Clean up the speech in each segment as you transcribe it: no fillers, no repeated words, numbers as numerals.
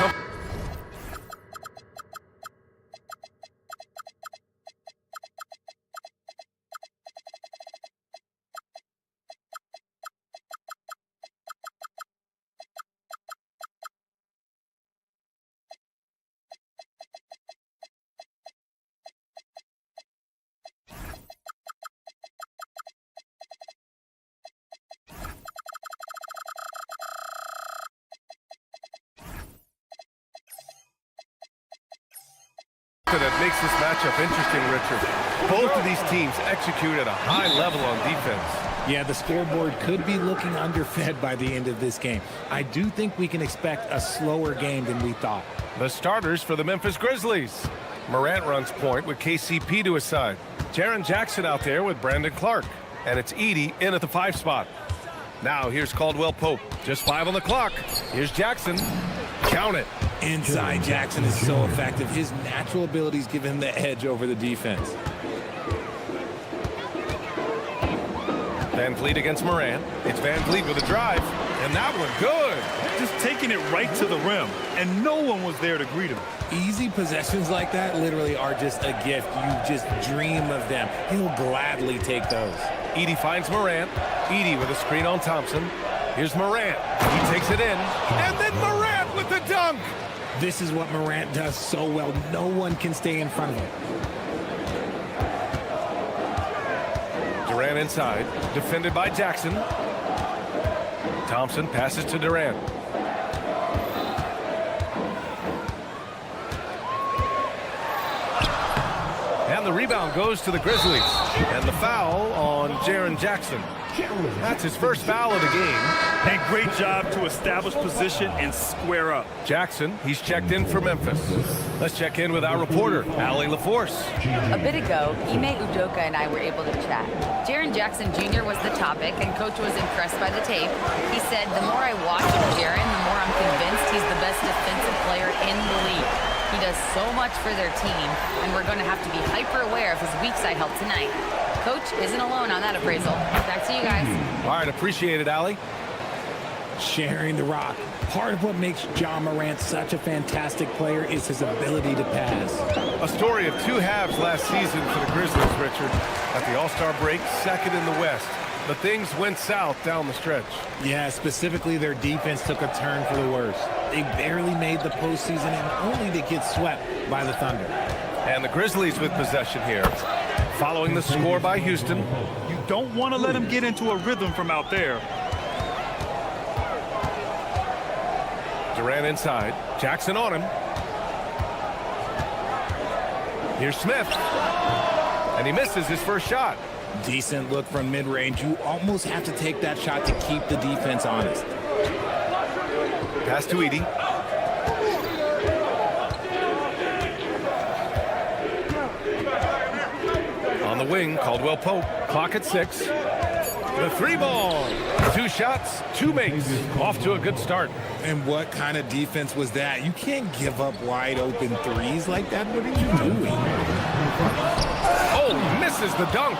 something. That makes this matchup interesting, Richard. Both of these teams execute at a high level on defense. Yeah, the scoreboard could be looking underfed by the end of this game. I do think we can expect a slower game than we thought. The starters for the Memphis Grizzlies. Morant runs point with KCP to his side. Jaren Jackson out there with Brandon Clark. And it's Edey in at the 5 spot. Now here's Caldwell Pope. Just 5 on the clock. Here's Jackson. Count it. Inside Jackson is so effective. His natural abilities give him the edge over the defense. Van Vliet against Morant. It's Van Vliet with a drive. And that one good. Just taking it right to the rim. And no one was there to greet him. Easy possessions like that literally are just a gift. You just dream of them. He'll gladly take those. Edey finds Morant. Edey with a screen on Thompson. Here's Morant. He takes it in. And then Morant with the dunk. This is what Morant does so well. No one can stay in front of him. Durant inside. Defended by Jackson. Thompson passes to Durant. And the rebound goes to the Grizzlies. And the foul on Jaren Jackson. That's his first foul of the game. And great job to establish position and square up. Jackson, he's checked in for Memphis. Let's check in with our reporter, Allie LaForce. A bit ago, Ime Udoka and I were able to chat. Jaren Jackson Jr. was the topic, and Coach was impressed by the tape. He said, the more I watch of Jaren, the more I'm convinced he's the best defensive player in the league. He does so much for their team, and we're going to have to be hyper aware of his weak side help tonight. Coach isn't alone on that appraisal. Back to you guys. All right, appreciate it, Allie. Sharing the rock. Part of what makes Ja Morant such a fantastic player is his ability to pass. A story of 2 halves last season for the Grizzlies, Richard. At the All-Star break, second in the West. But things went south down the stretch. Yeah, specifically their defense took a turn for the worse. They barely made the postseason, and only to get swept by the Thunder. And the Grizzlies with possession here. Following the score by Houston. You don't want to let him get into a rhythm from out there. Durant inside. Jackson on him. Here's Smith. And he misses his first shot. Decent look from mid-range. You almost have to take that shot to keep the defense honest. Pass to Edey. On the wing, Caldwell Pope. Clock at 6. The 3 ball. 2 shots, 2 makes. Off to a good start. And what kind of defense was that? You can't give up wide open threes like that. What are you doing? Oh, misses the dunk.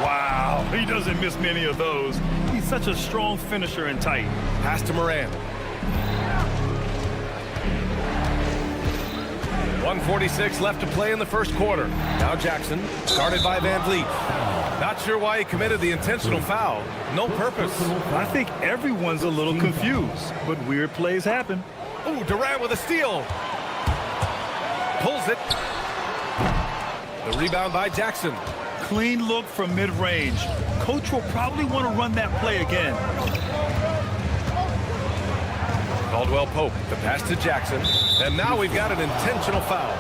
Wow, he doesn't miss many of those. He's such a strong finisher and tight. Pass to Morant. 1:46 left to play in the first quarter. Now Jackson, guarded by Van Vliet. Not sure why he committed the intentional foul. No purpose. I think everyone's a little confused, but weird plays happen. Ooh, Durant with a steal. Pulls it. The rebound by Jackson. Clean look from mid-range. Coach will probably want to run that play again. Caldwell Pope, the pass to Jackson. And now we've got an intentional foul.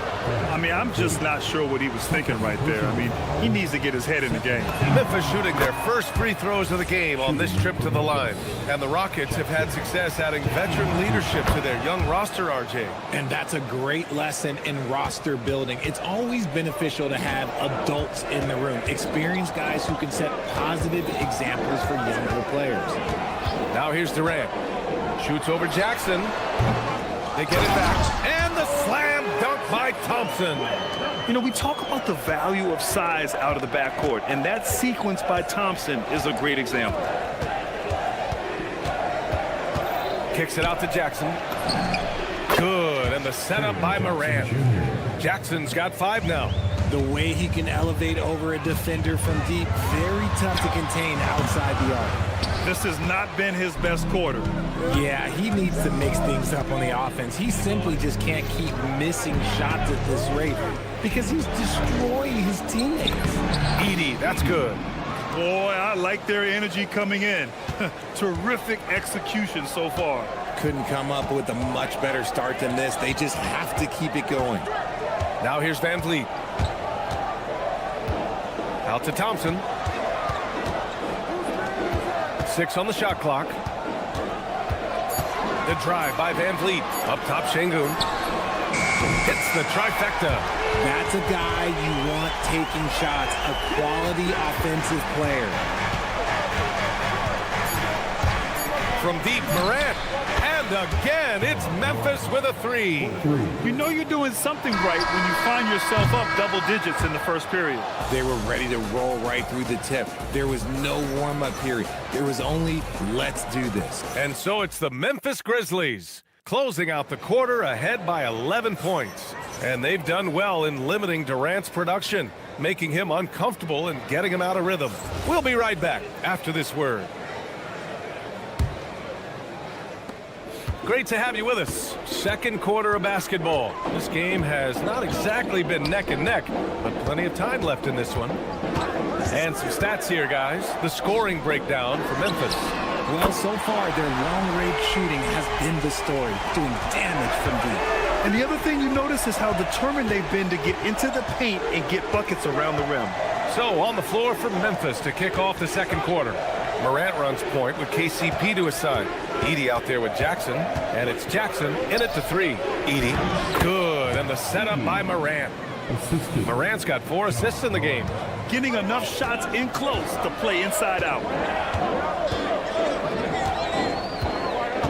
I mean, I'm just not sure what he was thinking right there. I mean, he needs to get his head in the game. Memphis shooting their first free throws of the game on this trip to the line. And the Rockets have had success adding veteran leadership to their young roster, RJ. And that's a great lesson in roster building. It's always beneficial to have adults in the room, experienced guys who can set positive examples for younger players. Now here's Durant. Shoots over Jackson. They get it back. And the slam dunk by Thompson. You know, we talk about the value of size out of the backcourt, and that sequence by Thompson is a great example. Kicks it out to Jackson. Good And the setup by Morant. Jackson's got 5 now. The way he can elevate over a defender from deep, very tough to contain outside the arc. This has not been his best quarter. Yeah, he needs to mix things up on the offense. He simply just can't keep missing shots at this rate because he's destroying his teammates. Edie, that's good. Boy, I like their energy coming in. Terrific execution so far. Couldn't come up with a much better start than this. They just have to keep it going. Now here's Van Vliet. Out to Thompson. 6 on the shot clock. The drive by Van Vliet. Up top, Şengün. Hits the trifecta. That's a guy you want taking shots, a quality offensive player. From deep, Morant. And again, it's Memphis with a 3. You know you're doing something right when you find yourself up double digits in the first period. They were ready to roll right through the tip. There was no warm-up period. There was only, let's do this. And so it's the Memphis Grizzlies, closing out the quarter ahead by 11 points. And they've done well in limiting Durant's production, making him uncomfortable and getting him out of rhythm. We'll be right back after this word. Great to have you with us. Second quarter of basketball. This game has not exactly been neck and neck, but plenty of time left in this one. And some stats here, guys. The scoring breakdown for Memphis. Well, so far, their long-range shooting has been the story, doing damage from deep. And the other thing you notice is how determined they've been to get into the paint and get buckets around the rim. So on the floor for Memphis to kick off the second quarter. Morant runs point with KCP to his side. Edie out there with Jackson, and it's Jackson in it to 3. Edie, good, and the setup by Morant. Morant's got 4 assists in the game. Getting enough shots in close to play inside out.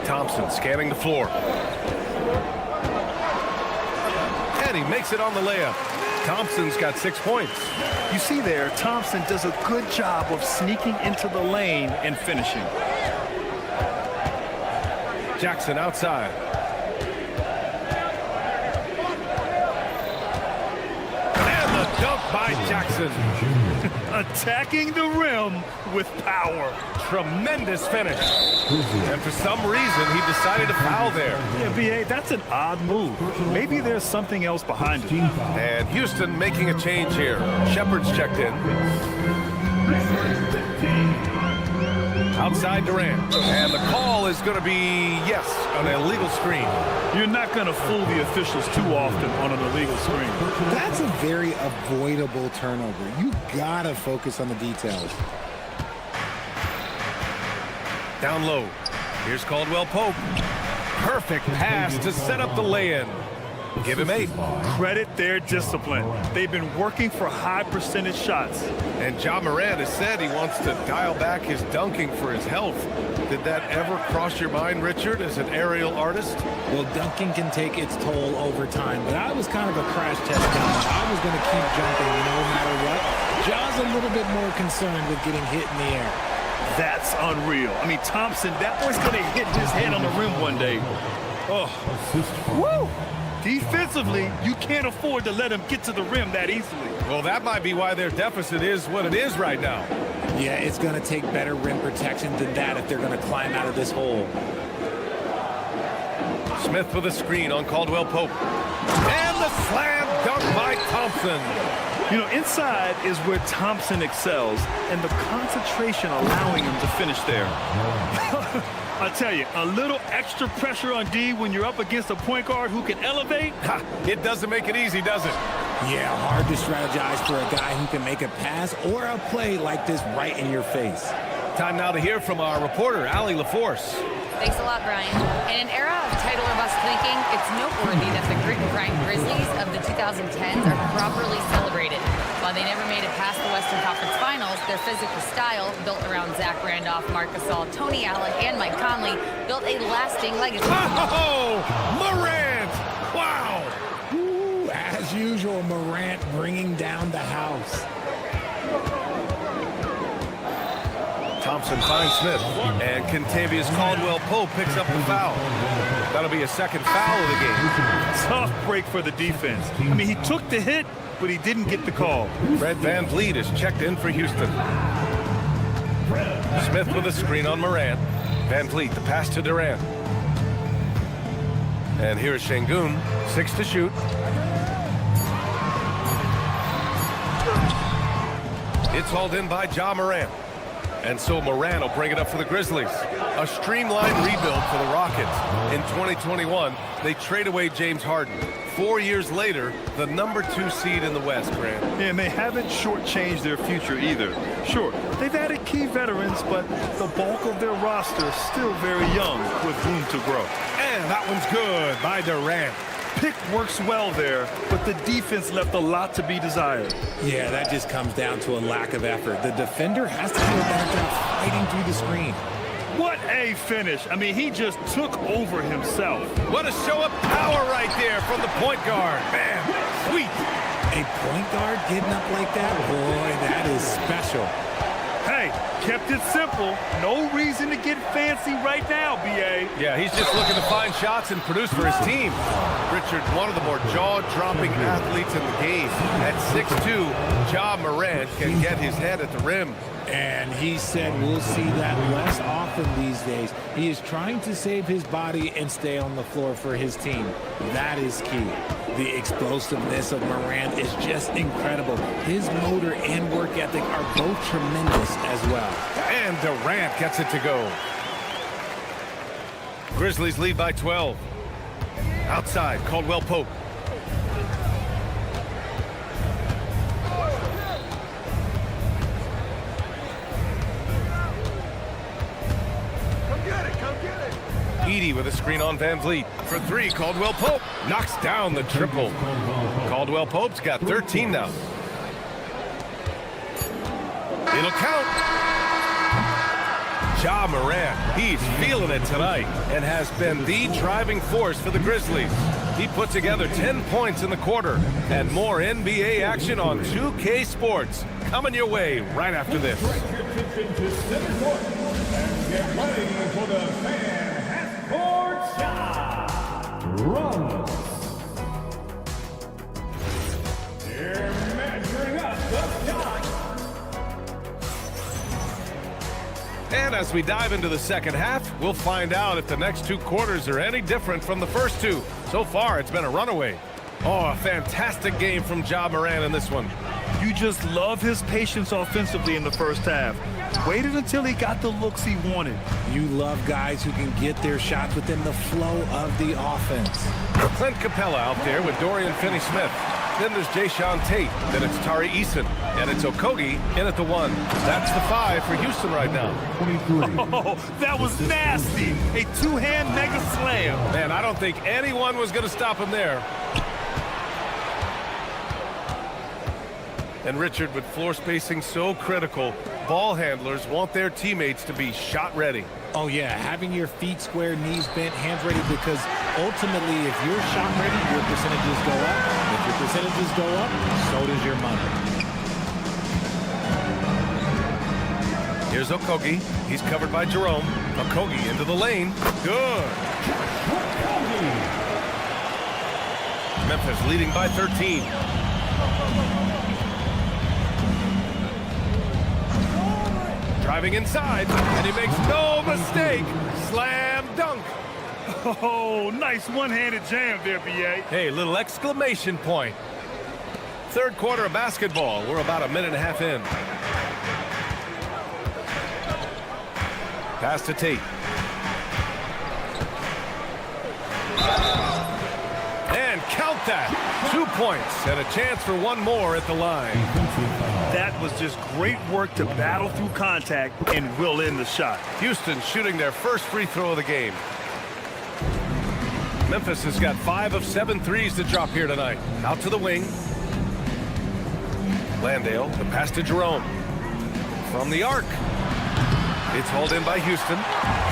Thompson scanning the floor. And he makes it on the layup. Thompson's got 6 points. You see there, Thompson does a good job of sneaking into the lane and finishing. Jackson outside. And the dunk by Jackson. Attacking the rim with power. Tremendous finish. And for some reason, he decided to foul there. Yeah, B.A., that's an odd move. Maybe there's something else behind it. And Houston making a change here. Shepard's checked in. Outside Durant. And the call is going to be, yes, an illegal screen. You're not going to fool the officials too often on an illegal screen. That's a very avoidable turnover. You gotta focus on the details. Down low. Here's Caldwell Pope. Perfect pass to set up the lay-in. Give him 8. Credit their discipline. They've been working for high percentage shots. And Ja Morant has said he wants to dial back his dunking for his health. Did that ever cross your mind, Richard, as an aerial artist? Well, dunking can take its toll over time, but I was kind of a crash test dummy. I was going to keep jumping no matter what. Ja's a little bit more concerned with getting hit in the air. That's unreal. I mean, Thompson, that boy's going to hit his head on the rim one day. Oh, woo! Defensively, you can't afford to let him get to the rim that easily. Well, that might be why their deficit is what it is right now. Yeah, it's going to take better rim protection than that if they're going to climb out of this hole. Smith with a screen on Caldwell Pope. And the slam dunk by Thompson. You know, inside is where Thompson excels, and the concentration allowing him to finish there. I tell you, a little extra pressure on D when you're up against a point guard who can elevate. It doesn't make it easy, does it? Yeah, hard to strategize for a guy who can make a pass or a play like this right in your face. Time now to hear from our reporter, Allie LaForce. Thanks a lot, Brian. In an era of title or bust thinking, it's noteworthy that the grit and grind Grizzlies of the 2010s are properly celebrated. While they never made it past the Western Conference Finals, their physical style, built around Zach Randolph, Marc Gasol, Tony Allen, and Mike Conley, built a lasting legacy. Oh, Morant! Wow! Ooh, as usual, Morant bringing down the house. Thompson finds Smith. And Kentavious Caldwell-Pope picks up the foul. That'll be a second foul of the game. Tough break for the defense. I mean, he took the hit, but he didn't get the call. Fred VanVleet is checked in for Houston. Smith with a screen on Morant. VanVleet, the pass to Durant. And here's Şengün, 6 to shoot. It's hauled in by Ja Morant. And so Morant will bring it up for the Grizzlies. A streamlined rebuild for the Rockets. In 2021, they trade away James Harden. 4 years later, the #2 seed in the West, Grant. Yeah, and they haven't shortchanged their future either. Sure, they've added key veterans, but the bulk of their roster is still very young with room to grow. And that one's good by Durant. Pick works well there, but the defense left a lot to be desired. Yeah, that just comes down to a lack of effort. The defender has to do a better job fighting through the screen. What a finish. I mean, he just took over himself. What a show of power right there from the point guard. Man, sweet. A point guard getting up like that? Boy, that is special. Hey, kept it simple. No reason to get fancy right now, B.A. Yeah, he's just looking to find shots and produce for his team. Richard, one of the more jaw-dropping athletes in the game. At 6'2", Ja Morant can get his head at the rim. And he said we'll see that less often these days. He is trying to save his body and stay on the floor for his team. That is key. The explosiveness of Morant is just incredible. His motor and work ethic are both tremendous as well. And Durant gets it to go. Grizzlies lead by 12. Outside, Caldwell-Pope. Edey with a screen on VanVleet. For 3, Caldwell-Pope knocks down the triple. Caldwell-Pope's got 13 now. It'll count. Ja Morant, he's feeling it tonight and has been the driving force for the Grizzlies. He put together 10 points in the quarter, and more NBA action on 2K Sports coming your way right after this. Get ready for the fan half-court shot. Runs. They're measuring up the shot. And as we dive into the second half, we'll find out if the next 2 quarters are any different from the first 2. So far, it's been a runaway. Oh, a fantastic game from Ja Morant in this one. You just love his patience offensively in the first half. Waited until he got the looks he wanted. You love guys who can get their shots within the flow of the offense. Clint Capella out there with Dorian Finney-Smith. Then there's Jayshawn Tate. Then it's Tari Eason. And it's Okogie in at the 1. That's the 5 for Houston right now. Oh, that was nasty. A 2-hand mega slam. Man, I don't think anyone was going to stop him there. And Richard, with floor spacing so critical, ball handlers want their teammates to be shot ready. Oh, yeah, having your feet square, knees bent, hands ready, because ultimately, if you're shot ready, your percentages go up. If your percentages go up, so does your money. Here's Okogie. He's covered by Jerome. Okogie into the lane. Good. Memphis leading by 13. Driving inside, and he makes no mistake. Slam dunk. Oh, nice one-handed jam there, B.A. Hey, little exclamation point. Third quarter of basketball. We're about a minute and a half in. Pass to Tate. And count that. 2 points and a chance for one more at the line. That was just great work to battle through contact and will in the shot. Houston shooting their first free throw of the game. Memphis has got 5 of 7 threes to drop here tonight. Out to the wing. Landale, the pass to Jerome. From the arc. It's hauled in by Houston.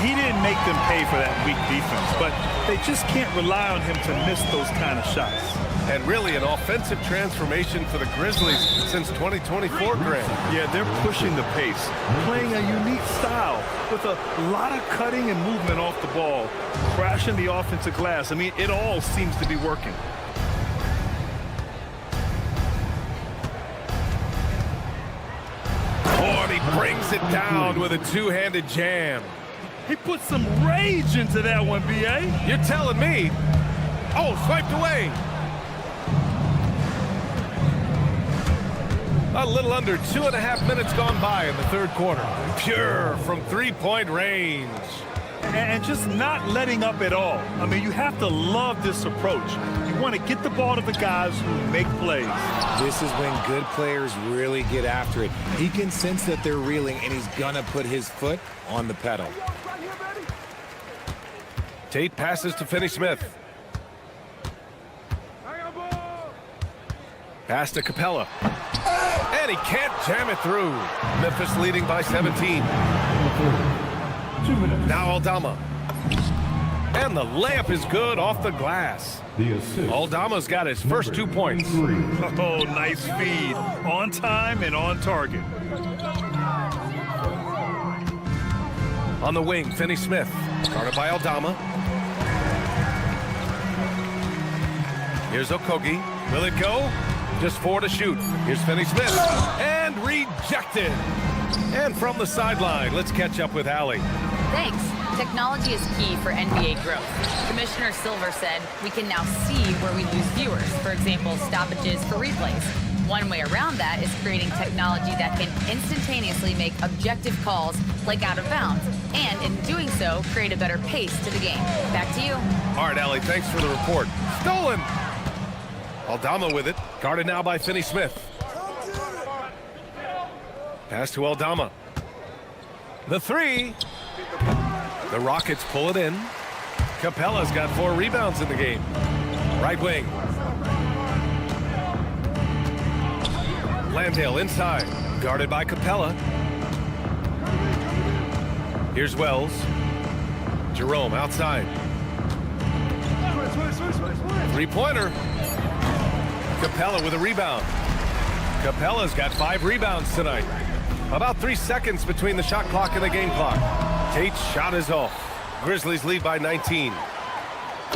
He didn't make them pay for that weak defense, but they just can't rely on him to miss those kind of shots. And really an offensive transformation for the Grizzlies since 2024, Grant. Yeah, they're pushing the pace, playing a unique style with a lot of cutting and movement off the ball, crashing the offensive glass. I mean, it all seems to be working. Oh, and he brings it down with a two-handed jam. He put some rage into that one, B.A. You're telling me. Oh, swiped away. A little under 2.5 minutes gone by in the third quarter. Pure from three-point range. And just not letting up at all. I mean, you have to love this approach. You want to get the ball to the guys who make plays. This is when good players really get after it. He can sense that they're reeling, and he's going to put his foot on the pedal. Tate passes to Finney-Smith. Pass to Capella. And he can't jam it through. Memphis leading by 17. Now Aldama. And the layup is good off the glass. Aldama's got his first 2 points. Oh, nice feed. On time and on target. On the wing, Finney-Smith. Guarded by Aldama. Here's Okogie. Will it go? Just 4 to shoot. Here's Finney-Smith. And rejected. And from the sideline, let's catch up with Allie. Thanks. Technology is key for NBA growth. Commissioner Silver said we can now see where we lose viewers. For example, stoppages for replays. One way around that is creating technology that can instantaneously make objective calls like out of bounds. And in doing so, create a better pace to the game. Back to you. All right, Allie, thanks for the report. Stolen. Aldama with it. Guarded now by Finney-Smith. Pass to Aldama. The three. The Rockets pull it in. Capella's got 4 rebounds in the game. Right wing. Landale inside. Guarded by Capella. Here's Wells. Jerome outside. Three-pointer. Capella with a rebound. Capella's got 5 rebounds tonight. About 3 seconds between the shot clock and the game clock. Tate's shot is off. Grizzlies lead by 19.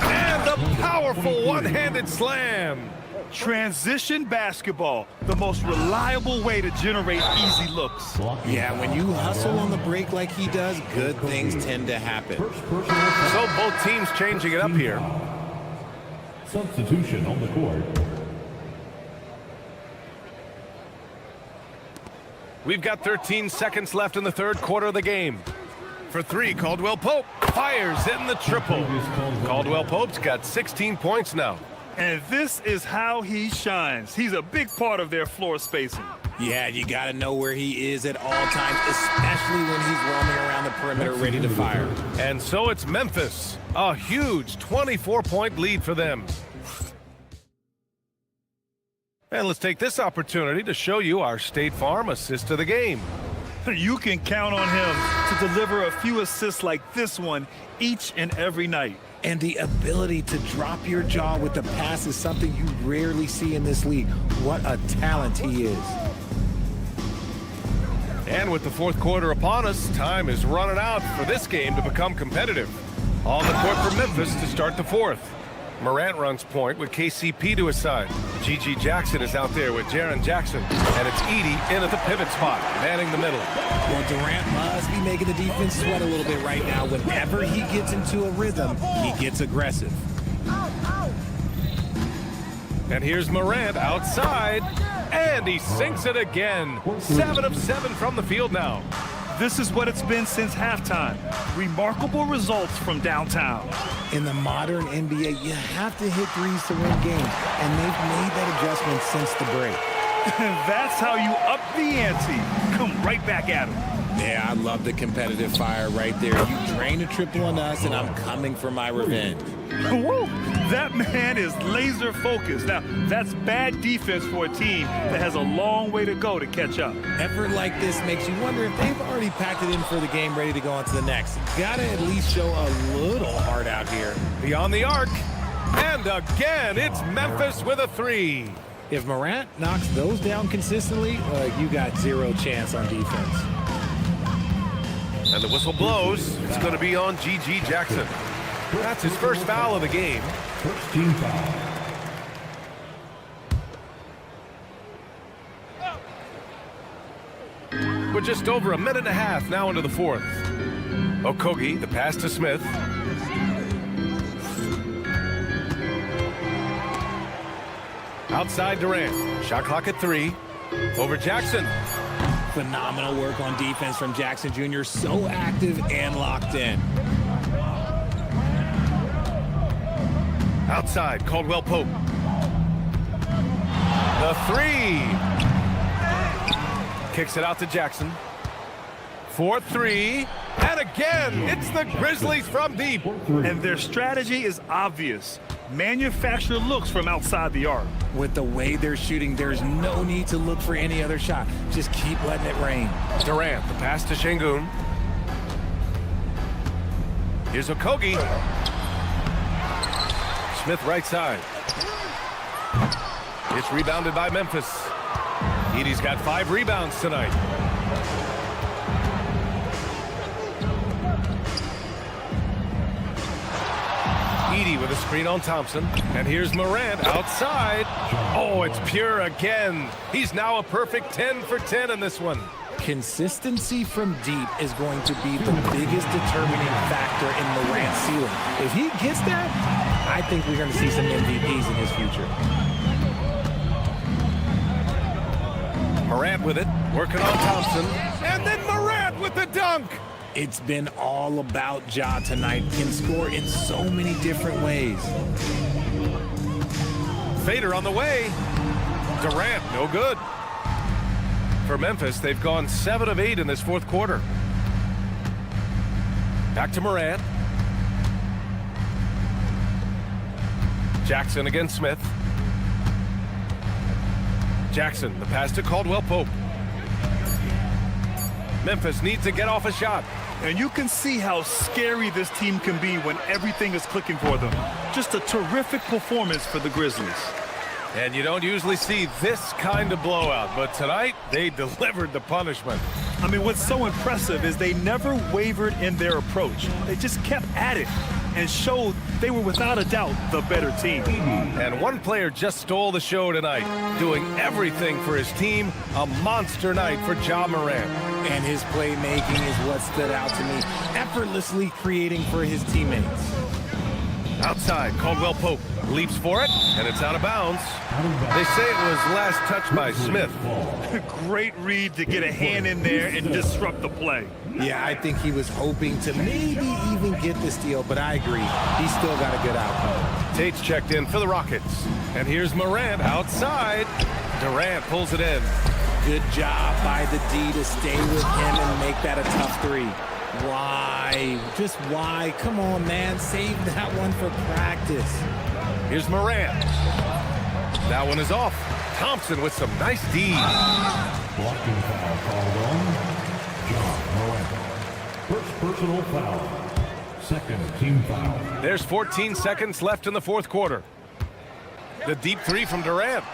And the powerful one-handed slam. Transition basketball, the most reliable way to generate easy looks. Yeah, when you hustle on the break like he does, good things tend to happen. So both teams changing it up here. Substitution on the court. We've got 13 seconds left in the third quarter of the game. For 3, Caldwell Pope fires in the triple. Caldwell Pope's got 16 points now. And this is how he shines. He's a big part of their floor spacing. Yeah, you got to know where he is at all times, especially when he's roaming around the perimeter ready to fire. And so it's Memphis. A huge 24-point lead for them. And let's take this opportunity to show you our State Farm assist of the game. You can count on him to deliver a few assists like this one each and every night. And the ability to drop your jaw with the pass is something you rarely see in this league. What a talent he is. And with the fourth quarter upon us, time is running out for this game to become competitive. On the court for Memphis to start the fourth. Morant runs point with KCP to his side. G.G. Jackson is out there with Jaren Jackson. And it's Edey in at the pivot spot, manning the middle. Well, Durant must be making the defense sweat a little bit right now. Whenever he gets into a rhythm, he gets aggressive. And here's Morant outside. And he sinks it again. 7 of 7 from the field now. This is what it's been since halftime. Remarkable results from downtown. In the modern NBA, you have to hit threes to win games, and they've made that adjustment since the break. That's how you up the ante. Come right back at him. Yeah, I love the competitive fire right there. You drain a triple on us, and I'm coming for my revenge. Woo! That man is laser focused. Now, that's bad defense for a team that has a long way to go to catch up. Effort like this makes you wonder if they've already packed it in for the game, ready to go on to the next. Gotta at least show a little heart out here. Beyond the arc. And And again, it's Memphis with a three. If Morant knocks those down consistently, you got zero chance on defense. And the whistle blows. It's going to be on G.G. Jackson. That's his first foul of the game. First team foul. We're just over a minute and a half now into the fourth. Okogie, the pass to Smith. Outside Durant. Shot clock at 3. Over Jackson. Phenomenal work on defense from Jackson Jr. So active and locked in. Outside, Caldwell Pope. The 3. Kicks it out to Jackson. 4-3. And again, it's the Grizzlies from deep. And their strategy is obvious. Manufacture looks from outside the arc. With the way they're shooting, there's no need to look for any other shot. Just keep letting it rain. Durant, the pass to Şengün. Here's Okogie. Smith right side. It's rebounded by Memphis. Edey's got 5 rebounds tonight. Edey with a screen on Thompson. And here's Morant outside. Oh, it's pure again. He's now a perfect 10 for 10 in this one. Consistency from deep is going to be the biggest determining factor in Morant's ceiling. If he gets there, I think we're going to see some MVPs in his future. Morant with it, working on Thompson. And then Morant with the dunk. It's been all about Ja tonight. Can score in so many different ways. Fader on the way. Durant, no good. For Memphis, they've gone 7 of 8 in this fourth quarter. Back to Morant. Jackson against Smith. Jackson, the pass to Caldwell Pope. Memphis needs to get off a shot. And you can see how scary this team can be when everything is clicking for them. Just a terrific performance for the Grizzlies. And you don't usually see this kind of blowout, but tonight they delivered the punishment. I mean, what's so impressive is they never wavered in their approach. They just kept at it and showed they were without a doubt the better team. And one player just stole the show tonight, doing everything for his team. A monster night for Ja Morant. And his playmaking is what stood out to me. Effortlessly creating for his teammates. Outside, Caldwell Pope leaps for it, and it's out of bounds. They say it was last touched by Smith. Great read to get a hand in there and disrupt the play. Yeah, I think he was hoping to maybe even get the steal, but I agree. He still got a good outcome. Tate's checked in for the Rockets. And here's Morant outside. Durant pulls it in. Good job by the D to stay with him and make that a tough 3. Why? Just why? Come on, man. Save that one for practice. Here's Morant. That one is off. Thompson with some nice D. Blocking foul called on Ja Morant. First personal foul. Second team foul. There's 14 seconds left in the fourth quarter. The deep 3 from Durant.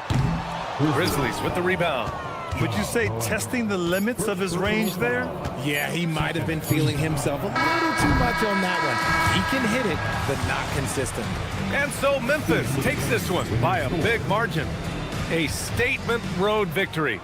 Grizzlies with the rebound. Would you say testing the limits of his range there? Yeah, he might have been feeling himself a little too much on that one. He can hit it, but not consistent. And so Memphis takes this one by a big margin. A statement road victory.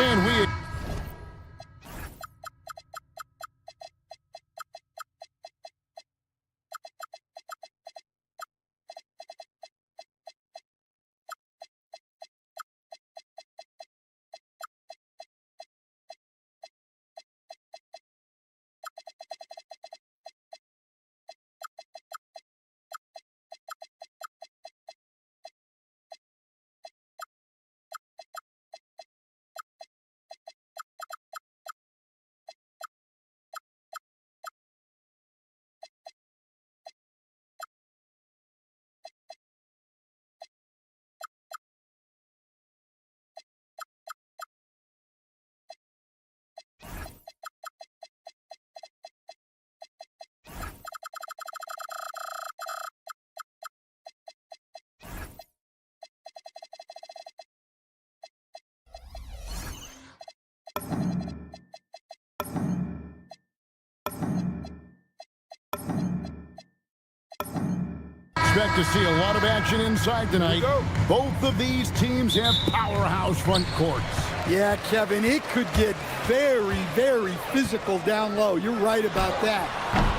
And we expect to see a lot of action inside tonight. Both of these teams have powerhouse front courts. Yeah, Kevin, it could get very, very physical down low. You're right about that.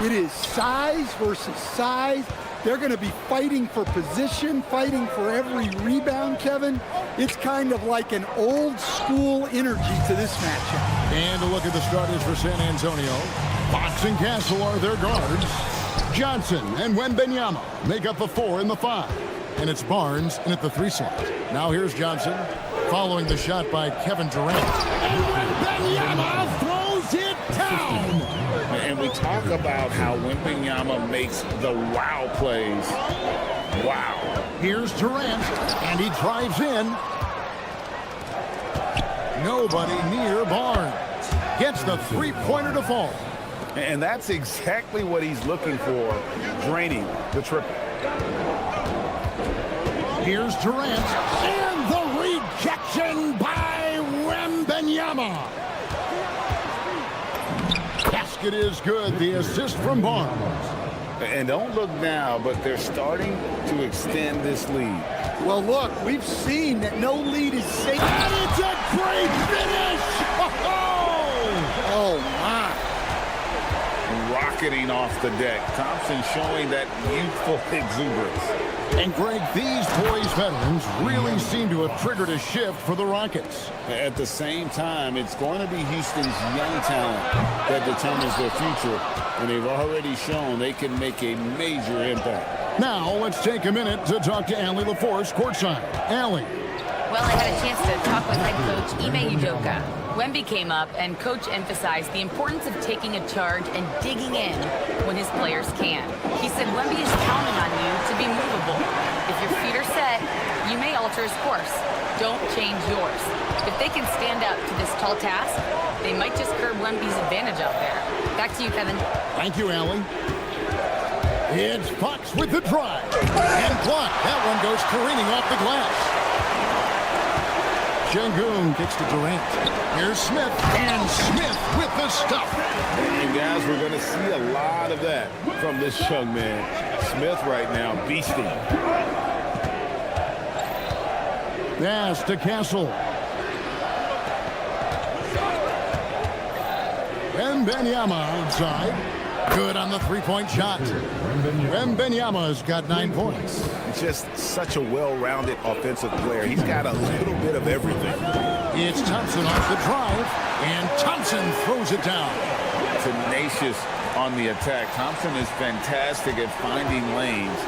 It is size versus size. They're going to be fighting for position, fighting for every rebound, Kevin. It's kind of like an old school energy to this matchup. And a look at the starters for San Antonio. Fox and Castle are their guards. Johnson and Wembanyama make up the 4 and the 5. And it's Barnes in at the 3 slot. Now here's Johnson following the shot by Kevin Durant. And Wembanyama throws it down. And we talk about how Wembanyama makes the wow plays. Wow. Here's Durant, and he drives in. Nobody near Barnes. Gets the three-pointer to fall. And that's exactly what he's looking for, draining the triple. Here's Durant, and the rejection by Wembanyama. Basket is good, the assist from Barnes. And don't look now, but they're starting to extend this lead. Well, look, we've seen that no lead is safe. And it's a great finish! Oh, my. Rocketing off the deck. Thompson showing that youthful exuberance. And Greg, these boys veterans really seem to have triggered a shift for the Rockets. At the same time, it's going to be Houston's young talent that determines their future, and they've already shown they can make a major impact. Now, let's take a minute to talk to Allie LaForce courtside. Allie. Well, I had a chance to talk with head coach Ime Udoka. Wemby came up, and coach emphasized the importance of taking a charge and digging in when his players can. He said Wemby is counting on you to be movable. If your feet are set, you may alter his course. Don't change yours. If they can stand up to this tall task, they might just curb Wemby's advantage out there. Back to you, Kevin. Thank you, Allie. It's Fox with the drive. And blocked. That one goes careening off the glass. Şengün kicks to Durant. Here's Smith. And Smith with the stuff. And guys, we're going to see a lot of that from this young man. Smith right now, beasting. Pass to Castle. Wembanyama outside. Good on the three-point shot. Wembanyama's got 9 points. Just such a well-rounded offensive player. He's got a little bit of everything. It's Thompson off the drive, and Thompson throws it down. Tenacious on the attack. Thompson is fantastic at finding lanes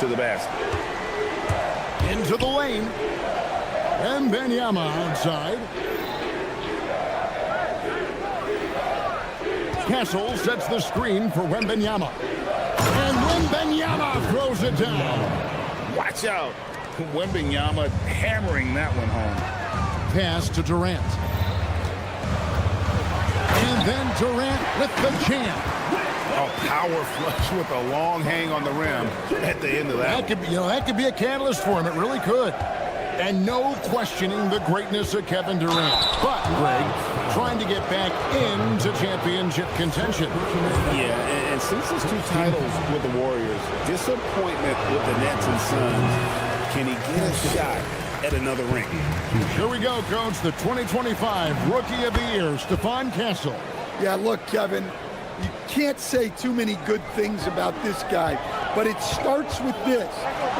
to the basket. Into the lane. Wembanyama outside. Castle sets the screen for Wembanyama. And Wembanyama throws it down. Watch out. Wembanyama hammering that one home. pass to Durant. And then Durant with the jam. A power flush with a long hang on the rim at the end of that. That could be a catalyst for him. It really could. And no questioning the greatness of Kevin Durant. But, Greg, trying to get back into championship contention. Yeah, and since his 2 titles with the Warriors, disappointment with the Nets and Suns, can he get a shot at another ring? Here we go, Coach. The 2025 Rookie of the Year, Stephon Castle. Yeah, look, Kevin, you can't say too many good things about this guy, but it starts with this.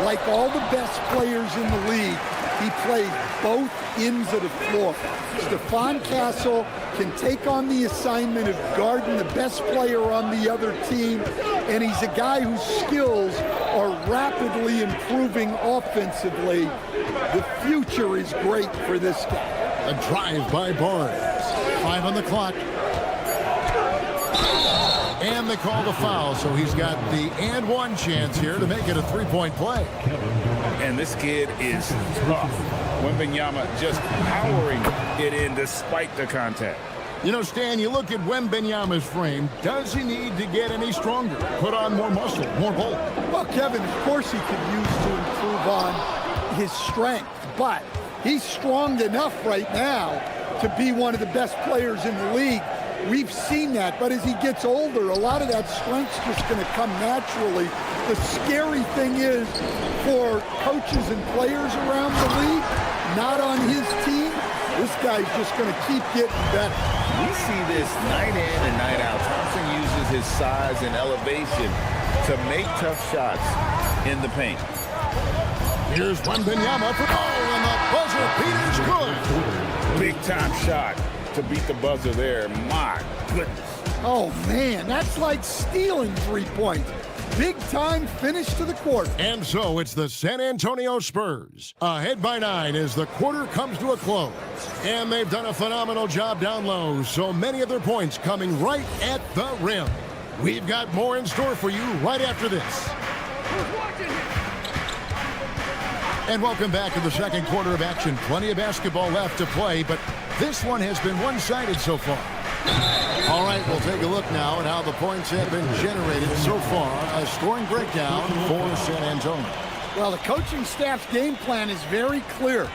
Like all the best players in the league, he plays both ends of the floor. Stephon Castle can take on the assignment of guarding the best player on the other team, and he's a guy whose skills are rapidly improving offensively. The future is great for this guy. A drive by Barnes. 5 on the clock. And they call the foul, so he's got the and one chance here to make it a 3-point play. And this kid is tough. Wembanyama just powering it in despite the contact. You know, Stan, you look at Wembanyama's frame. Does he need to get any stronger? Put on more muscle, more bulk? Well, Kevin, of course he could use to improve on his strength, but he's strong enough right now to be one of the best players in the league. We've seen that, but as he gets older, a lot of that strength's just going to come naturally. The scary thing is for coaches and players around the league, not on his team, this guy's just going to keep getting better. We see this night in and night out. Thompson uses his size and elevation to make tough shots in the paint. Here's Wembanyama for and the buzzer beater's good. Big time shot to beat the buzzer there. My goodness. Oh, man, that's like stealing 3 points. Big time finish to the quarter. And so it's the San Antonio Spurs. Ahead by 9 as the quarter comes to a close. And they've done a phenomenal job down low, so many of their points coming right at the rim. We've got more in store for you right after this. And welcome back to the second quarter of action. Plenty of basketball left to play, but this one has been one-sided so far. All right, we'll take a look now at how the points have been generated so far. A scoring breakdown for San Antonio. Well, the coaching staff's game plan is very clear.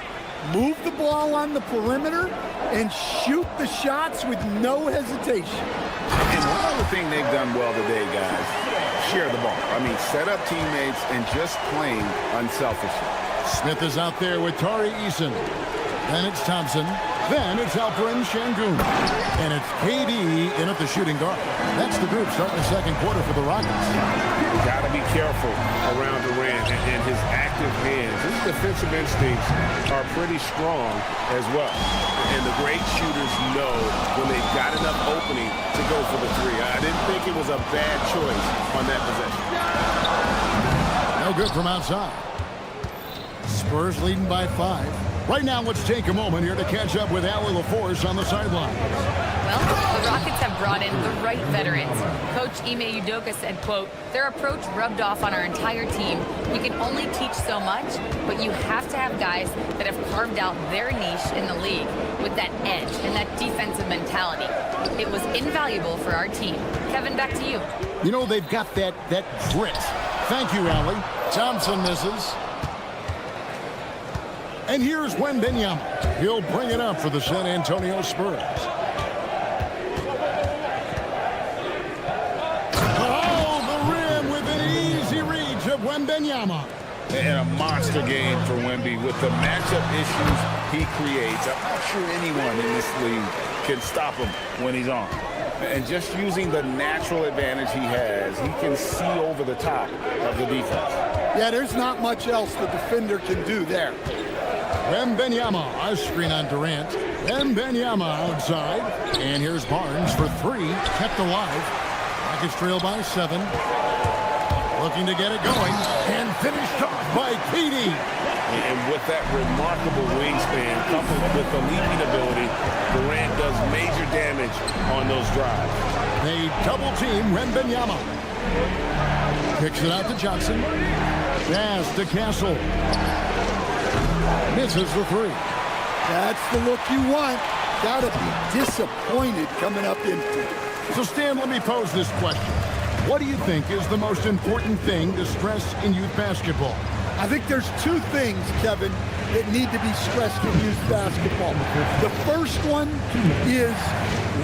Move the ball on the perimeter and shoot the shots with no hesitation. And one other thing they've done well today, guys, share the ball. I mean, set up teammates and just playing unselfishly. Smith is out there with Tari Eason. Then it's Thompson. Then it's Alperen Şengün. And it's KD in at the shooting guard. That's the group starting the second quarter for the Rockets. Got to be careful around Durant and his active hands. His defensive instincts are pretty strong as well. And the great shooters know when they've got enough opening to go for the three. I didn't think it was a bad choice on that possession. No good from outside. Spurs leading by 5. Right now, let's take a moment here to catch up with Allie LaForce on the sideline. Well, the Rockets have brought in the right veterans. Coach Ime Udoka said, quote, their approach rubbed off on our entire team. You can only teach so much, but you have to have guys that have carved out their niche in the league with that edge and that defensive mentality. It was invaluable for our team. Kevin, back to you. You know, they've got that grit. Thank you, Allie. Thompson misses. And here's Wembanyama. He'll bring it up for the San Antonio Spurs. Oh, the rim with an easy reach of Wembanyama. And a monster game for Wemby with the matchup issues he creates. I'm not sure anyone in this league can stop him when he's on. And just using the natural advantage he has, he can see over the top of the defense. Yeah, there's not much else the defender can do there. Wembanyama, a screen on Durant. Wembanyama outside. And here's Barnes for 3. Kept alive. Rockets trail by 7. Looking to get it going. And finished off by KD. And with that remarkable wingspan, coupled with the leaping ability, Durant does major damage on those drives. They double team Wembanyama. Kicks it out to Johnson. Pass to Castle. Misses the 3. That's the look you want. Gotta be disappointed coming up empty. So, Stan, let me pose this question. What do you think is the most important thing to stress in youth basketball? I think there's two things, Kevin, that need to be stressed in youth basketball. The first one is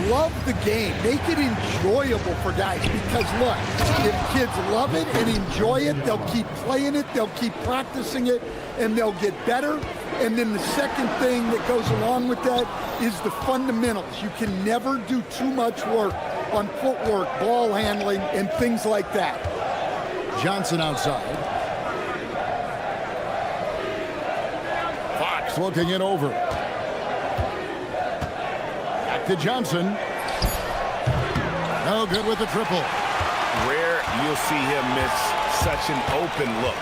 love the game. Make it enjoyable for guys, because look, if kids love it and enjoy it, they'll keep playing it, they'll keep practicing it, and they'll get better. And then the second thing that goes along with that is the fundamentals. You can never do too much work on footwork, ball handling, and things like that. Johnson outside. Fox looking it over. Back to Johnson. No good with the triple. Rare you'll see him miss such an open look.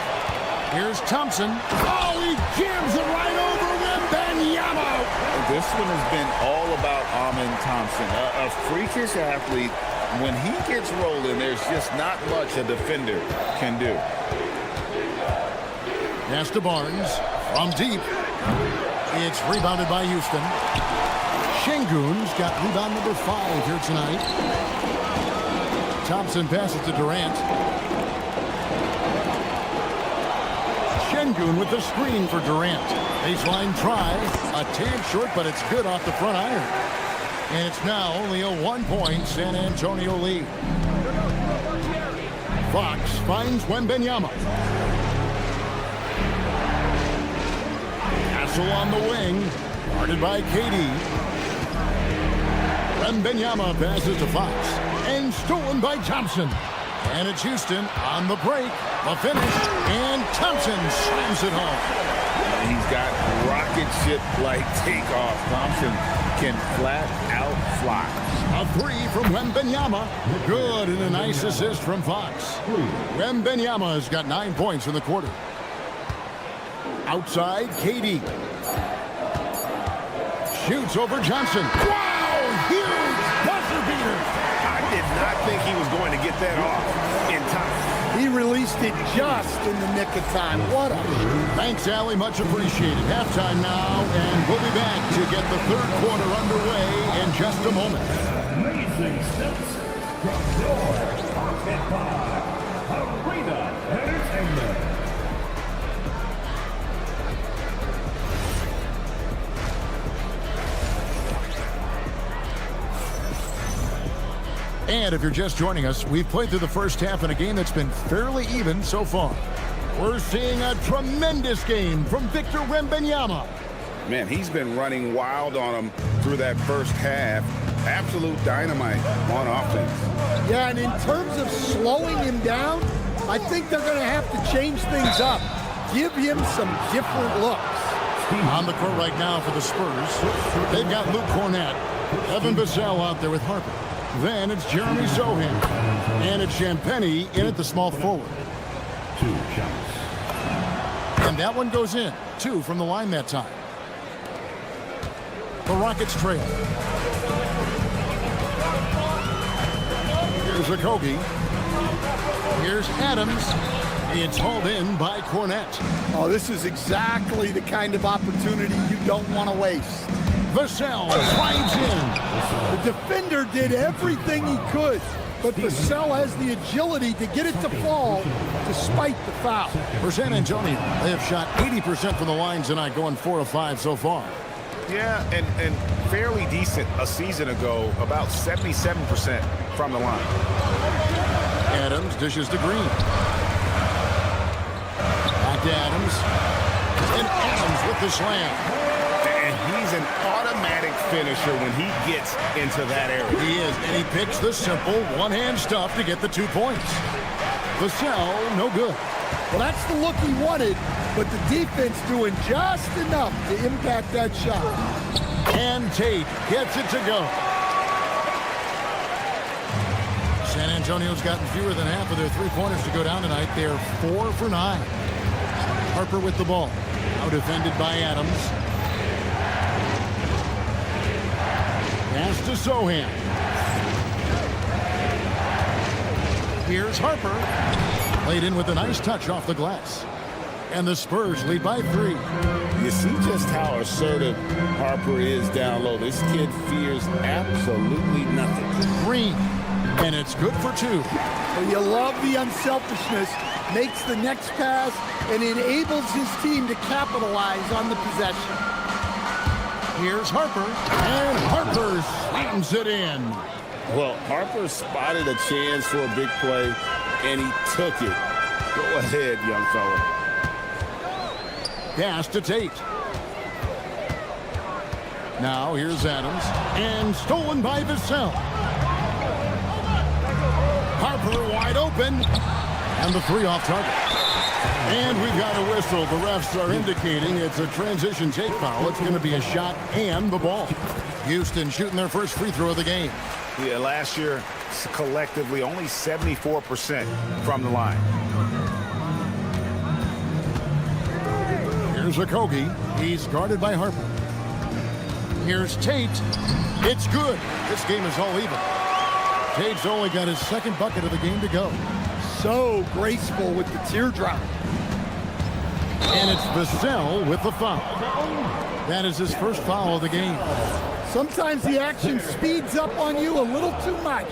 Here's Thompson. Oh, he jams it right over Wembanyama. This one has been all about Amin Thompson, a freakish athlete. When he gets rolling, there's just not much a defender can do. Pass to Barnes from deep. It's rebounded by Houston. Şengün's got rebound number 5 here tonight. Thompson passes to Durant. Şengün with the screen for Durant. Baseline try. A tad short, but it's good off the front iron. And it's now only a 1-point San Antonio lead. Fox finds Wembanyama. Castle on the wing. Guarded by KD. Wembanyama passes to Fox. And stolen by Thompson. And it's Houston on the break. The finish. And Thompson slams it home. He's got rocket ship-like takeoff. Thompson can flat out fly. A 3 from Wembanyama. Good, and a nice assist from Fox. Wembanyama has got 9 points in the quarter. Outside, KD. Shoots over Johnson. Wow! Huge buzzer beater. I did not think he was going to get that off in time. He released it just in the nick of time. What a shoot. Thanks, Allie. Much appreciated. Halftime now, and we'll be back to get the third quarter underway in just a moment. Amazing steps from your pocket by Arena Entertainment. And if you're just joining us, we've played through the first half in a game that's been fairly even so far. We're seeing a tremendous game from Victor Wembanyama. Man, he's been running wild on him through that first half. Absolute dynamite on offense. Yeah, and in terms of slowing him down, I think they're going to have to change things up. Give him some different looks. On the court right now for the Spurs, they've got Luke Cornett, Evan Vassell out there with Harper. Then it's Jeremy Sohan. And it's Champagnie in at the small forward. 2 shots. And that one goes in. 2 from the line that time. The Rockets trail. Here's Okogie. Here's Adams. It's hauled in by Cornett. Oh, this is exactly the kind of opportunity you don't want to waste. Vassell slides in. The defender did everything he could, but Vassell has the agility to get it to fall despite the foul. For San Antonio, they have shot 80% from the line tonight, going 4 of 5 so far. Yeah, and fairly decent a season ago, about 77% from the line. Adams dishes to Green. Back to Adams. And Adams with the slam. And he's an automatic finisher when he gets into that area. He is, and he picks the simple one-hand stuff to get the 2 points. Vassell, no good. Well, that's the look he wanted, but the defense doing just enough to impact that shot. And Tate gets it to go. San Antonio's gotten fewer than half of their 3-pointers to go down tonight. They're 4 for 9. Harper with the ball. Now defended by Adams. Pass to Sohan. Here's Harper. Played in with a nice touch off the glass. And the Spurs lead by 3. You see just how assertive Harper is down low. This kid fears absolutely nothing. Green. And it's good for 2. Well, you love the unselfishness. Makes the next pass and enables his team to capitalize on the possession. Here's Harper. And Harper slams it in. Well, Harper spotted a chance for a big play, and he took it. Go ahead, young fella. Pass to Tate. Now here's Adams. And stolen by Vassell. Harper wide open. And the 3 off target. And we've got a whistle. The refs are indicating it's a transition take foul. It's going to be a shot and the ball. Houston shooting their first free throw of the game. Yeah, last year, collectively, only 74% from the line. Here's Okogie. He's guarded by Harper. Here's Tate. It's good. This game is all even. Tate's only got his second bucket of the game to go. So graceful with the teardrop. And it's Vassell with the foul. That is his first foul of the game. Sometimes the action speeds up on you a little too much.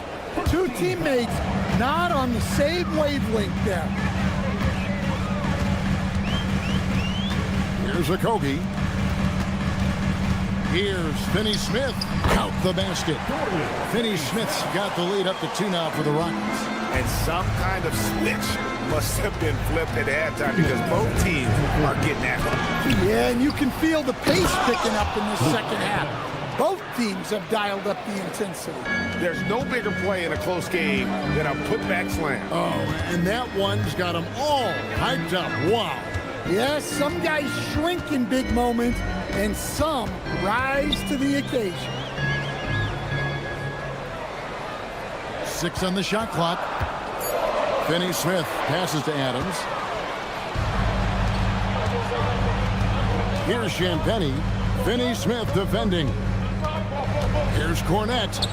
2 teammates not on the same wavelength there. Here's Okogie. Here's Finney-Smith. Count the basket. Finney-Smith's got the lead up to 2 now for the Rockets. And some kind of switch must have been flipped at halftime because both teams are getting after it. Yeah, and you can feel the pace picking up in the second half. Both teams have dialed up the intensity. There's no bigger play in a close game than a putback slam. Oh, and that one's got them all hyped up. Wow. Yes, some guys shrink in big moments, and some rise to the occasion. 6 on the shot clock. Finney-Smith passes to Adams. Here's Champagnie. Finney-Smith defending. Here's Cornette.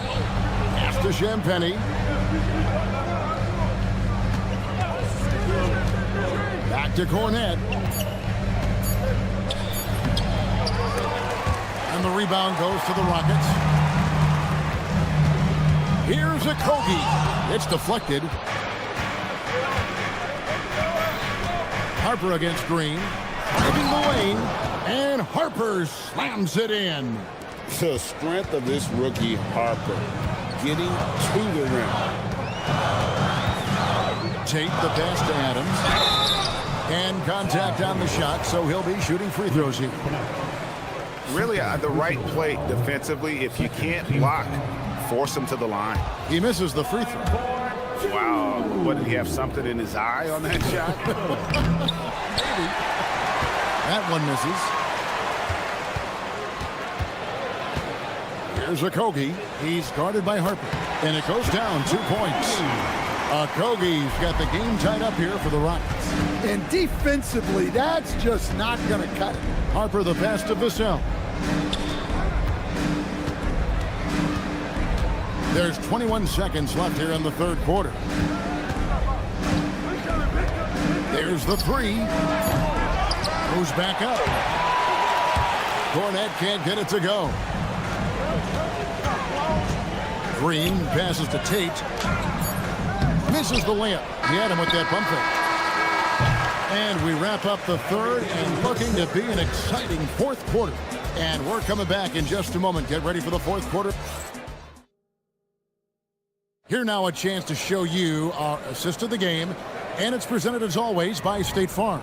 Pass to Champagnie. Back to Cornette. And the rebound goes to the Rockets. Here's Okogie. It's deflected. Harper against Green. Driving the lane. And Harper slams it in. The strength of this rookie, Harper, getting to the rim. Tate the pass to Adams. And contact on the shot, so he'll be shooting free throws here. Really, the right play defensively. If you can't block, force him to the line. He misses the free throw. Wow. What, did he have something in his eye on that shot? Maybe. That one misses. Here's Okogie. He's guarded by Harper. And it goes down 2 points. Okogie's got the game tied up here for the Rockets. And defensively, that's just not going to cut it. Harper the pass to Vassell. There's 21 seconds left here in the third quarter. There's the 3. Goes back up. Cornette can't get it to go. Green passes to Tate. Misses the layup. He had him with that bump fake. And we wrap up the third and looking to be an exciting fourth quarter. And we're coming back in just a moment. Get ready for the fourth quarter. Here now a chance to show you our assist of the game. And it's presented as always by State Farm.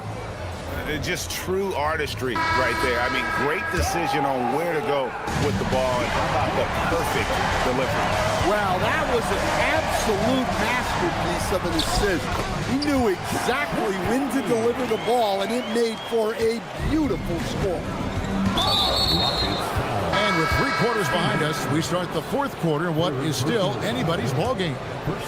Just true artistry right there. I mean, great decision on where to go with the ball, and how about the perfect delivery. Well, that was an absolute masterpiece of an assist. He knew exactly when to deliver the ball, and it made for a beautiful score. And with 3 quarters behind us, we start the fourth quarter in what is still anybody's ball game.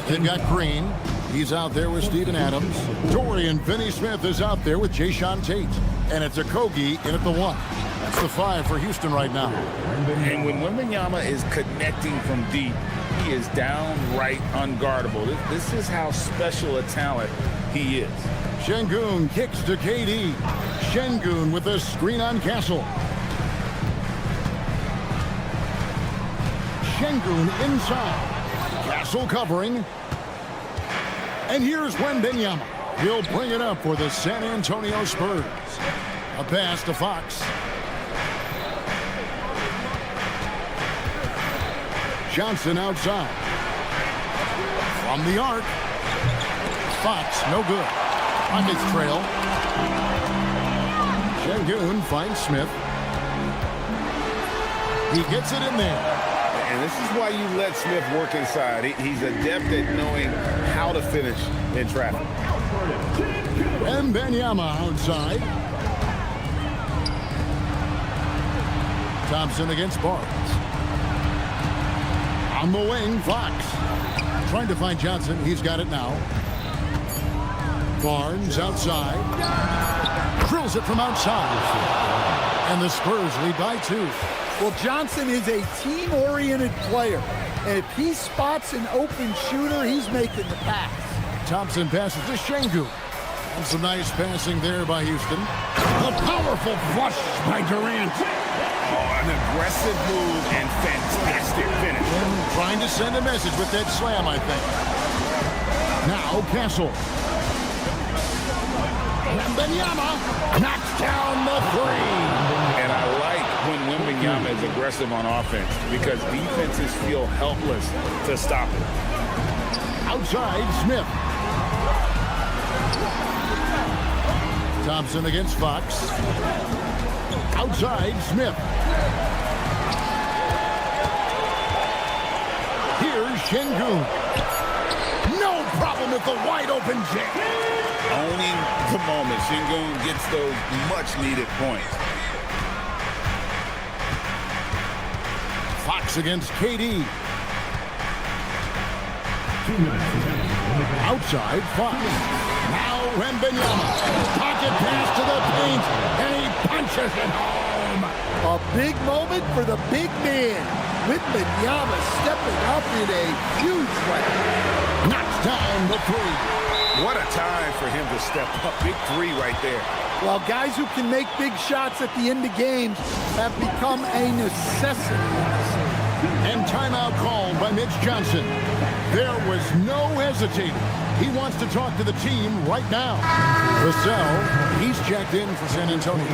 They've got Green. He's out there with Steven Adams. Dorian Finney-Smith is out there with Jayshawn Tate. And it's Okogie in at the 1. That's the 5 for Houston right now. And when Wembanyama is connecting from deep, he is downright unguardable. This is how special a talent he is. Şengün kicks to KD. Şengün with a screen on Castle. Şengün inside. Castle covering. And here's Wembanyama. He'll bring it up for the San Antonio Spurs. A pass to Fox. Johnson outside. From the arc. Fox, no good. Rockets trail. Şengün finds Smith. He gets it in there. And this is why you let Smith work inside. He's adept at knowing how to finish in traffic. Wembanyama outside. Thompson against Barnes. On the wing, Fox. Trying to find Johnson. He's got it now. Barnes outside. Drills it from outside. And the Spurs lead by 2. Well, Johnson is a team-oriented player. And if he spots an open shooter, he's making the pass. Thompson passes to Şengün. And some nice passing there by Houston. A powerful flush by Durant. An aggressive move and fantastic finish. Trying to send a message with that slam, I think. Now Castle. Wembanyama knocks down the 3. And I like when Wembanyama is aggressive on offense because defenses feel helpless to stop it. Outside, Smith. Thompson against Fox. Outside, Smith. Here's Şengün. No problem with the wide-open jam. Owning the moment. Şengün gets those much-needed points. Fox against KD. 2 minutes. Outside, Fox. Now Wembanyama. Pocket pass to the paint, and he punches it home. A big moment for the big man. Wembanyama stepping up in a huge way. Knocks down the 3. What a time for him to step up. Big 3 right there. Well, guys who can make big shots at the end of games have become a necessity. And timeout called by Mitch Johnson. There was no hesitating. He wants to talk to the team right now. Vassell, he's checked in for San Antonio.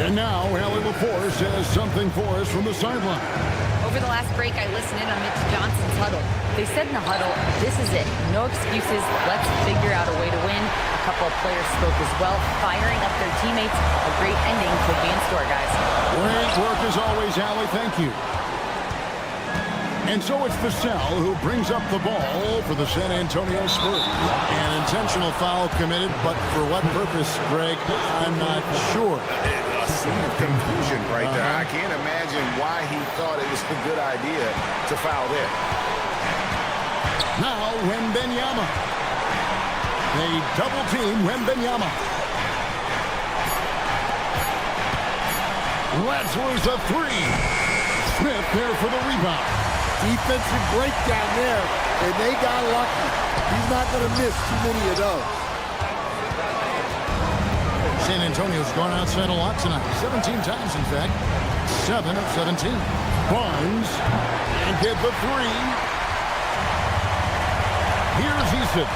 And now, Allie LaForce has something for us from the sideline. Over the last break, I listened in on Mitch Johnson's huddle. They said in the huddle, this is it. No excuses. Let's figure out a way to win. A couple of players spoke as well, firing up their teammates. A great ending could be in store, guys. Great work as always, Allie. Thank you. And so it's Vassell who brings up the ball for the San Antonio Spurs. An intentional foul committed, but for what purpose, Greg? I'm not sure. A scene of confusion right there. I can't imagine why he thought it was a good idea to foul there. Now Wembanyama. They double team Wembanyama. Let's lose a 3. Smith there for the rebound. Defensive breakdown there, and they got lucky. He's not going to miss too many of those. San Antonio's gone outside a lot tonight. 17 times, in fact. 7 of 17. Barnes. And get the 3. Here's Eason.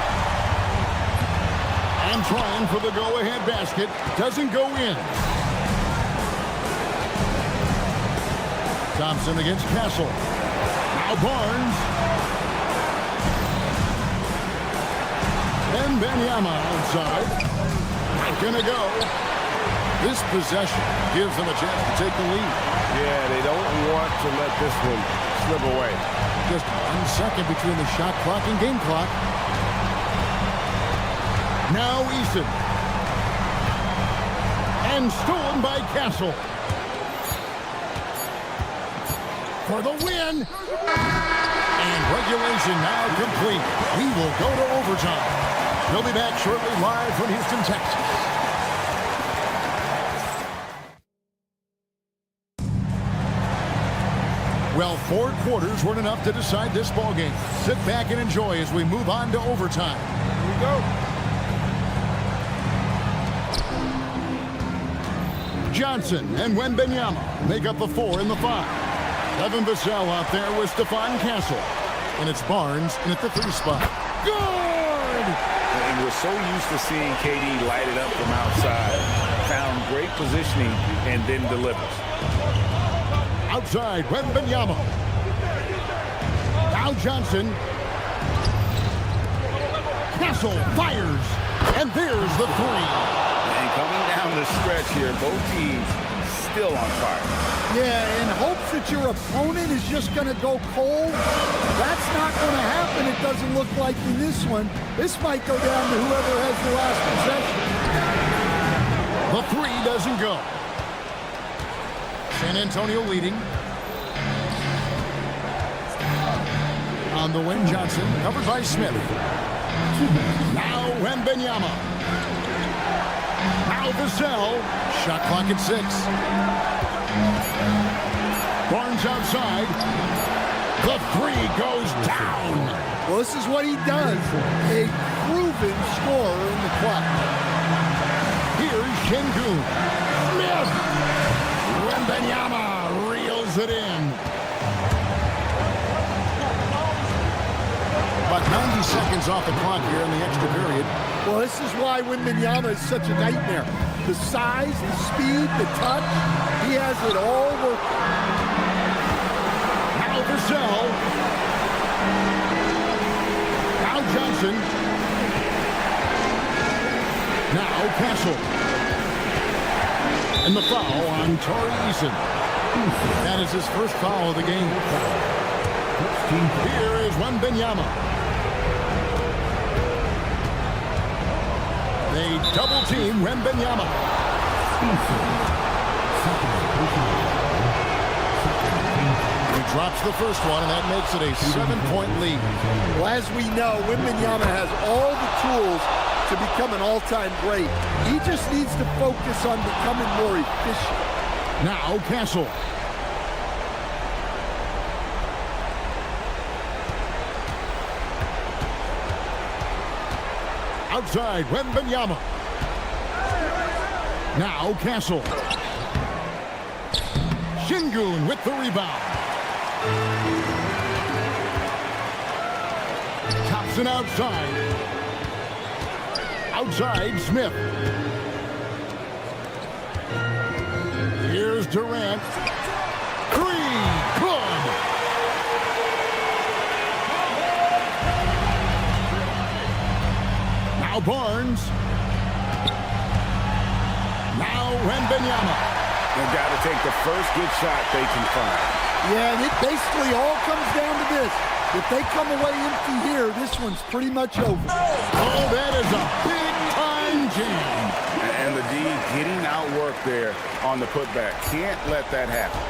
And trying for the go-ahead basket. Doesn't go in. Thompson against Castle. Now Barnes. Wembanyama outside. Not gonna go. This possession gives them a chance to take the lead. Yeah, they don't want to let this one slip away. Just 1 second between the shot clock and game clock. Now Eason. And stolen by Castle. For the win. And regulation now complete. We will go to overtime. We'll be back shortly live from Houston, Texas. Well, 4 quarters weren't enough to decide this ballgame. Sit back and enjoy as we move on to overtime. Here we go. Johnson and Wembanyama make up the 4 in the 5. Evan Vassell out there with Stephon Castle. And it's Barnes in at the 3 spot. Good! And we're so used to seeing KD light it up from outside. Found great positioning and then delivers. Outside, Wembanyama. Now Johnson. Castle fires. And there's the 3. And coming down the stretch here, both teams still on fire. Yeah, in hopes that your opponent is just going to go cold. That's not going to happen, it doesn't look like in this one. This might go down to whoever has the last possession. The 3 doesn't go. San Antonio leading. On the wing, Johnson, covered by Smith. Now Wembanyama. Now Vassell. Shot clock at 6. Barnes outside. The 3 goes down. Well, this is what he does. A proven scorer in the clutch. Here's Şengün. Smith. Wembanyama reels it in. About 90 seconds off the clock here in the extra period. Well, this is why Wembanyama is such a nightmare. The size, the speed, the touch, he has it all working. Now Vassell. Now Johnson. Now Castle. And the foul on Torrey Eason. That is his first foul of the game. Here is Wembanyama. They double team Wembanyama. He drops the first one, and that makes it a 7-point lead. Well, as we know, Wembanyama has all the tools to become an all-time great. He just needs to focus on becoming more efficient. Now Castle. Outside, Wembanyama. Now Castle. Şengün with the rebound. Thompson outside. Outside, Smith. Here's Durant. 3, good. Now Barnes. Now Wembanyama. They've got to take the first good shot they can find. Yeah, and it basically all comes down to this. If they come away empty here, this one's pretty much over. Oh, that is a big-time jam. And the D getting outworked there on the putback. Can't let that happen.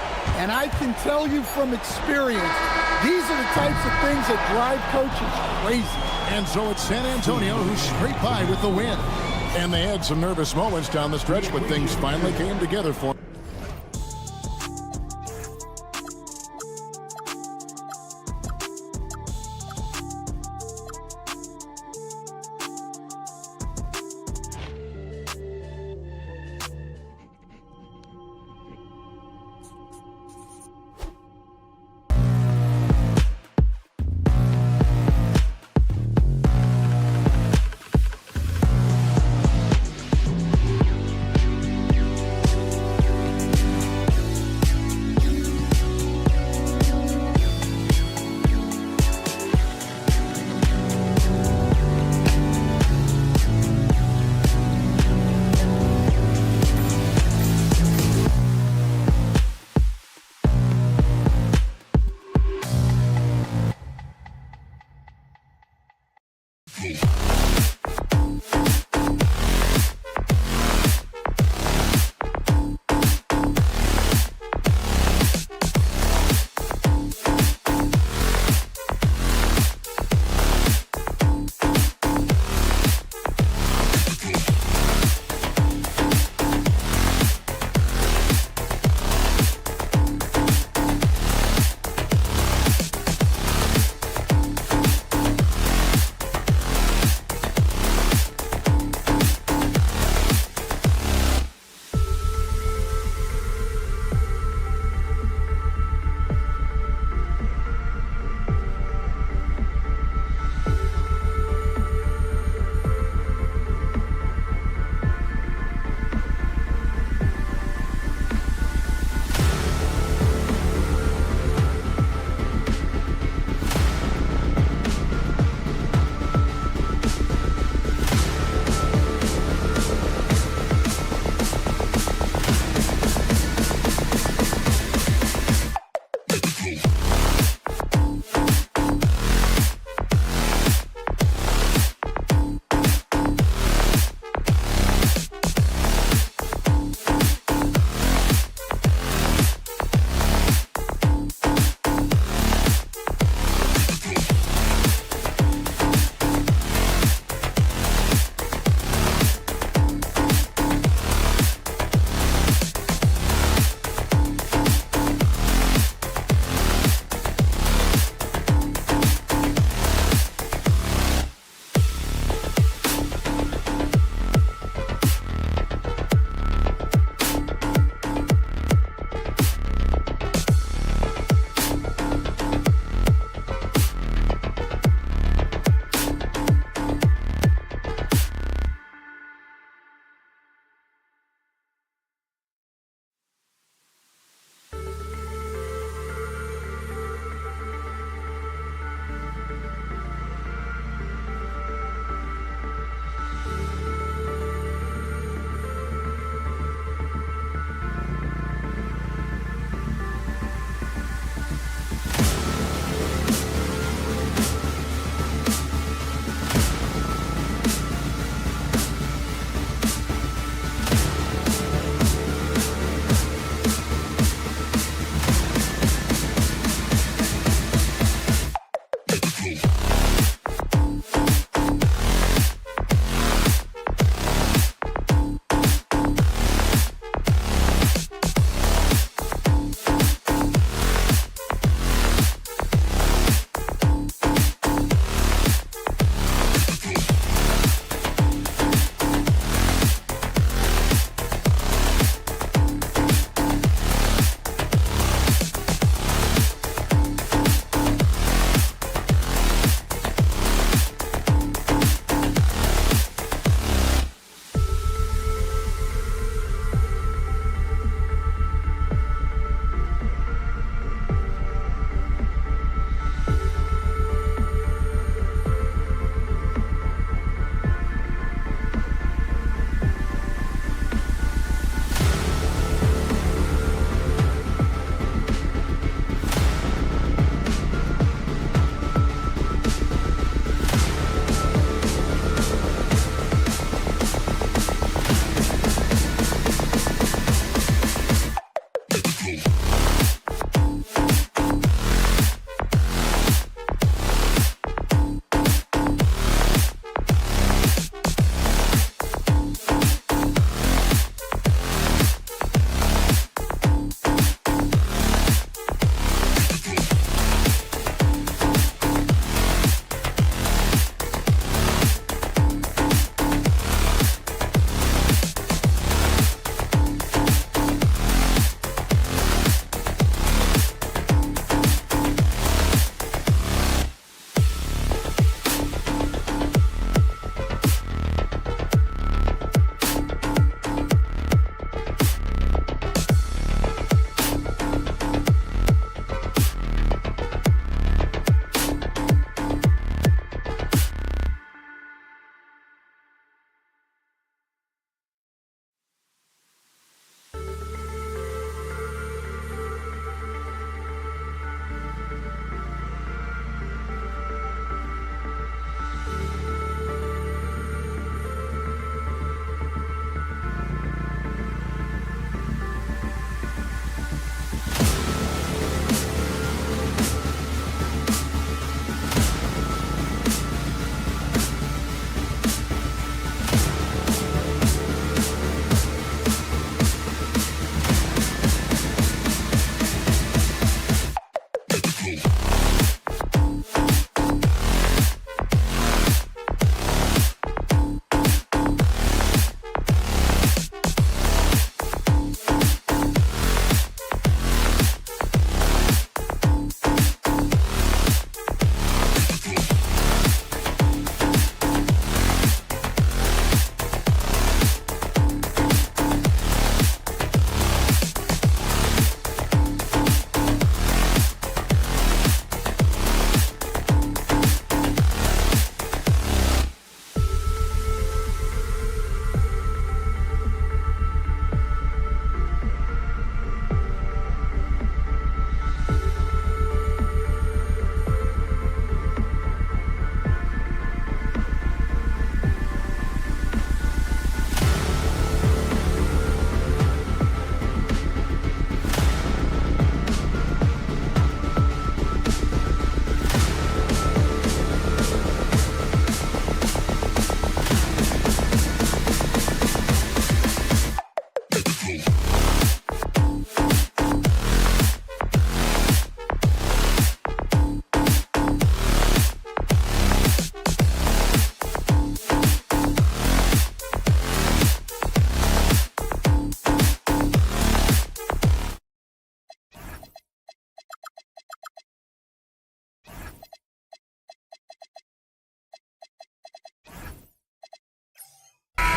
And I can tell you from experience, these are the types of things that drive coaches crazy. And so it's San Antonio who scraped by with the win. And they had some nervous moments down the stretch, but things finally came together for them.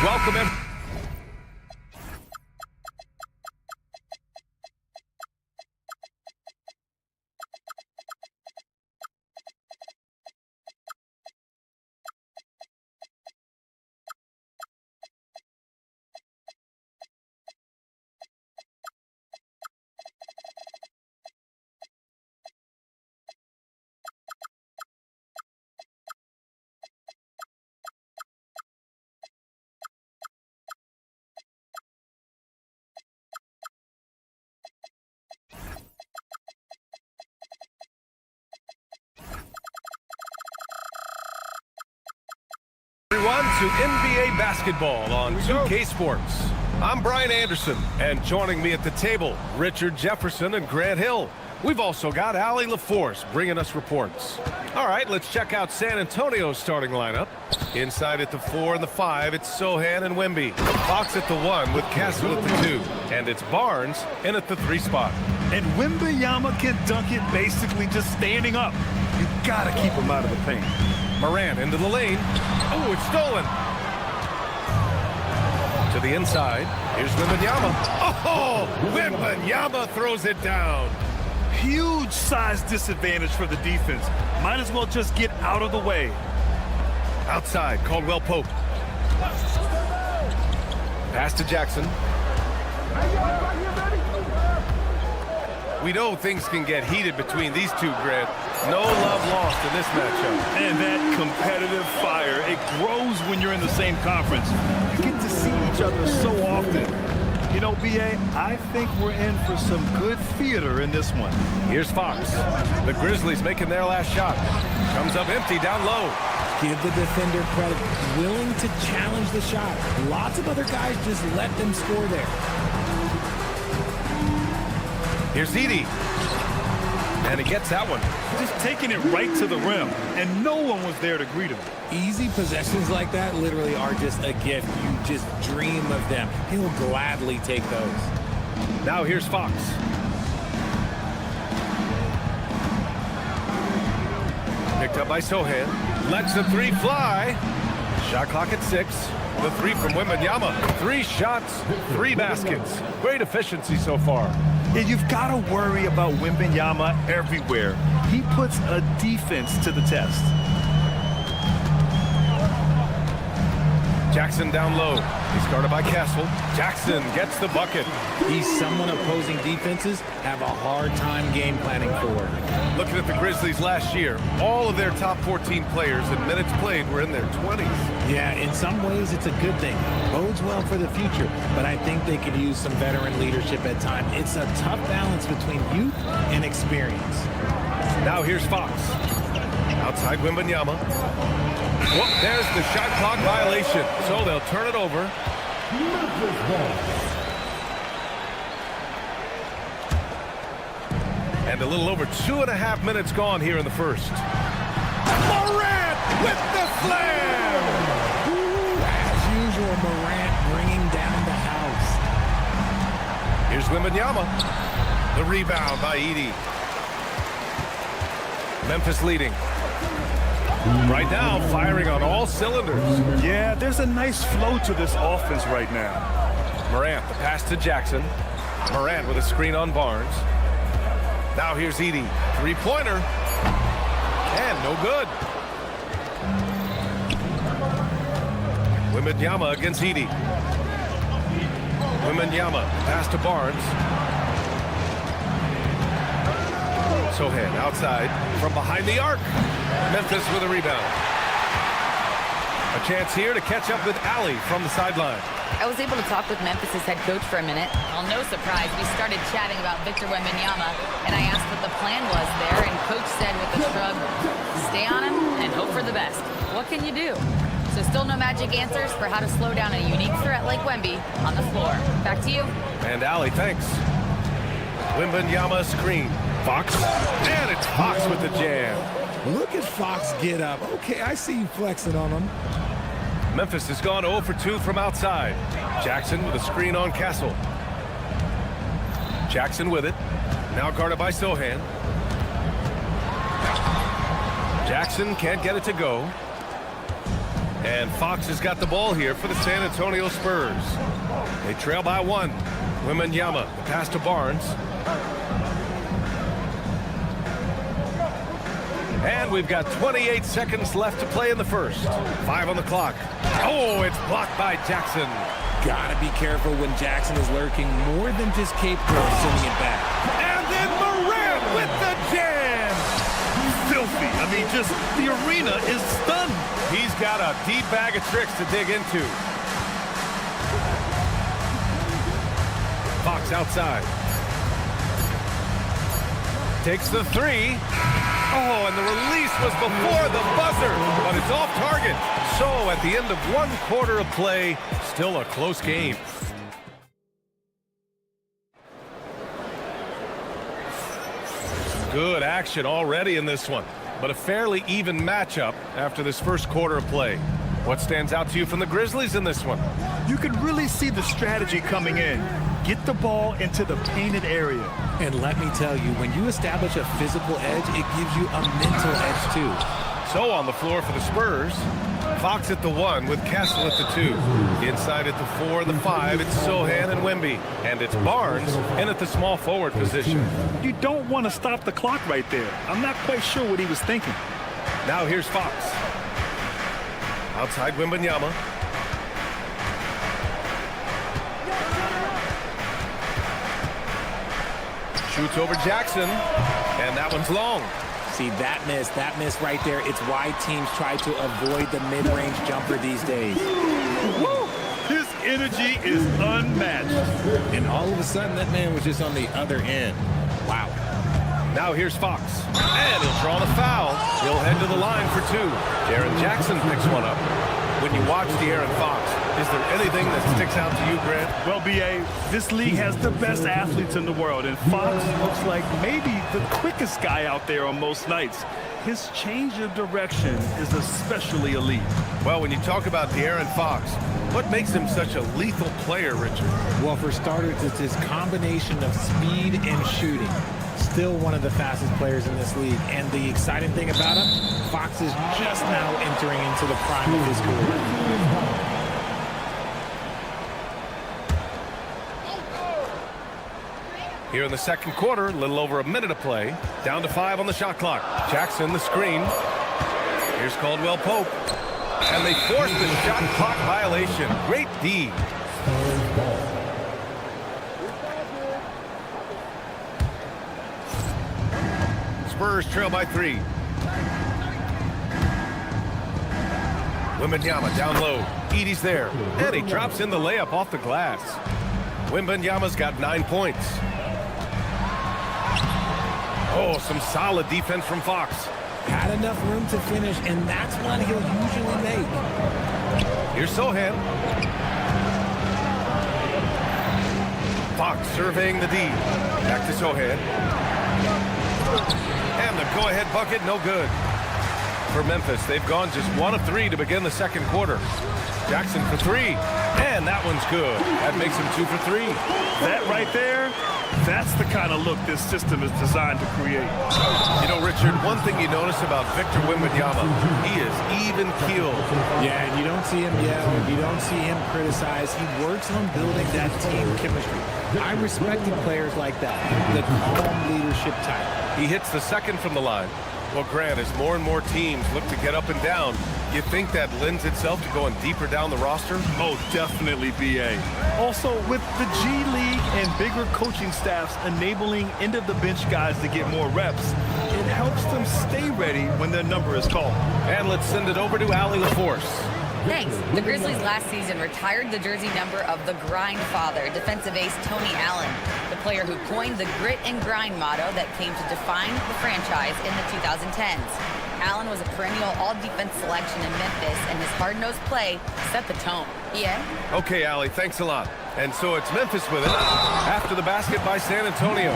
welcome him. Everyone to NBA basketball on 2K Sports. I'm Brian Anderson, and joining me at the table, Richard Jefferson and Grant Hill. We've also got Allie LaForce bringing us reports. All right, let's check out San Antonio's starting lineup. Inside at the 4 and the 5, it's Sohan and Wemby. Fox at the 1 with Castle at the 2. And it's Barnes in at the 3 spot. And Wembanyama can dunk it basically just standing up. You gotta keep him out of the paint. Morant into the lane. Oh, it's stolen. To the inside. Here's Wembanyama. Oh, Wembanyama throws it down. Huge size disadvantage for the defense. Might as well just get out of the way. Outside, Caldwell Pope. Pass to Jackson. We know things can get heated between these two, Grant. No love lost in this matchup. And that competitive fire, it grows when you're in the same conference. You get to see each other so often. You know, B.A., I think we're in for some good theater in this one. Here's Fox. The Grizzlies making their last shot. Comes up empty down low. Give the defender credit. Willing to challenge the shot. Lots of other guys just let them score there. Here's Edie. And he gets that one. Just taking it right to the rim, and no one was there to greet him. Easy possessions like that literally are just a gift. You just dream of them. He'll gladly take those. Now here's Fox. Picked up by Sohan. Lets the 3 fly. Shot clock at 6. The 3 from Wembanyama. 3 shots, 3 baskets. Great efficiency so far. Yeah, you've got to worry about Wembanyama everywhere. He puts a defense to the test. Jackson down low. He's guarded by Castle. Jackson gets the bucket. He's someone opposing defenses have a hard time game planning for. Looking at the Grizzlies last year, all of their top 14 players in minutes played were in their 20s. Yeah, in some ways it's a good thing. Bodes well for the future, but I think they could use some veteran leadership at times. It's a tough balance between youth and experience. Now here's Fox. Outside Wembanyama. Whoop, there's the shot clock violation, so they'll turn it over. And a little over 2.5 minutes gone here in the first. Morant with the slam! Ooh, as usual, Morant bringing down the house. Here's Wembanyama. The rebound by Edie. Memphis leading. Right now, firing on all cylinders. Yeah, there's a nice flow to this offense right now. Morant, the pass to Jackson. Morant with a screen on Barnes. Now here's Edie. 3-pointer. And no good. Wembanyama against Edie. Wembanyama, pass to Barnes. Sohan outside from behind the arc. Memphis with a rebound. A chance here to catch up with Allie from the sideline. I was able to talk with Memphis' head coach for a minute. Well, no surprise, we started chatting about Victor Wembanyama, and I asked what the plan was there, and coach said with a shrug, stay on him and hope for the best. What can you do? So still no magic answers for how to slow down a unique threat like Wemby on the floor. Back to you. And Allie, thanks. Wembanyama screen. Fox. And it's Fox with the jam. Look at Fox get up. Okay, I see you flexing on him. Memphis has gone 0 for 2 from outside. Jackson with a screen on Castle. Jackson with it. Now guarded by Sohan. Jackson can't get it to go. And Fox has got the ball here for the San Antonio Spurs. They trail by 1. Wembanyama, the pass to Barnes. And we've got 28 seconds left to play in the first. 5 on the clock. Oh, it's blocked by Jackson. Gotta be careful when Jackson is lurking more than just capable of sending it back. And then Morant with the jam. Filthy. I mean, just the arena is stunned. He's got a deep bag of tricks to dig into. Fox outside. Takes the 3. Oh, and the release was before the buzzer, but it's off target. So at the end of 1 quarter of play, still a close game. Good action already in this one, but a fairly even matchup after this first quarter of play. What stands out to you from the Grizzlies in this one? You can really see the strategy coming in. Get the ball into the painted area. And let me tell you, when you establish a physical edge, it gives you a mental edge too. So on the floor for the Spurs, Fox at the 1 with Castle at the 2. Inside at the 4 and the 5, it's Sohan and Wemby. And it's Barnes in at the small forward position. You don't want to stop the clock right there. I'm not quite sure what he was thinking. Now here's Fox. Outside Wembanyama. Shoots over Jackson, and that one's long. See, that miss right there, it's why teams try to avoid the mid-range jumper these days. Woo! His energy is unmatched. And all of a sudden, that man was just on the other end. Wow. Now here's Fox, and he'll draw the foul. He'll head to the line for 2. Jaren Jackson picks one up. When you watch De'Aaron Fox, is there anything that sticks out to you, Grant? Well, B.A., this league has the best athletes in the world, and Fox looks like maybe the quickest guy out there on most nights. His change of direction is especially elite. Well, when you talk about De'Aaron Fox, what makes him such a lethal player, Richard? Well, for starters, it's his combination of speed and shooting. Still one of the fastest players in this league. And the exciting thing about him, Fox is just now entering into the prime of his career. Here in the second quarter, a little over a minute of play. Down to 5 on the shot clock. Jackson, the screen. Here's Caldwell Pope. And they force the shot clock violation. Great D. Spurs trail by 3. Wembanyama down low. Edie's there. And he drops in the layup off the glass. Wembanyama's got 9 points. Oh, some solid defense from Fox. Had enough room to finish, and that's one he'll usually make. Here's Sohan. Fox surveying the D. Back to Sohan. And the go-ahead bucket, no good. For Memphis, they've gone just 1 of 3 to begin the second quarter. Jackson for 3. And that one's good. That makes him 2 for 3. That right there, that's the kind of look this system is designed to create. You know, Richard, one thing you notice about Victor Wembanyama, he is even-keeled. Yeah, and you don't see him yell. You don't see him criticize. He works on building that team chemistry. I respected players like that, the calm leadership type. He hits the second from the line. Well, Grant, as more and more teams look to get up and down, you think that lends itself to going deeper down the roster? Oh, definitely, B.A. Also, with the G League and bigger coaching staffs enabling end-of-the-bench guys to get more reps, it helps them stay ready when their number is called. And let's send it over to Allie LaForce. Thanks. The Grizzlies last season retired the jersey number of the grind father, defensive ace Tony Allen, the player who coined the grit and grind motto that came to define the franchise in the 2010s. Allen was a perennial all-defense selection in Memphis, and his hard-nosed play set the tone. Yeah? Okay, Allie, thanks a lot. And so it's Memphis with it after the basket by San Antonio.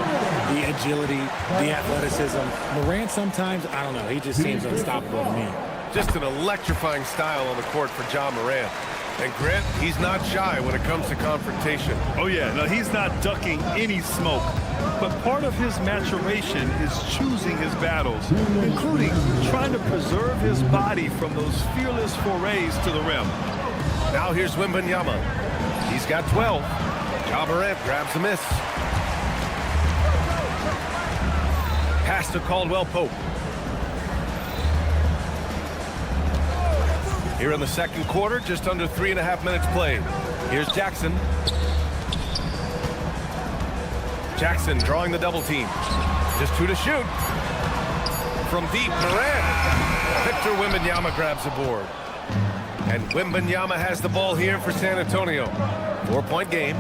The agility, the athleticism. Morant sometimes, I don't know, he just seems unstoppable to me. Just an electrifying style on the court for John Morant. And Grant, he's not shy when it comes to confrontation. Oh, yeah. No, he's not ducking any smoke. But part of his maturation is choosing his battles, including trying to preserve his body from those fearless forays to the rim. Now here's Wembanyama. He's got 12. Ja Morant grabs a miss. Pass to Caldwell Pope. Here in the second quarter, just under 3.5 minutes played. Here's Jackson. Jackson drawing the double team. Just 2 to shoot. From deep, Morant. Victor Wembanyama grabs the board. And Wembanyama has the ball here for San Antonio. 4-point game.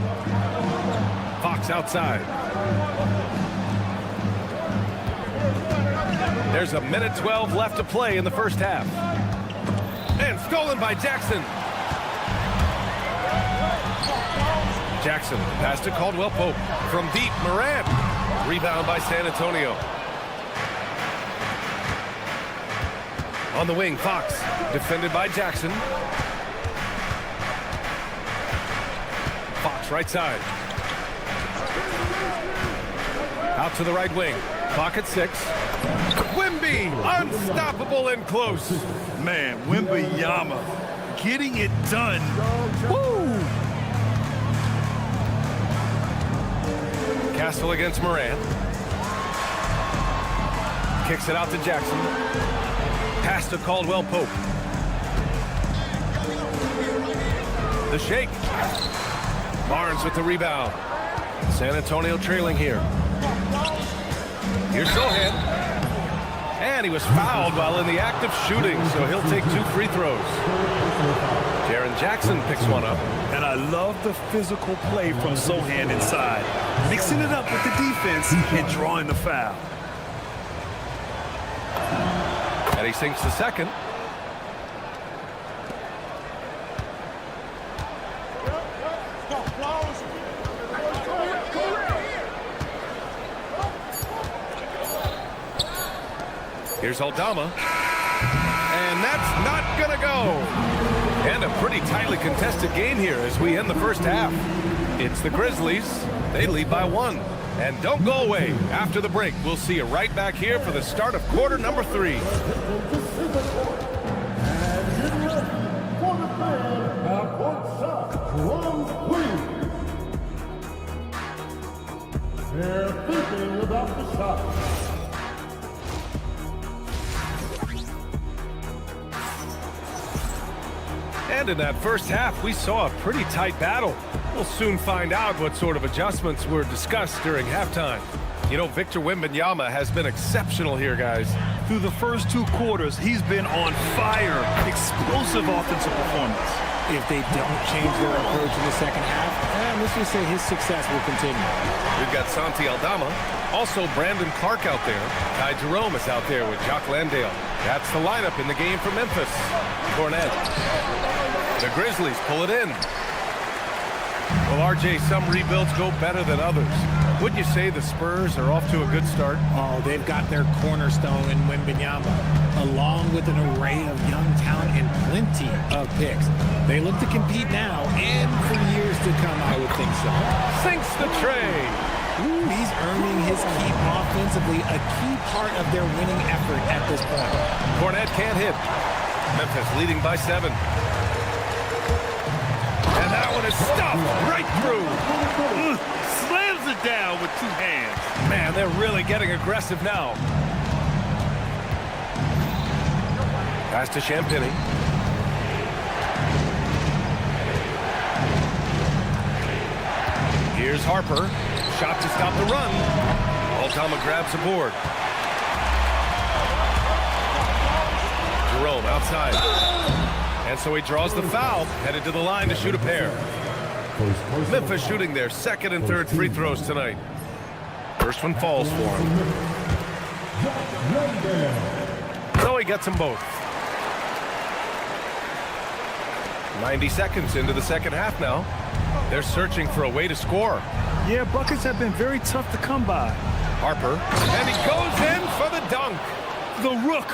Fox outside. There's 1:12 left to play in the first half. And stolen by Jackson. Jackson, pass to Caldwell Pope. From deep, Morant. Rebound by San Antonio. On the wing, Fox. Defended by Jackson. Fox, right side. Out to the right wing. Clock at 6. Wemby, unstoppable and close. Man, Wembanyama getting it done. Woo! Castle against Morant. Kicks it out to Jackson. Pass to Caldwell Pope. The shake. Barnes with the rebound. San Antonio trailing here. Here's Sohan. And he was fouled while in the act of shooting, so he'll take 2 free throws. Jaren Jackson picks one up. And I love the physical play from Sohan inside, mixing it up with the defense and drawing the foul. And he sinks the second. Here's Aldama. And that's not going to go. And a pretty tightly contested game here as we end the first half. It's the Grizzlies. They lead by 1. And don't go away. After the break, we'll see you right back here for the start of quarter number 3. They're thinking about the shot. And in that first half, we saw a pretty tight battle. We'll soon find out what sort of adjustments were discussed during halftime. You know, Victor Wembanyama has been exceptional here, guys. Through the first 2 quarters, he's been on fire. Explosive offensive performance. If they don't change their approach in the second half, let's just say his success will continue. We've got Santi Aldama. Also, Brandon Clark out there. Ty Jerome is out there with Jock Landale. That's the lineup in the game for Memphis. Cornette. The Grizzlies pull it in. Well, RJ, some rebuilds go better than others. Would you say the Spurs are off to a good start? Oh, they've got their cornerstone in Wembanyama, along with an array of young talent and plenty of picks. They look to compete now and for years to come, I would think so. Sinks the tray. Ooh, he's earning his keep offensively, a key part of their winning effort at this point. Cornette can't hit. Memphis leading by 7. And that one is stuffed right through. Slams it down with 2 hands. Man, they're really getting aggressive now. Pass to Champagny. Here's Harper. Shot to stop the run. Aldama grabs the board. Jerome outside. And so he draws the foul, headed to the line to shoot a pair. Memphis shooting their second and third free throws tonight. First one falls for him. So he gets them both. 90 seconds into the second half now. They're searching for a way to score. Yeah, buckets have been very tough to come by. Harper, and he goes in for the dunk. The Rook,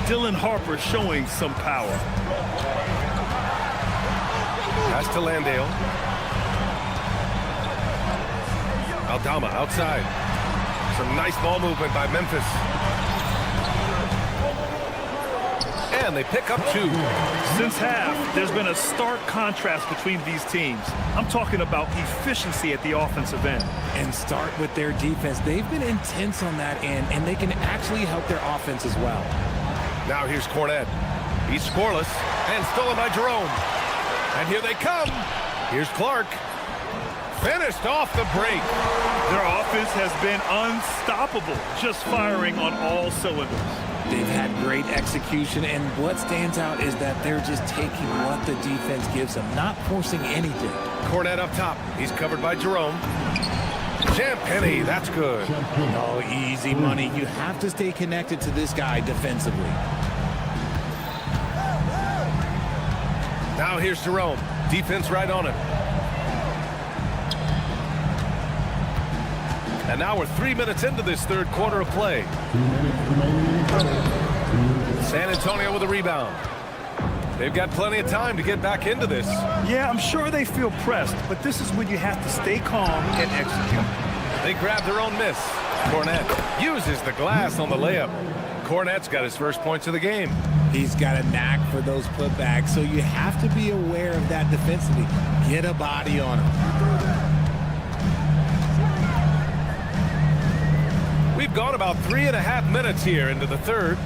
Dylan Harper, showing some power. Pass to Landale. Aldama outside. Some nice ball movement by Memphis. And they pick up 2. Since half, there's been a stark contrast between these teams. I'm talking about efficiency at the offensive end. And start with their defense. They've been intense on that end, and they can actually help their offense as well. Now here's Cornette. He's scoreless and stolen by Jerome. And here they come. Here's Clark. Finished off the break. Their offense has been unstoppable, just firing on all cylinders. They've had great execution, and what stands out is that they're just taking what the defense gives them, not forcing anything. Cornette up top. He's covered by Jerome. Champagny, that's good. Oh, easy money. You have to stay connected to this guy defensively. Now here's Jerome. Defense right on him. And now we're 3 minutes into this third quarter of play. San Antonio with a rebound. They've got plenty of time to get back into this. Yeah, I'm sure they feel pressed, but this is when you have to stay calm and execute. They grab their own miss. Cornette uses the glass on the layup. Cornette's got his first points of the game. He's got a knack for those putbacks, so you have to be aware of that defensively. Get a body on him. We've gone about 3.5 minutes here into the third.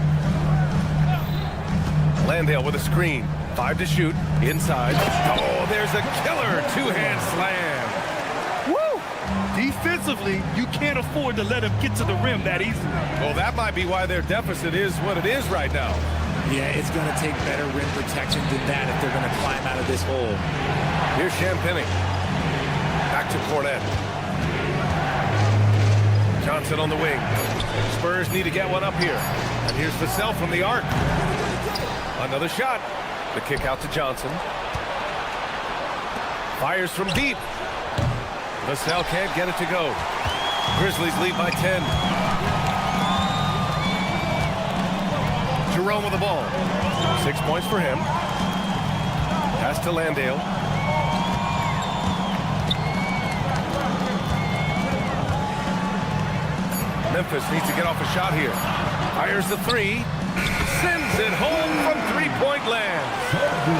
Landale with a screen. 5 to shoot. Inside. Oh, there's a killer two-hand slam. Woo! Defensively, you can't afford to let him get to the rim that easily. Well, that might be why their deficit is what it is right now. Yeah, it's going to take better rim protection than that if they're going to climb out of this hole. Here's Champagny. Back to Cornette. Johnson on the wing. Spurs need to get one up here. And here's Vassell from the arc. Another shot. The kick out to Johnson. Fires from deep. Vassell can't get it to go. Grizzlies lead by 10. Jerome with the ball. 6 points for him. Pass to Landale. Memphis needs to get off a shot here. Fires the 3. Sends it home from three-point land.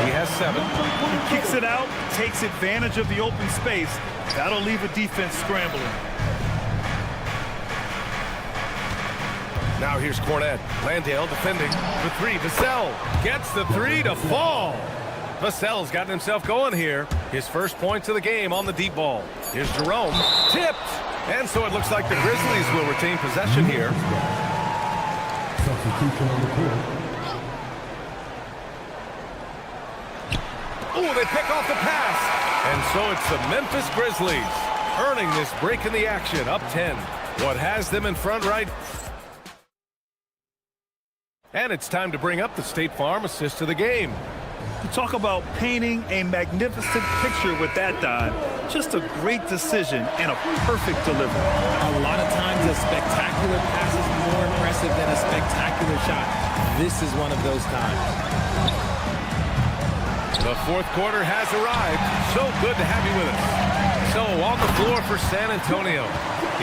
He has 7. He kicks it out, takes advantage of the open space. That'll leave a defense scrambling. Now here's Cornette. Landale defending the 3. Vassell gets the 3 to fall. Vassell's gotten himself going here. His first points of the game on the deep ball. Here's Jerome. Tipped. And so it looks like the Grizzlies will retain possession here. Substitution on the court. Oh, they pick off the pass. And so it's the Memphis Grizzlies earning this break in the action, up 10. What has them in front right? And it's time to bring up the State Farm assist of the game. You talk about painting a magnificent picture with that dive. Just a great decision and a perfect delivery. A lot of times a spectacular pass is more impressive than a spectacular shot. This is one of those times. The fourth quarter has arrived. So good to have you with us. So on the floor for San Antonio.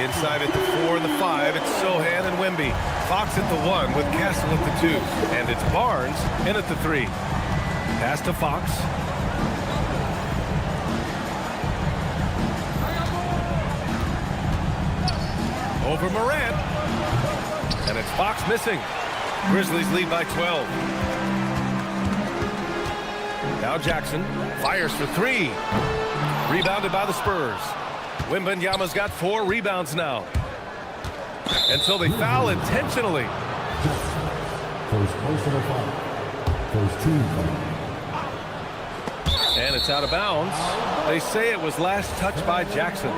Inside at the 4 and the 5, it's Sohan and Wemby. Fox at the 1 with Castle at the 2. And it's Barnes in at the 3. Pass to Fox. Over Morant. And it's Fox missing. Grizzlies lead by 12. Now Jackson fires for 3. Rebounded by the Spurs. Wembanyama's got 4 rebounds now. And so they foul intentionally. First personal foul. First team foul. And it's out of bounds. They say it was last touched by Jackson.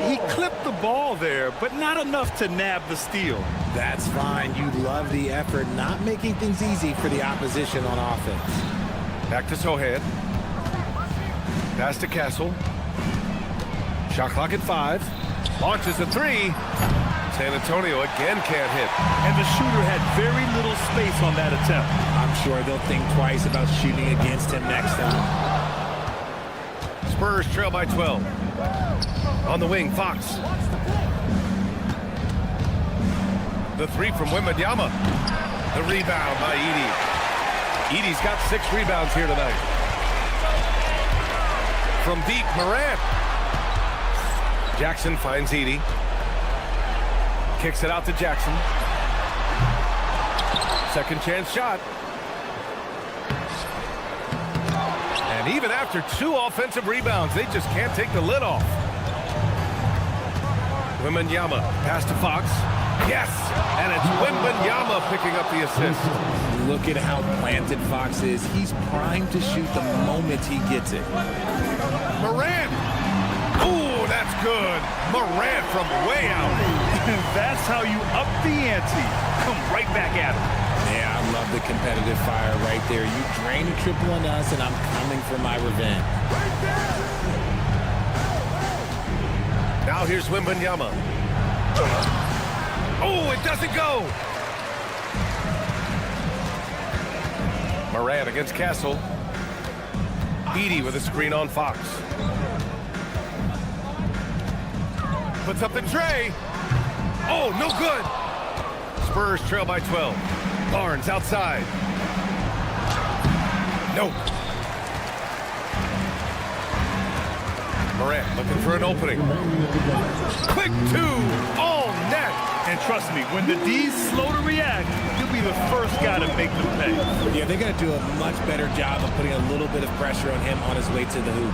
He clipped the ball there, but not enough to nab the steal. That's fine. You love the effort, not making things easy for the opposition on offense. Back to Sohan. Pass to Castle. Shot clock at 5. Launches a 3. San Antonio again can't hit. And the shooter had very little space on that attempt. I'm sure they'll think twice about shooting against him next time. Spurs trail by 12. On the wing, Fox. The three from Wembanyama. The rebound by Edey. Edey's got 6 rebounds here tonight. From deep, Morant. Jackson finds Edey. Kicks it out to Jackson. Second chance shot. And even after 2 offensive rebounds, they just can't take the lid off. Wembanyama pass to Fox. Yes! And it's Wembanyama picking up the assist. Look at how planted Fox is. He's primed to shoot the moment he gets it. Morant! Ooh, that's good. Morant from way out. That's how you up the ante. Come right back at him. Yeah, I love the competitive fire right there. You drain a triple on us, and I'm coming for my revenge. Now here's Wembanyama. Oh, it doesn't go. Morant against Castle. Edey with a screen on Fox. Puts up the tray. Oh, no good. Spurs trail by 12. Barnes outside. Nope. Morant looking for an opening. Quick 2. All net. And trust me, when the D's slow to react, you'll be the first guy to make them pay. Yeah, they're going to do a much better job of putting a little bit of pressure on him on his way to the hoop.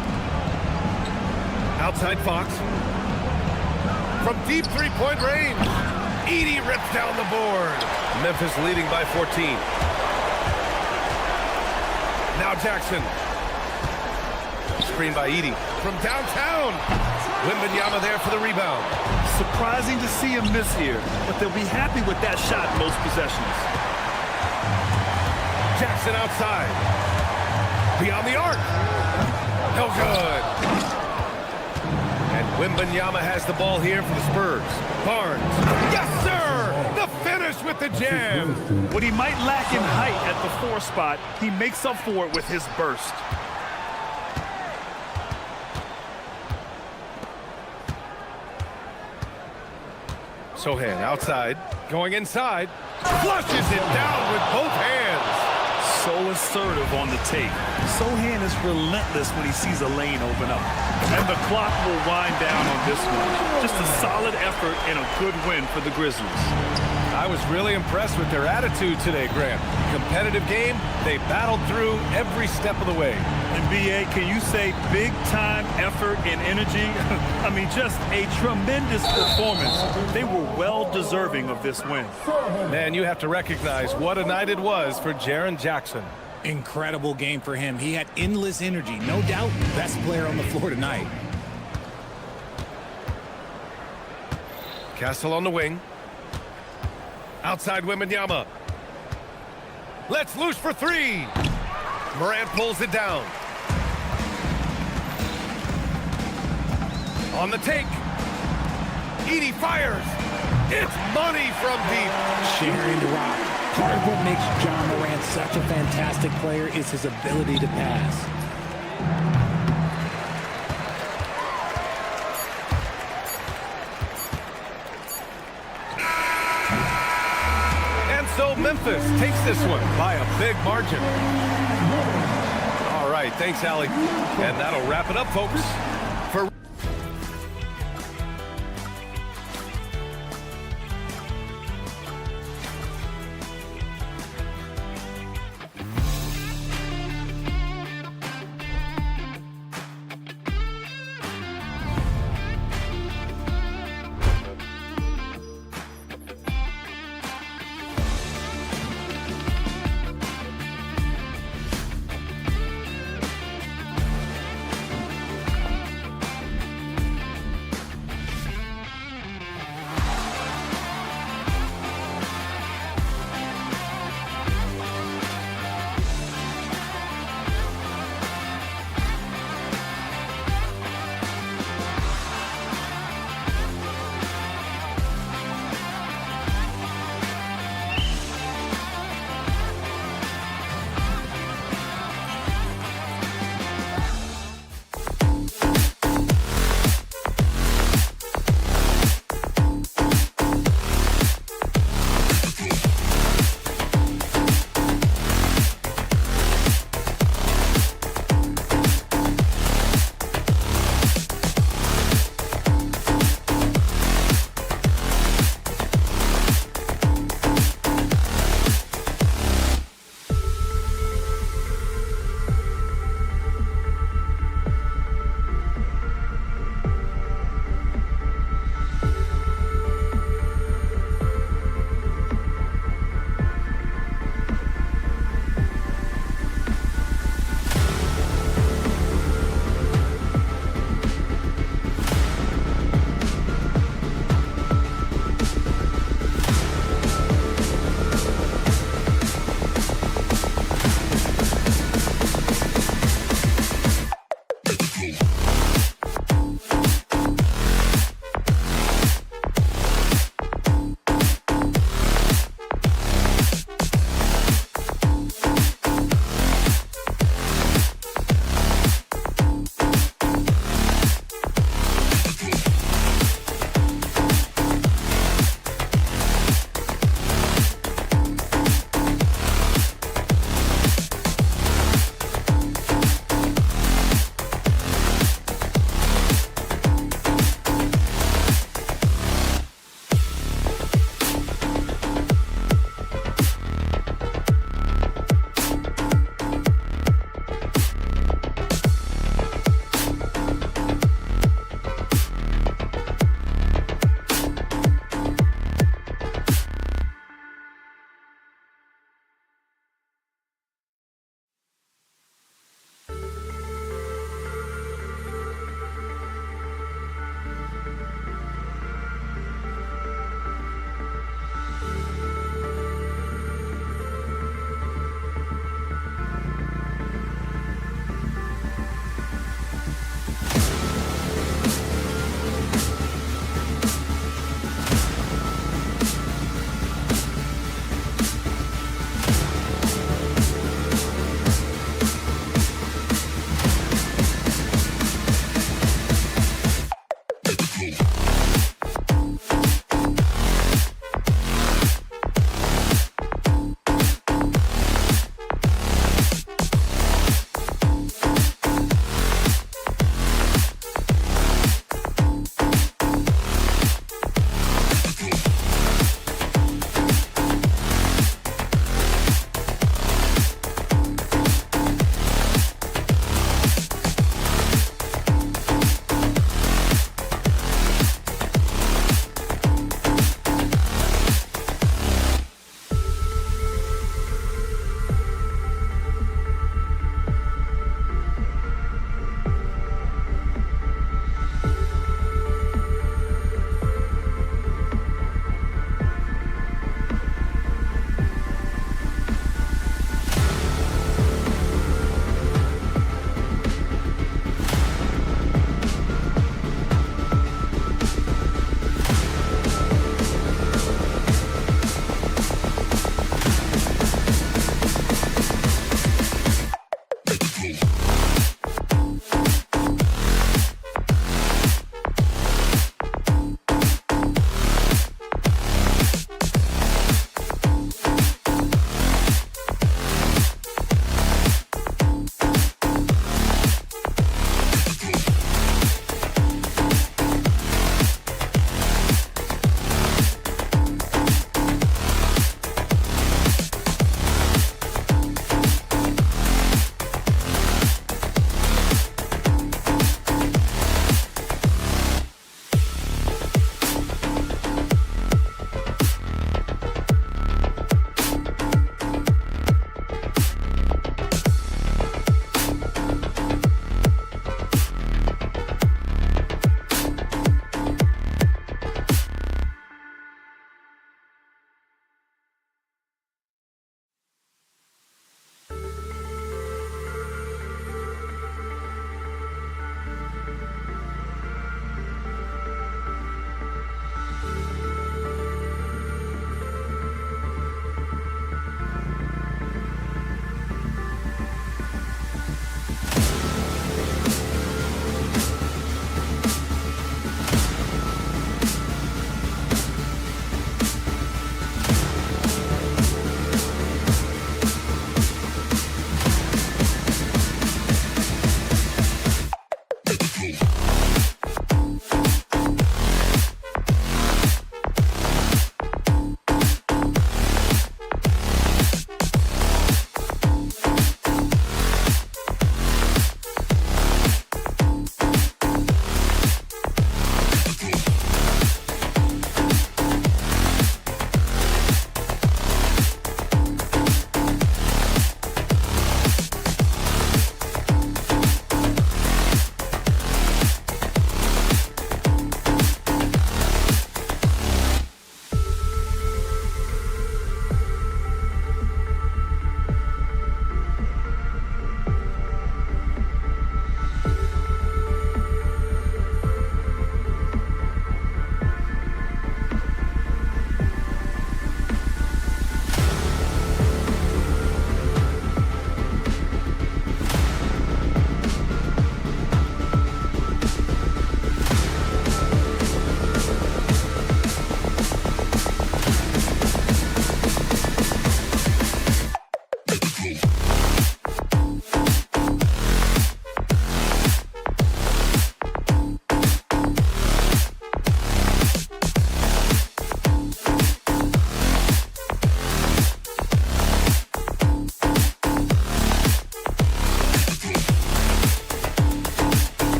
Outside Fox. From deep three-point range. Edey rips down the board. Memphis leading by 14. Now Jackson. Screen by Edey. From downtown. Wembanyama there for the rebound. Surprising to see him miss here, but they'll be happy with that shot most possessions. Jackson outside. Beyond the arc. No good. And Wembanyama has the ball here for the Spurs. Barnes. Yes, sir! The finish with the jam. What he might lack in height at the 4 spot, he makes up for it with his burst. Sohan outside, going inside, flushes it down with both hands. So assertive on the tape. Sohan is relentless when he sees a lane open up. And the clock will wind down on this one. Just a solid effort and a good win for the Grizzlies. I was really impressed with their attitude today, Grant. Competitive game, they battled through every step of the way. And BA, can you say big time effort and energy? I mean, just a tremendous performance. They were well deserving of this win. Man, you have to recognize what a night it was for Jaren Jackson. Incredible game for him. He had endless energy. No doubt, best player on the floor tonight. Castle on the wing. Outside Wembanyama. Let's loose for 3. Morant pulls it down. On the take. Edey fires. It's money from deep. Sharing the rock. Part of what makes John Morant such a fantastic player is his ability to pass. So Memphis takes this one by a big margin. All right, thanks, Allie. And that'll wrap it up, folks. For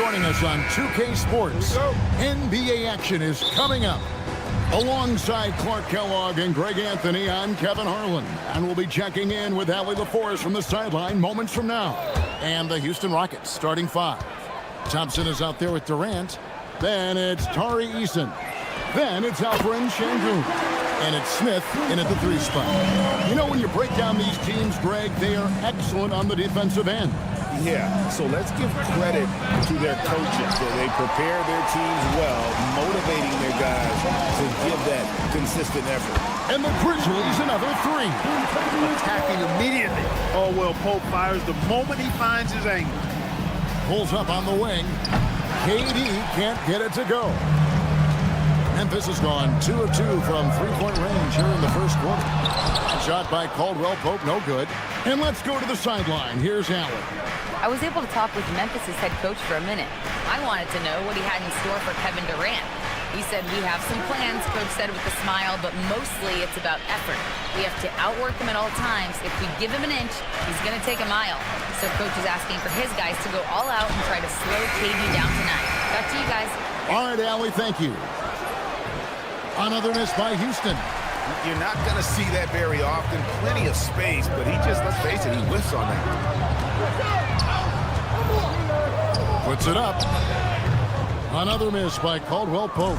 joining us on 2K Sports. NBA action is coming up. Alongside Clark Kellogg and Greg Anthony, I'm Kevin Harlan. And we'll be checking in with Allie LaForest from the sideline moments from now. And the Houston Rockets starting 5. Thompson is out there with Durant. Then it's Tari Eason. Then it's Alperen Şengün. And it's Smith in at the 3 spot. You know, when you break down these teams, Greg, they are excellent on the defensive end. Yeah, so let's give credit to their coaches. They prepare their teams well, motivating their guys to give that consistent effort. And the Grizzlies another 3. Attacking immediately. Caldwell Pope fires the moment he finds his angle. Pulls up on the wing. KD can't get it to go. Memphis has gone 2 of 2 from 3-point range here in the first quarter. Shot by Caldwell Pope, no good. And let's go to the sideline. Here's Allen. I was able to talk with Memphis' head coach for a minute. I wanted to know what he had in store for Kevin Durant. He said, "We have some plans," Coach said with a smile, "but mostly it's about effort. We have to outwork him at all times. If we give him an inch, he's going to take a mile." So Coach is asking for his guys to go all out and try to slow KD down tonight. Back to you guys. All right, Allie, thank you. Another miss by Houston. You're not going to see that very often. Plenty of space, but he just, let's face it, he whiffs on that. Puts it up. Another miss by Caldwell Pope.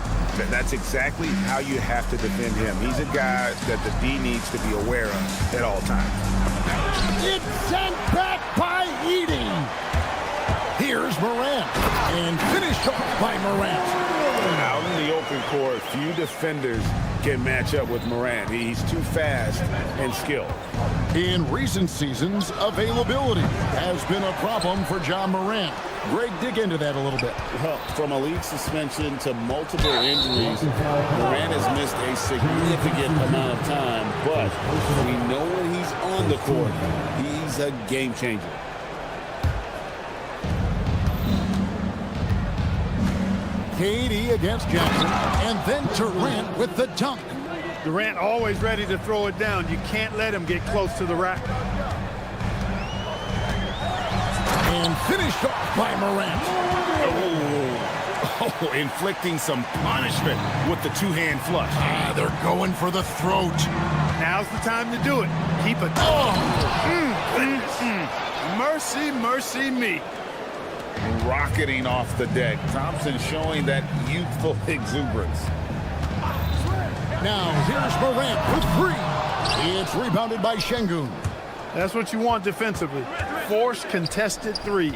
That's exactly how you have to defend him. He's a guy that the D needs to be aware of at all times. It's sent back by Edey. Here's Morant. And finished off by Morant. Out in the open court, few defenders can match up with Morant. He's too fast and skilled. In recent seasons, availability has been a problem for John Morant. Greg, dig into that a little bit. Well, from a league suspension to multiple injuries, Morant has missed a significant amount of time, but we know when he's on the court, he's a game changer. KD against Jackson, and then Durant with the dunk. Durant always ready to throw it down. You can't let him get close to the rack. And finished off by Morant. Oh, inflicting some punishment with the two-hand flush. They're going for the throat. Now's the time to do it. Keep it. Mercy, mercy me. Rocketing off the deck. Thompson showing that youthful exuberance. Now here's Morant with 3. It's rebounded by Şengün. That's what you want defensively. Force contested 3.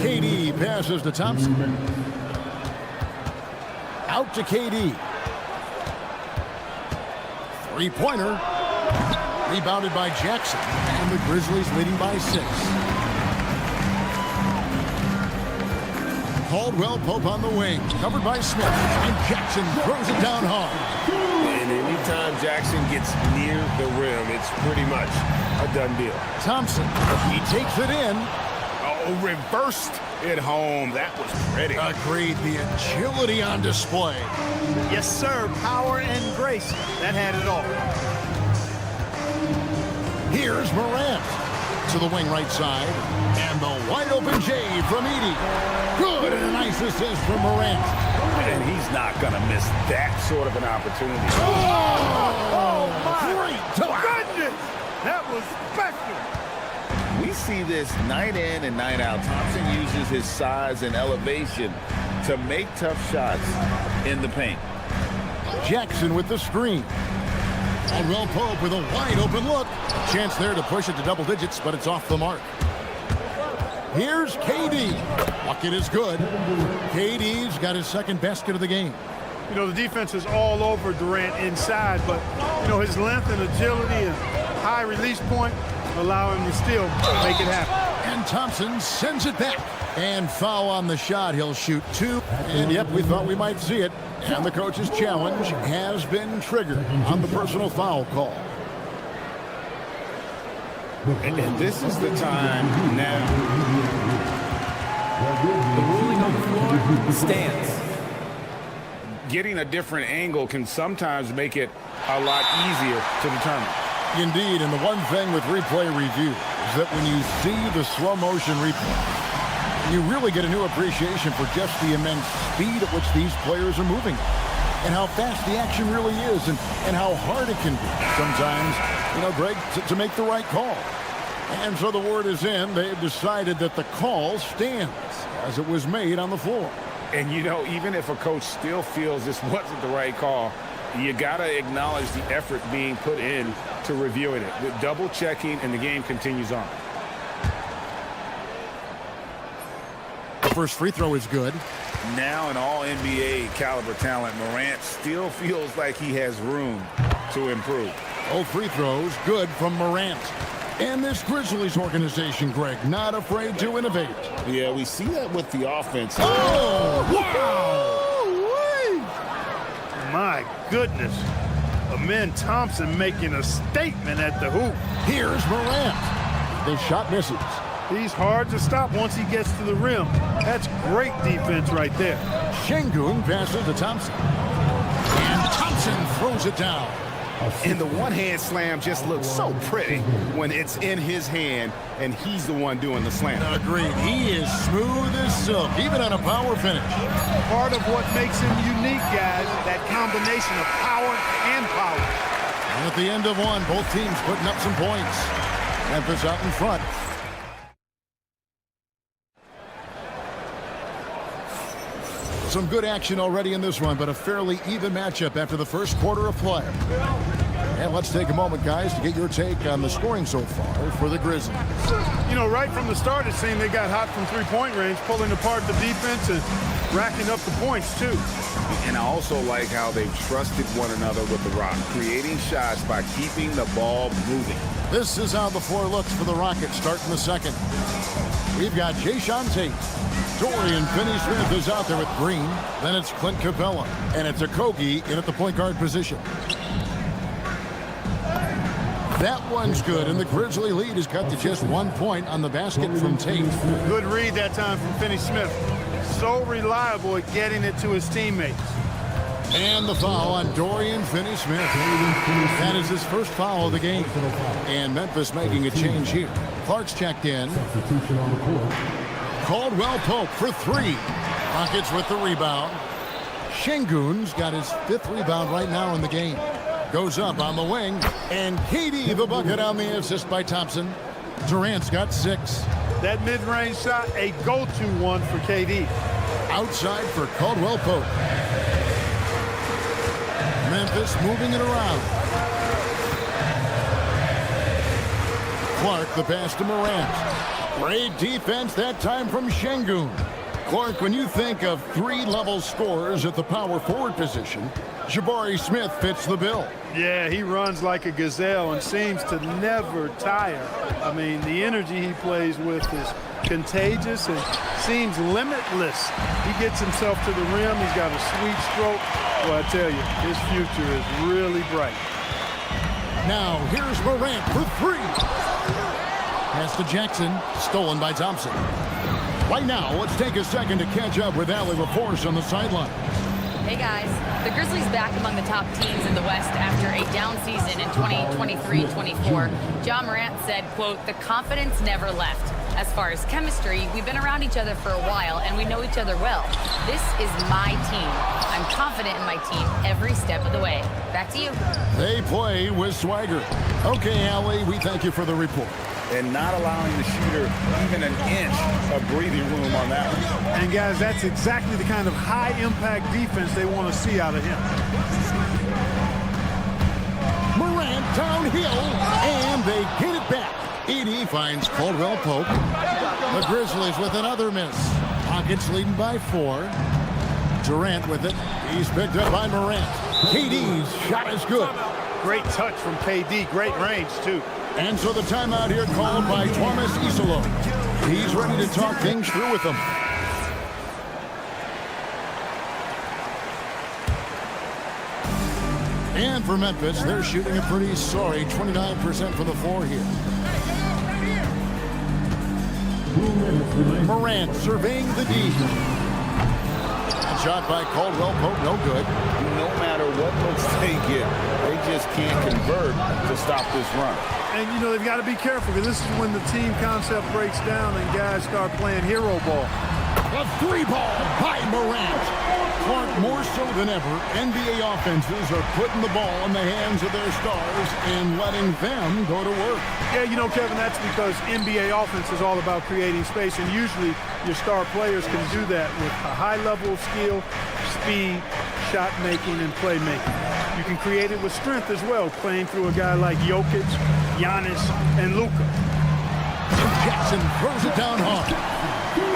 KD passes to Thompson. Out to KD. 3-pointer. Rebounded by Jackson. And the Grizzlies leading by 6. Caldwell Pope on the wing. Covered by Smith. And Jackson throws it down hard. And anytime Jackson gets near the rim, it's pretty much a done deal. Thompson. He takes it in. Oh, reversed it home. That was pretty. Agreed. The agility on display. Yes, sir. Power and grace. That had it all. Here's Morant. To the wing right side. And the wide open J from Edey. Good, and a nice assist from Morant. And he's not going to miss that sort of an opportunity. Oh my Great goodness! That was special. We see this night in and night out. Thompson uses his size and elevation to make tough shots in the paint. Jackson with the screen. Caldwell Pope with a wide open look. Chance there to push it to double digits, but it's off the mark. Here's KD. Bucket is good. KD's got his second basket of the game. You know, the defense is all over Durant inside, but, you know, his length and agility and high release point allow him to still make it happen. And Thompson sends it back. And foul on the shot. He'll shoot 2. And, yep, we thought we might see it. And the coach's challenge has been triggered on the personal foul call. And this is the time now. The ruling on the floor stands. Getting a different angle can sometimes make it a lot easier to determine. Indeed, and the one thing with replay review is that when you see the slow motion replay, You really get a new appreciation for just the immense speed at which these players are moving and how fast the action really is and how hard it can be sometimes, Greg, to make the right call. And so the word is in. They've decided that the call stands as it was made on the floor. And, even if a coach still feels this wasn't the right call, you got to acknowledge the effort being put in to reviewing it, with double checking, and the game continues on. The first free throw is good. Now an all-NBA caliber talent, Morant still feels like he has room to improve. Both free throws good from Morant. And this Grizzlies organization, Greg, not afraid to innovate. Yeah, we see that with the offense. Oh, wow! My goodness. Amen Thompson making a statement at the hoop. Here's Morant. The shot misses. He's hard to stop once he gets to the rim. That's great defense right there. Şengün passes to Thompson. And Thompson throws it down. And the one-hand slam just looks so pretty when it's in his hand and he's the one doing the slam. Agreed. He is smooth as silk, even on a power finish. Part of what makes him unique, guys, that combination of power and power. And at the end of one, both teams putting up some points. Memphis out in front. Some good action already in this one, but a fairly even matchup after the first quarter of play. And let's take a moment, guys, to get your take on the scoring so far for the Grizzlies. Right from the start, it seemed they got hot from three-point range, pulling apart the defense and racking up the points, too. And I also like how they've trusted one another with the rock, creating shots by keeping the ball moving. This is how the floor looks for the Rockets starting the second. We've got Jason Tate. Dorian Finney-Smith is out there with Green. Then it's Clint Capella. And it's Okogie in at the point guard position. That one's good, and the Grizzly lead is cut to just 1 point on the basket from Tate. Good read that time from Finney-Smith. So reliable at getting it to his teammates. And the foul on Dorian Finney-Smith. That is his first foul of the game. And Memphis making a change here. Clark's checked in. Substitution on the court. Caldwell Pope for three. Rockets with the rebound. Şengün's got his 5th rebound right now in the game. Goes up on the wing. And KD the bucket on the assist by Thompson. Durant's got 6. That mid-range shot, a go-to one for KD. Outside for Caldwell Pope. Memphis moving it around. Clark the pass to Morant. Great defense that time from Şengün. Clark, when you think of 3-level scorers at the power forward position, Jabari Smith fits the bill. Yeah, he runs like a gazelle and seems to never tire. I mean, the energy he plays with is contagious and seems limitless. He gets himself to the rim. He's got a sweet stroke. Well, I tell you, his future is really bright. Now, here's Morant for 3. Pass to Jackson, stolen by Thompson. Right now, let's take a second to catch up with Allie LaForce on the sideline. Hey guys, the Grizzlies back among the top teams in the West after a down season in 2023-24. Ja Morant said, quote, "The confidence never left. As far as chemistry, we've been around each other for a while and we know each other well. This is my team. I'm confident in my team every step of the way." Back to you. They play with swagger. Okay, Allie, we thank you for the report. And not allowing the shooter even an inch of breathing room on that one. And guys, that's exactly the kind of high-impact defense they want to see out of him. Morant downhill, and they get it back. Edey finds Caldwell Pope. The Grizzlies with another miss. Rockets leading by 4. Durant with it. He's picked up by Morant. KD's shot is good. Great touch from KD. Great range, too. And so the timeout here called by Thomas Isolo. He's ready to talk things through with them. And for Memphis, they're shooting a pretty sorry 29% from the floor here. Morant surveying the D. shot by Caldwell Pope, no good. No matter what looks they get, they just can't convert to stop this run. And, you know, they've got to be careful because this is when the team concept breaks down and guys start playing hero ball. A three ball by Morant. Clark, more so than ever, NBA offenses are putting the ball in the hands of their stars and letting them go to work. Yeah, you know, Kevin, that's because NBA offense is all about creating space, and usually your star players can do that with a high level of skill, speed, shot making, and playmaking. You can create it with strength as well, playing through a guy like Jokic, Giannis, and Luka. Jackson throws it down hard.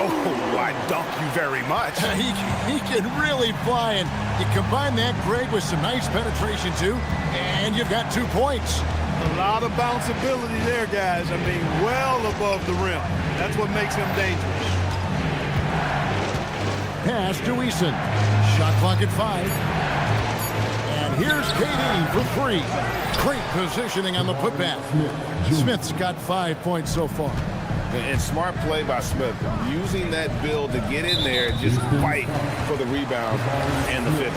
Oh, I dunk you very much. He can really fly, and you combine that, Greg, with some nice penetration, too, and you've got 2 points. A lot of bounceability there, guys. I mean, well above the rim. That's what makes him dangerous. Pass to Eason. Shot clock at 5. And here's KD for 3. Great positioning on the putback. Smith's got 5 points so far. And smart play by Smith, using that build to get in there and just fight for the rebound and the finish.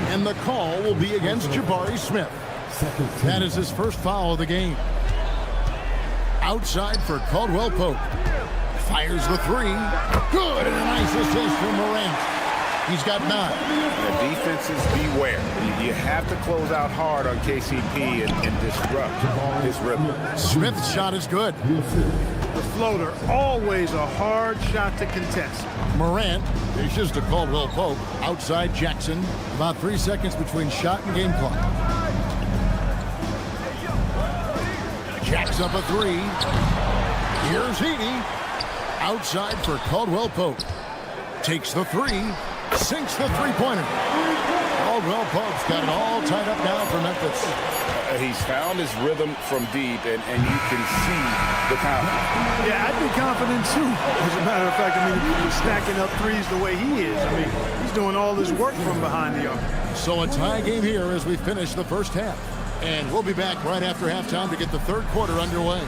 And the call will be against Jabari Smith. That is his first foul of the game. Outside for Caldwell Pope. Fires the 3. Good, and a nice assist from Morant. He's got 9. The defenses beware. You have to close out hard on KCP and disrupt his rhythm. Smith's shot is good. The floater, always a hard shot to contest. Morant dishes to Caldwell Pope. Outside Jackson. About 3 seconds between shot and game clock. Jacks up a 3. Here's Heaney. Outside for Caldwell Pope. Takes the 3. Sinks the three-pointer. Caldwell Pope's got it all tied up now for Memphis. He's found his rhythm from deep, and you can see the confidence. Yeah, I'd be confident too. As a matter of fact, I mean, he's stacking up threes the way he is. I mean, he's doing all this work from behind the arc. So a tie game here as we finish the first half. And we'll be back right after halftime to get the third quarter underway.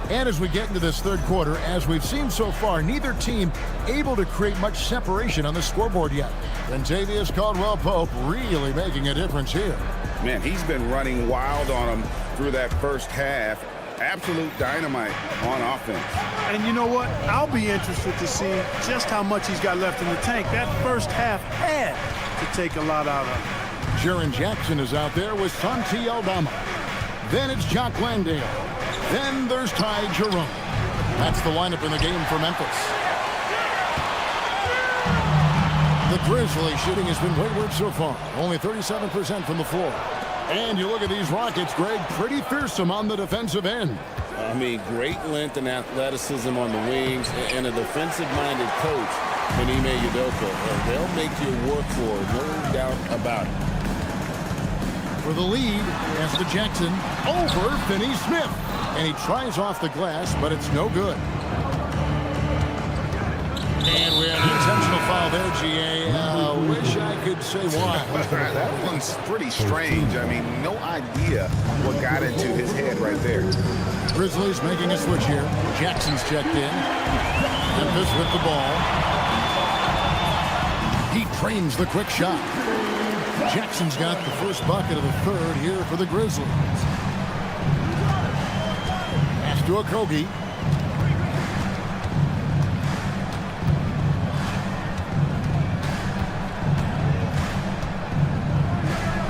And as we get into this third quarter, as we've seen so far, neither team able to create much separation on the scoreboard yet. Kentavious Caldwell-Pope really making a difference here. Man, he's been running wild on him through that first half. Absolute dynamite on offense. And you know what? I'll be interested to see just how much he's got left in the tank. That first half had to take a lot out of him. Jaren Jackson is out there with Santi Aldama. Then it's Jock Landale. Then there's Ty Jerome. That's the lineup in the game for Memphis. The Grizzlies shooting has been wayward so far. Only 37% from the floor. And you look at these Rockets, Greg, pretty fearsome on the defensive end. I mean, great length and athleticism on the wings, and a defensive-minded coach in Ime Udoka. They'll make you work for it, no doubt about it. For the lead, as to Jackson, over Finney-Smith. And he tries off the glass, but it's no good. And we have an intentional foul there, G.A. Wish I could say why. That one's pretty strange. I mean, no idea what got into his head right there. Grizzlies making a switch here. Jackson's checked in. Memphis with the ball. He trains the quick shot. Jackson's got the first bucket of the third here for the Grizzlies. Pass to Okogie.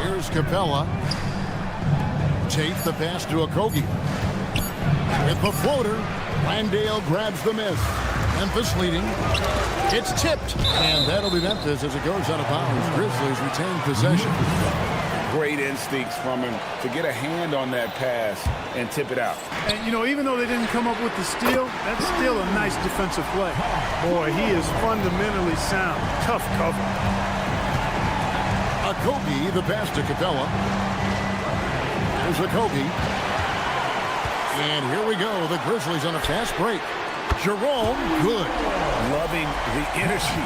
Here's Capella. Tate the pass to Okogie. With the floater, Landale grabs the miss. Memphis leading. It's tipped. And that'll be Memphis as it goes out of bounds. Grizzlies retain possession. Great instincts from him to get a hand on that pass and tip it out. And, you know, even though they didn't come up with the steal, that's still a nice defensive play. Boy, he is fundamentally sound. Tough cover. Okogie, the pass to Capella. There's Okogie. And here we go. The Grizzlies on a fast break. Jerome, good. Love loving the energy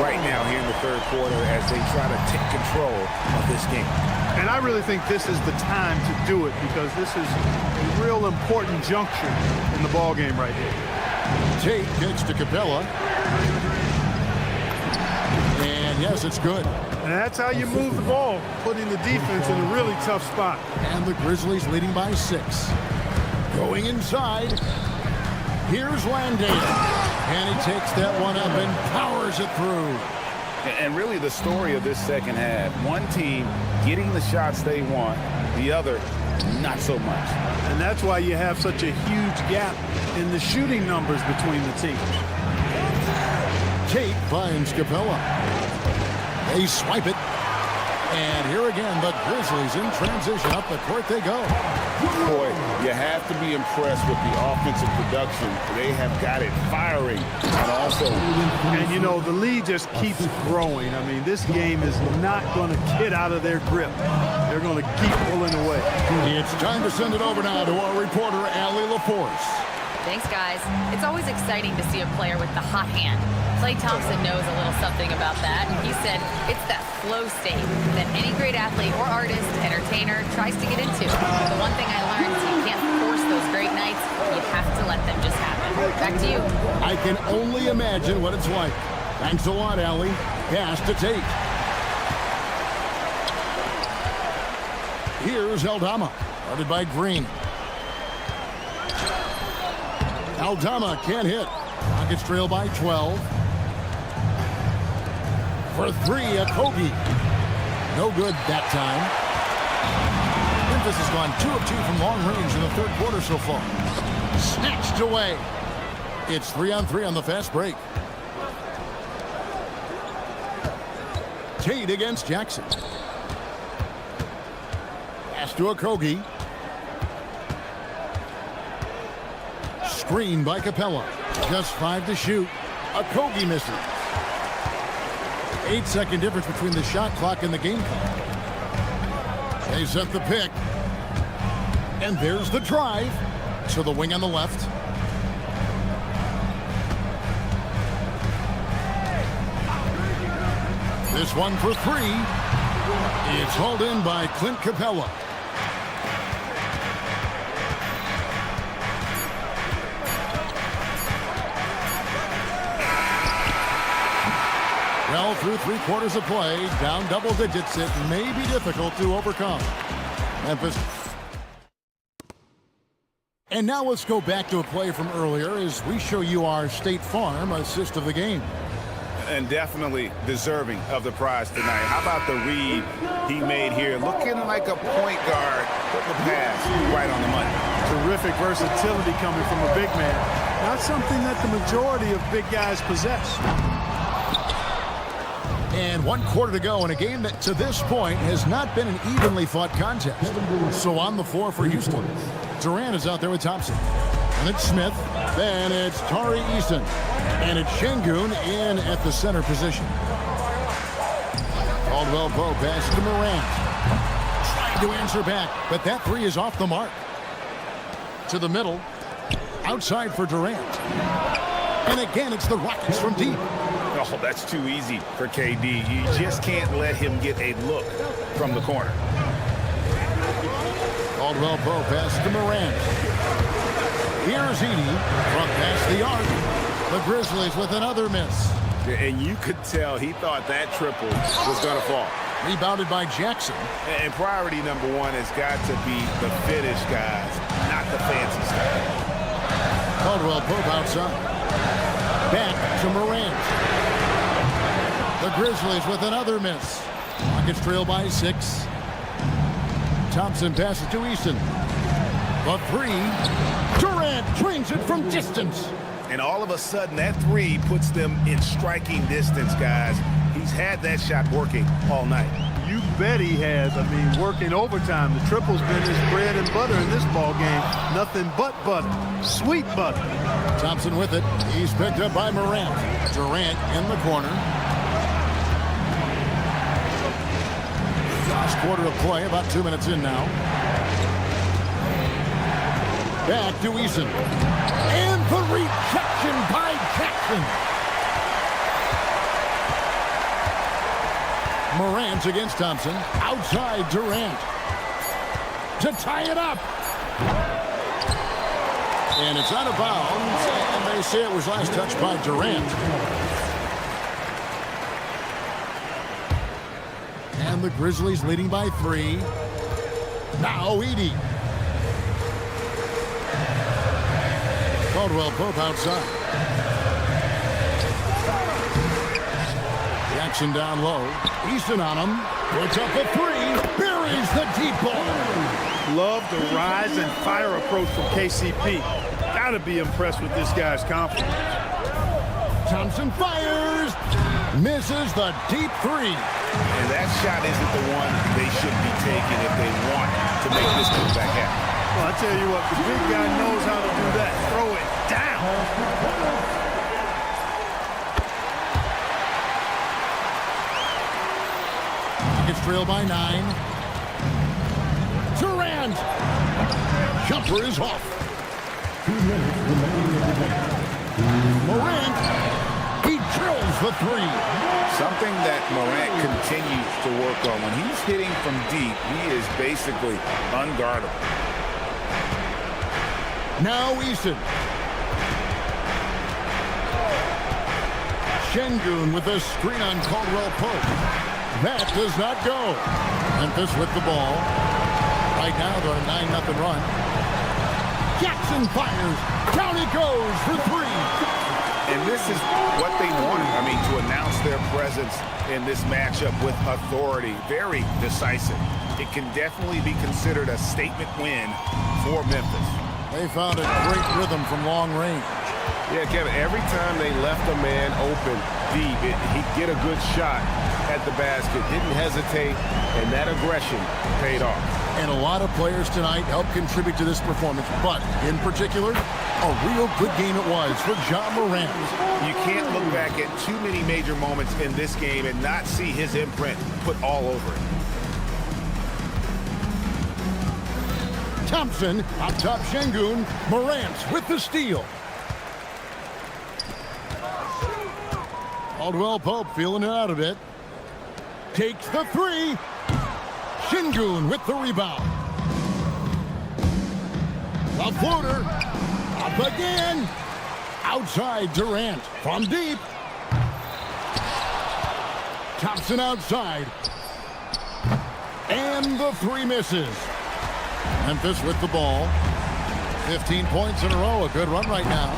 right now here in the third quarter as they try to take control of this game. And I really think this is the time to do it because this is a real important juncture in the ball game right here. Tate kicks to Capella. And yes, it's good. And that's how you move the ball, putting the defense in a really tough spot. And the Grizzlies leading by 6. Going inside. Here's Landale. And he takes that one up and powers it through. And really the story of this second half, one team getting the shots they want, the other not so much. And that's why you have such a huge gap in the shooting numbers between the teams. Tate finds Capella. They swipe it. And here again, the Grizzlies in transition. Up the court they go. Boy, you have to be impressed with the offensive production. They have got it firing. And also, and you know, the lead just keeps growing. I mean, this game is not going to get out of their grip. They're going to keep pulling away. It's time to send it over now to our reporter, Allie LaForce. Thanks, guys. It's always exciting to see a player with the hot hand. Klay Thompson knows a little something about that. He said it's that flow state that any great athlete or artist, entertainer, tries to get into. The one thing I learned is you can't force those great nights. You have to let them just happen. Back to you. I can only imagine what it's like. Thanks a lot, Allie. Pass to Tate. Here's Aldama, guarded by Green. Aldama can't hit. Rockets trail by 12. For 3, a Kogi. No good that time. Memphis has gone 2 of 2 from long range in the third quarter so far. Snatched away. It's 3-on-3 on the fast break. Tate against Jackson. Pass to a Kogi. Screen by Capella. Just 5 to shoot. A Kogi misses. 8-second difference between the shot clock and the game clock. They set the pick. And there's the drive to the wing on the left. This one for 3. It's hauled in by Clint Capella. Well, through 3 quarters of play, down double digits, it may be difficult to overcome. Memphis. And now let's go back to a play from earlier as we show you our State Farm assist of the game. And definitely deserving of the prize tonight. How about the read he made here? Looking like a point guard, putting the pass right on the money. Terrific versatility coming from a big man. Not something that the majority of big guys possess. And 1 quarter to go in a game that to this point has not been an evenly fought contest. So on the floor for Houston, Durant is out there with Thompson. And it's Smith. Then it's Tari Eason. And it's Şengün in at the center position. Caldwell Pope pass to Morant. Trying to answer back, but that 3 is off the mark. To the middle. Outside for Durant. And again, it's the Rockets from deep. Oh, that's too easy for KD. You just can't let him get a look from the corner. Caldwell Pope pass to Morant. Here's Edey from past the arc. The Grizzlies with another miss. And you could tell he thought that triple was going to fall. Rebounded by Jackson. And priority number 1 has got to be the finish, guys, not the fancy stuff. Caldwell Pope outside. Back to Morant. The Grizzlies with another miss. Rockets trail by 6. Thompson passes to Eason. The 3. Durant drains it from distance. And all of a sudden, that 3 puts them in striking distance, guys. He's had that shot working all night. You bet he has. I mean, working overtime. The triple's been his bread and butter in this ball game. Nothing but butter. Sweet butter. Thompson with it. He's picked up by Morant. Durant in the corner. Last quarter of play, about 2 minutes in now. Back to Eason. And the rejection by Jackson. Morant against Thompson. Outside Durant. To tie it up. And it's out of bounds. And they say it was last touched by Durant. And the Grizzlies leading by 3. Now Edie. Caldwell Pope outside. Jackson down low. Easton on him. Puts up a 3. Buries the deep ball. Love the rise and fire approach from KCP. Gotta be impressed with this guy's confidence. Thompson fires. Misses the deep 3. And that shot isn't the one they should be taking if they want to make this comeback happen. Well, I tell you what, the big guy knows how to do that. Throw it down. It's trailed by 9. Durant. Jumper is off. 2 minutes remaining in the game. Morant. He drills the 3. Something that Morant continues to work on. When he's hitting from deep, he is basically unguardable. Now Easton. Şengün with a screen on Caldwell Pope. That does not go. Memphis with the ball. Right now they're on a 9-0 run. Jackson fires. Down it goes for 3. And this is what they wanted. I mean, to announce their presence in this matchup with authority. Very decisive. It can definitely be considered a statement win for Memphis. They found a great rhythm from long range. Yeah, Kevin, every time they left a man open deep, he'd get a good shot at the basket. Didn't hesitate, and that aggression paid off. And a lot of players tonight helped contribute to this performance, but in particular, a real good game it was for Ja Morant. You can't look back at too many major moments in this game and not see his imprint put all over it. Thompson on top Şengün. Morant with the steal. Caldwell Pope feeling it out a bit. Takes the 3. Şengün with the rebound. A floater. Up again. Outside Durant. From deep. Thompson outside. And the 3 misses. Memphis with the ball. 15 points in a row. A good run right now.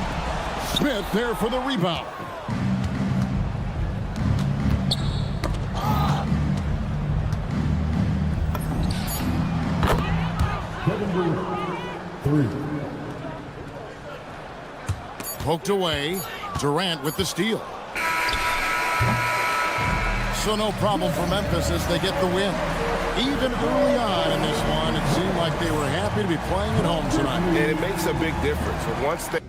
Smith there for the rebound. Three. Poked away. Durant with the steal. So no problem for Memphis as they get the win. Even early on in this one, it seemed like they were happy to be playing at home tonight. And it makes a big difference. But once they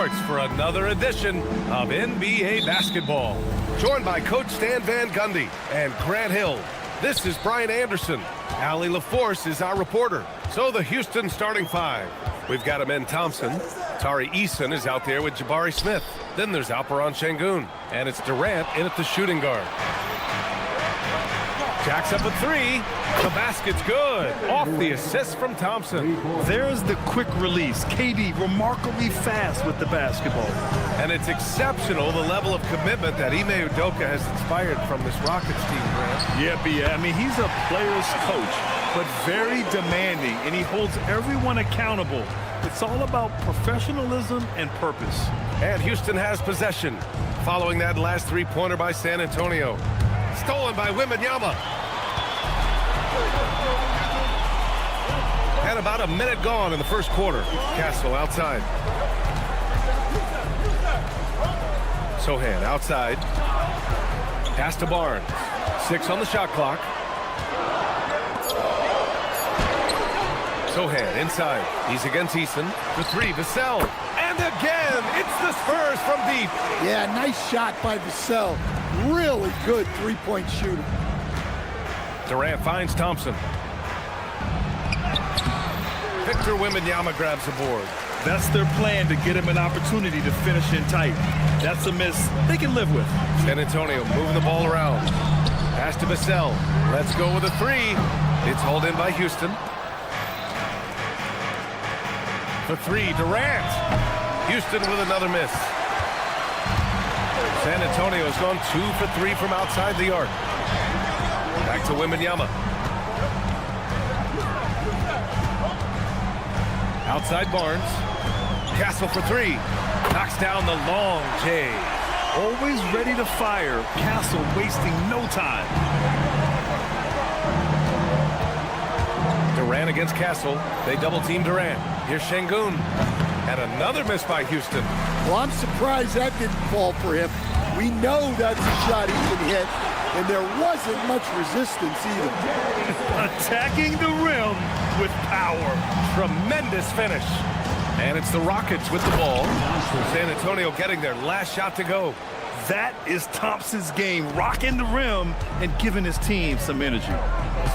Sports for another edition of NBA basketball. Joined by Coach Stan Van Gundy and Grant Hill. This is Brian Anderson. Allie LaForce is our reporter. So the Houston starting five. We've got Amen Thompson. Tari Eason is out there with Jabari Smith. Then there's Alperen Şengün. And it's Durant in at the shooting guard. Jacks up a three. The basket's good. Off the assist from Thompson. There's the quick release. KD remarkably fast with the basketball. And it's exceptional, the level of commitment that Ime Udoka has inspired from this Rockets team, Grant. Yeah, B. I mean, he's a player's coach, but very demanding, and he holds everyone accountable. It's all about professionalism and purpose. And Houston has possession, following that last three-pointer by San Antonio. Stolen by Wembanyama. And about a minute gone in the first quarter. Castle outside. Sohan outside. Pass to Barnes. 6 on the shot clock. Sohan inside. He's against Eason. The three, Vassell. And again, it's the Spurs from deep. Yeah, nice shot by Vassell. Really good three-point shooter. Durant finds Thompson. Victor Wembanyama grabs the board. That's their plan, to get him an opportunity to finish in tight. That's a miss they can live with. San Antonio moving the ball around. Pass to Vassell. Let's go with a three. It's hauled in by Houston. For three, Durant. Houston with another miss. San Antonio's gone 2 for 3 from outside the arc. Back to Wembanyama. Outside Barnes. Castle for three. Knocks down the long J. Always ready to fire. Castle wasting no time. Durant against Castle. They double-team Durant. Here's Şengün. And another miss by Houston. Well, I'm surprised that didn't fall for him. We know that's a shot he can hit, and there wasn't much resistance either. Attacking the rim with power. Tremendous finish. And it's the Rockets with the ball. San Antonio getting their last shot to go. That is Thompson's game, rocking the rim and giving his team some energy.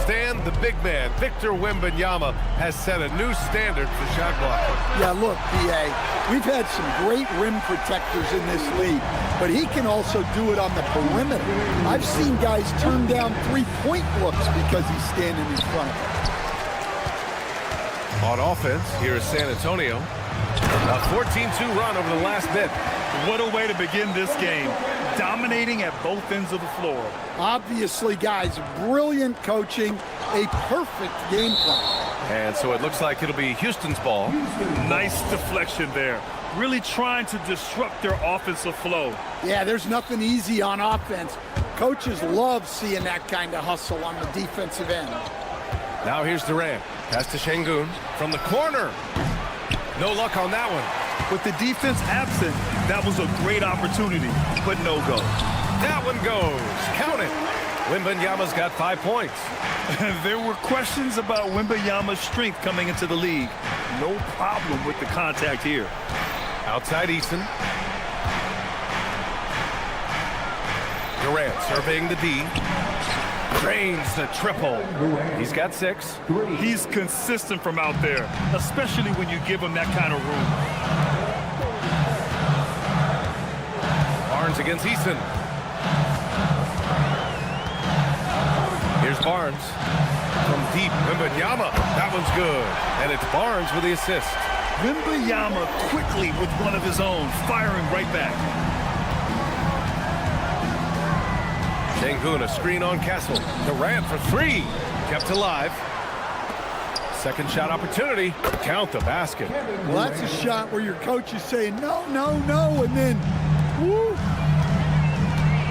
Stan, the big man, Victor Wembanyama, has set a new standard for shot blocking. Yeah, look, B.A., we've had some great rim protectors in this league, but he can also do it on the perimeter. I've seen guys turn down three-point looks because he's standing in front. On offense, here is San Antonio. A 14-2 run over the last bit. What a way to begin this game. Dominating at both ends of the floor. Obviously, guys, brilliant coaching, a perfect game plan. And so it looks like it'll be Houston's ball. Nice deflection there. Really trying to disrupt their offensive flow. Yeah, there's nothing easy on offense. Coaches love seeing that kind of hustle on the defensive end. Now here's Durant. Pass to Şengün from the corner. No luck on that one. With the defense absent, that was a great opportunity, but no go. That one goes. Count it. Wembanyama's got 5 points. There were questions about Wembanyama's strength coming into the league. No problem with the contact here. Outside Eason. Durant surveying the D. Drains the triple. He's got 6. He's consistent from out there, especially when you give him that kind of room. Barnes against Eason. Here's Barnes. From deep, Wembanyama. That one's good. And it's Barnes with the assist. Wembanyama quickly with one of his own, firing right back. Şengün, a screen on Castle. Durant for 3. Kept alive. Second shot opportunity. Count the basket. Well, that's a shot where your coach is saying, no, no, no, and then, woo.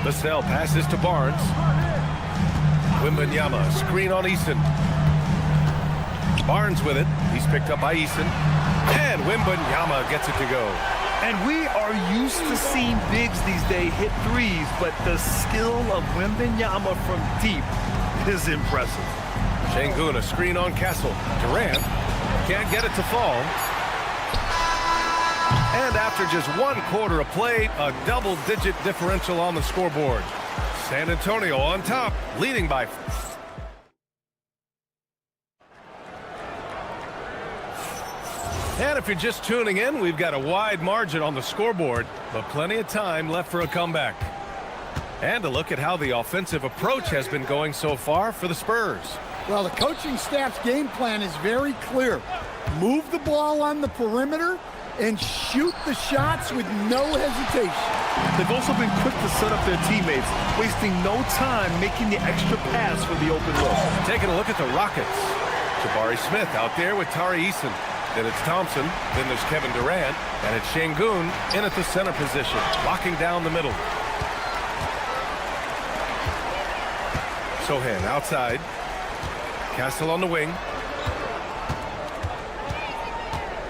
Vassell passes to Barnes. Wembanyama, a screen on Eason. Barnes with it. He's picked up by Eason. And Wembanyama gets it to go. And we are used to seeing bigs these days hit threes, but the skill of Wembanyama from deep is impressive. Şengün, a screen on Castle. Durant can't get it to fall. And after just 1 quarter of play, a double-digit differential on the scoreboard. San Antonio on top, leading by... And if you're just tuning in, we've got a wide margin on the scoreboard, but plenty of time left for a comeback. And a look at how the offensive approach has been going so far for the Spurs. Well, the coaching staff's game plan is very clear. Move the ball on the perimeter and shoot the shots with no hesitation. They've also been quick to set up their teammates, wasting no time making the extra pass for the open look. Taking a look at the Rockets. Jabari Smith out there with Tari Eason. Then it's Thompson, then there's Kevin Durant, and it's Şengün in at the center position, locking down the middle. Sohan outside. Castle on the wing.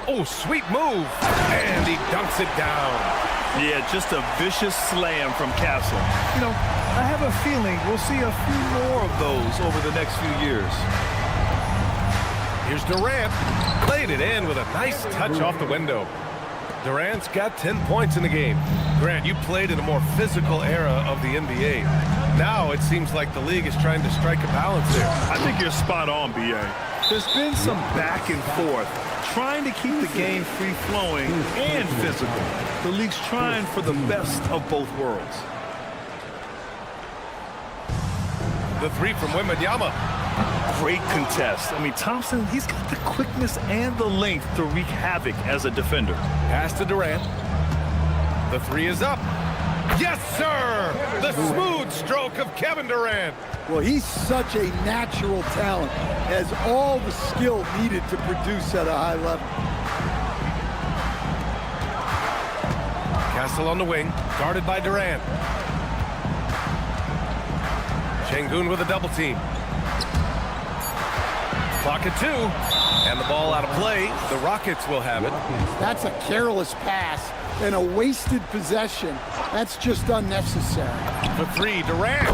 Oh, sweet move. And he dunks it down. Yeah, just a vicious slam from Castle. You know, I have a feeling we'll see a few more of those over the next few years. Here's Durant. Played it in with a nice touch off the window. Durant's got 10 points in the game. Grant, you played in a more physical era of the NBA. Now it seems like the league is trying to strike a balance there. I think you're spot on, B.A. There's been some back and forth, trying to keep the game free-flowing and physical. The league's trying for the best of both worlds. The three from Wembanyama. Great contest. I mean, Thompson, he's got the quickness and the length to wreak havoc as a defender. Pass to Durant. The three is up. Yes, sir! The smooth stroke of Kevin Durant. Well, he's such a natural talent, has all the skill needed to produce at a high level. Castle on the wing, guarded by Durant. Şengün with a double team. Clock at 2, and the ball out of play. The Rockets will have it. That's a careless pass and a wasted possession. That's just unnecessary. The three, Durant,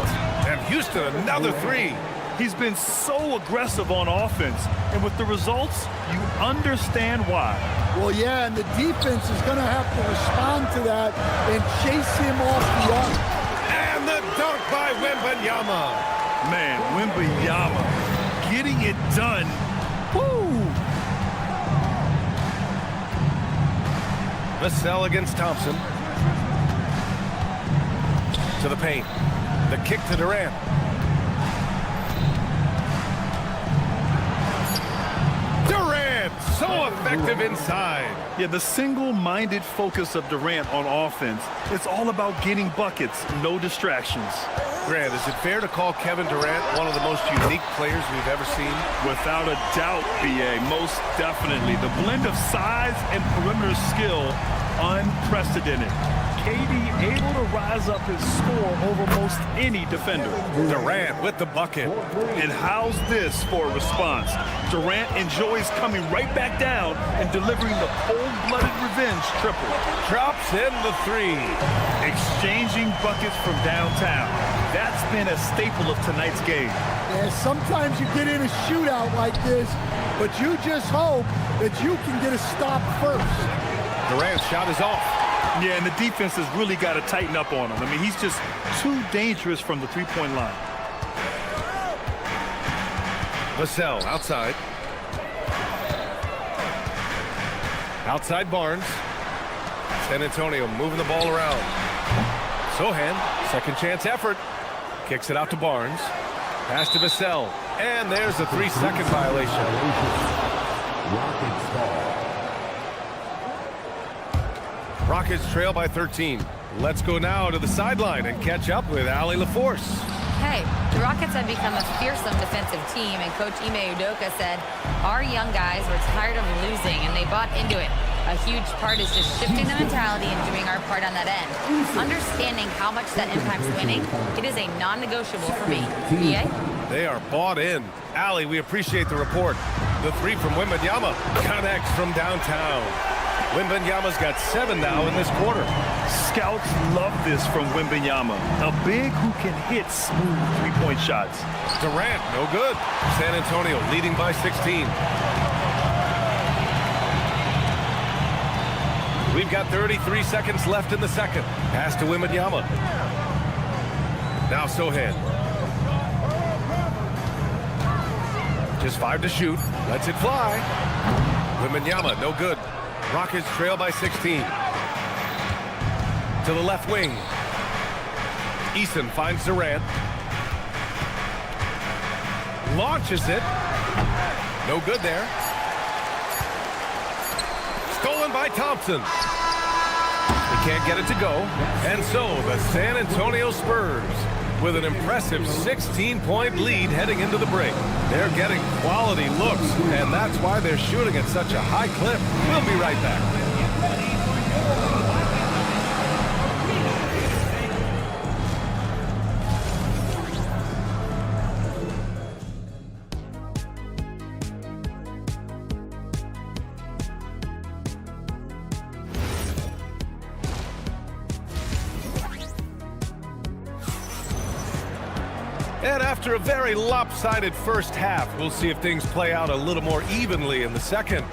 and Houston another three. He's been so aggressive on offense, and with the results, you understand why. Well, yeah, and the defense is going to have to respond to that and chase him off the arc. And the dunk by Wembanyama. Man, Wembanyama getting it done. Woo! Vassell against Thompson. To the paint. The kick to Durant. Durant, so effective inside. Yeah, the single-minded focus of Durant on offense, it's all about getting buckets, no distractions. Grant, is it fair to call Kevin Durant one of the most unique players we've ever seen? Without a doubt, B.A., most definitely. The blend of size and perimeter skill, unprecedented. KD able to rise up his score over most any defender. Durant with the bucket. And how's this for a response? Durant enjoys coming right back down and delivering the cold-blooded revenge triple. Drops in the three. Exchanging buckets from downtown. That's been a staple of tonight's game. Yeah, sometimes you get in a shootout like this, but you just hope that you can get a stop first. Durant's shot is off. Yeah, and the defense has really got to tighten up on him. I mean, he's just too dangerous from the three-point line. Vassell outside. Outside Barnes. San Antonio moving the ball around. Sohan, second chance effort. Kicks it out to Barnes. Pass to Vassell. And there's a 3-second violation. Rockets trail by 13. Let's go now to the sideline and catch up with Allie LaForce. Hey, the Rockets have become a fearsome defensive team, and Coach Ime Udoka said, our young guys were tired of losing, and they bought into it. A huge part is just shifting the mentality and doing our part on that end. Understanding how much that impacts winning, it is a non-negotiable for me. BA? They are bought in. Allie, we appreciate the report. The three from Wembanyama connects from downtown. Wembanyama's got 7 now in this quarter. Scouts love this from Wembanyama. A big who can hit smooth three-point shots. Durant, no good. San Antonio leading by 16. We've got 33 seconds left in the second. Pass to Wembanyama. Now Sohan. Just 5 to shoot. Lets it fly. Wembanyama, no good. Rockets trail by 16. To the left wing. Eason finds Durant. Launches it. No good there. Stolen by Thompson. He can't get it to go. And so the San Antonio Spurs with an impressive 16-point lead heading into the break. They're getting quality looks, and that's why they're shooting at such a high clip. We'll be right back. And after a very lopsided first half, we'll see if things play out a little more evenly in the second.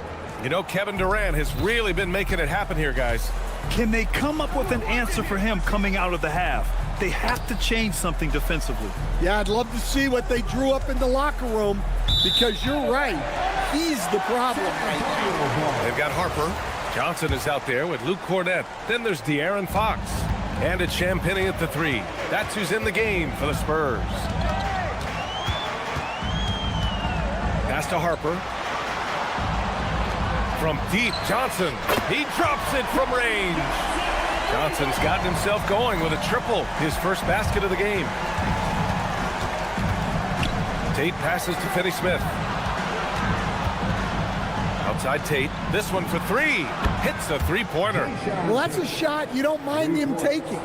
You know, Kevin Durant has really been making it happen here, guys. Can they come up with an answer for him coming out of the half? They have to change something defensively. Yeah, I'd love to see what they drew up in the locker room, because you're right. He's the problem right now. They've got Harper. Johnson is out there with Luke Cornett. Then there's De'Aaron Fox. And it's Champagnie at the 3. That's who's in the game for the Spurs. Pass to Harper. From deep, Johnson. He drops it from range. Johnson's gotten himself going with a triple. His first basket of the game. Tate passes to Finney-Smith. Outside Tate. This one for 3. Hits a three-pointer. Well, that's a shot you don't mind him taking.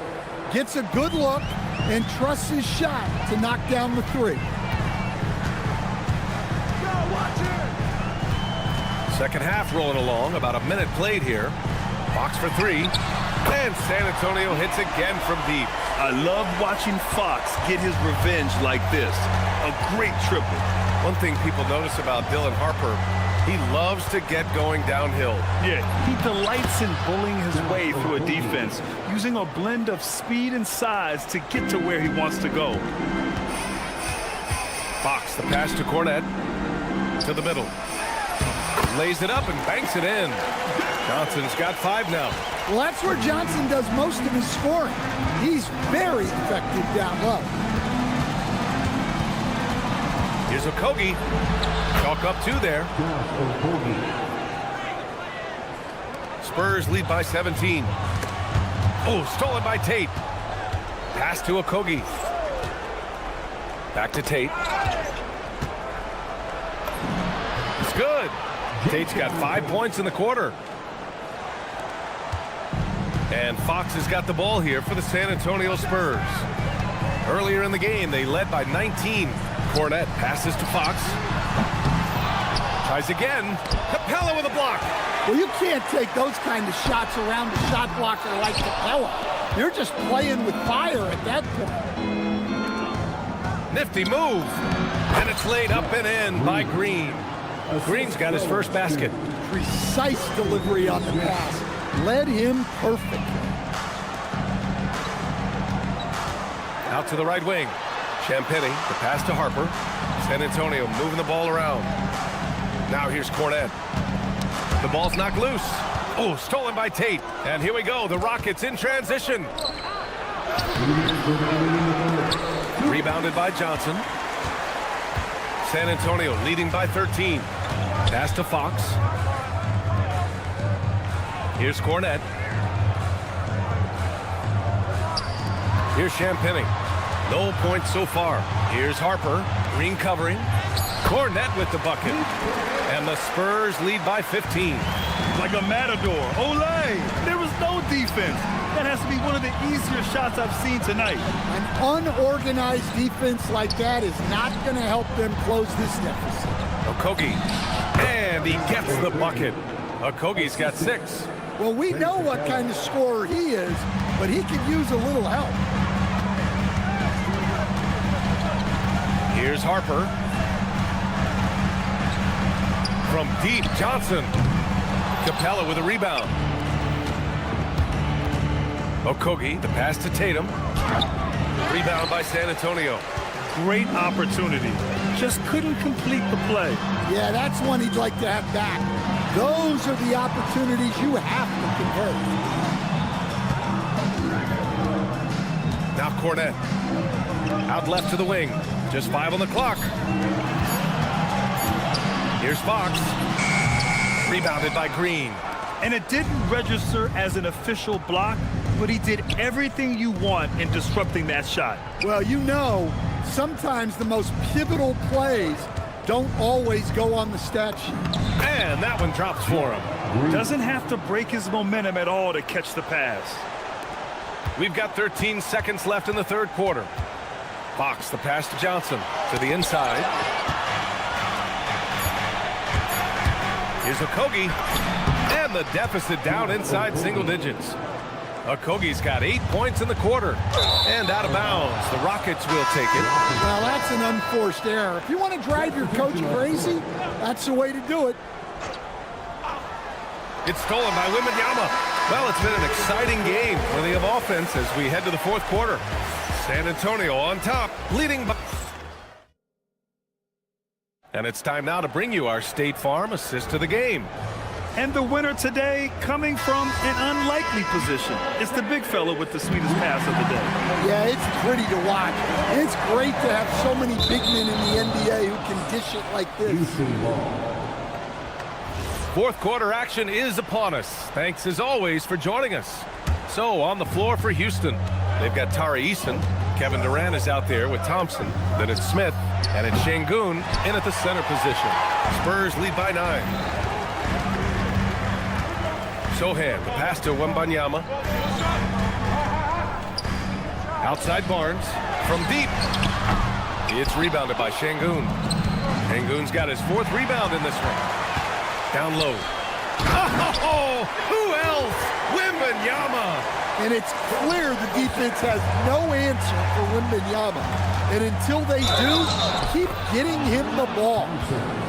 Gets a good look and trusts his shot to knock down the 3. Second half rolling along. About a minute played here. Fox for 3. And San Antonio hits again from deep. I love watching Fox get his revenge like this. A great triple. One thing people notice about Dylan Harper, he loves to get going downhill. Yeah, he delights in bullying his way through a defense, using a blend of speed and size to get to where he wants to go. Fox, the pass to Cornett. To the middle. Lays it up and banks it in. Johnson's got 5 now. Well, that's where Johnson does most of his scoring. He's very effective down low. Here's Okogie. Chalk up 2 there. Spurs lead by 17. Oh, stolen by Tate. Pass to Okogie. Back to Tate. It's good. Tate's got 5 points in the quarter. And Fox has got the ball here for the San Antonio Spurs. Earlier in the game, they led by 19. Cornett passes to Fox. Tries again. Capella with a block. Well, you can't take those kind of shots around a shot blocker like Capella. You're just playing with fire at that point. Nifty move. And it's laid up and in by Green. Green's got his first basket. Precise delivery on the pass. Led him perfectly. Out to the right wing. Champagnie, the pass to Harper. San Antonio moving the ball around. Now here's Cornett. The ball's knocked loose. Oh, stolen by Tate. And here we go. The Rockets in transition. Rebounded by Johnson. San Antonio leading by 13. Pass to Fox. Here's Cornett. Here's Champagnie. No points so far. Here's Harper. Green covering. Cornett with the bucket. And the Spurs lead by 15. Like a matador. Olay! There was no defense. That has to be one of the easier shots I've seen tonight. An unorganized defense like that is not going to help them close this deficit. Okogie. And he gets the bucket. Okogie's got 6. Well, we know what kind of scorer he is, but he could use a little help. Here's Harper. From deep, Johnson. Capella with a rebound. Okogie, the pass to Tatum. Rebound by San Antonio. Great opportunity. Just couldn't complete the play. Yeah, that's one he'd like to have back. Those are the opportunities you have to convert. Now Cornette. Out left to the wing. Just 5 on the clock. Here's Fox. Rebounded by Green. And it didn't register as an official block, but he did everything you want in disrupting that shot. Well, you know, sometimes the most pivotal plays don't always go on the stat sheet. And that one drops for him. Doesn't have to break his momentum at all to catch the pass. We've got 13 seconds left in the third quarter. Fox, the pass to Johnson, to the inside. Here's Okogie, and the deficit down inside single digits. Okogie's got 8 points in the quarter, and out of bounds. The Rockets will take it. Well, that's an unforced error. If you want to drive your coach crazy, that's the way to do it. It's stolen by Wembanyama. Well, it's been an exciting game for the offense as we head to the fourth quarter. San Antonio on top, leading by... And it's time now to bring you our State Farm assist of the game. And the winner today coming from an unlikely position. It's the big fella with the sweetest pass of the day. Yeah, it's pretty to watch. It's great to have so many big men in the NBA who can dish it like this. Fourth quarter action is upon us. Thanks as always for joining us. So on the floor for Houston, they've got Tari Eason. Kevin Durant is out there with Thompson. Then it's Smith, and it's Şengün in at the center position. Spurs lead by 9. Sohan, the pass to Wembanyama. Outside Barnes, from deep. It's rebounded by Şengün. Şengün's got his 4th rebound in this one. Down low. Oh, who else? Wembanyama. And it's clear the defense has no answer for Wembanyama. And until they do, keep getting him the ball.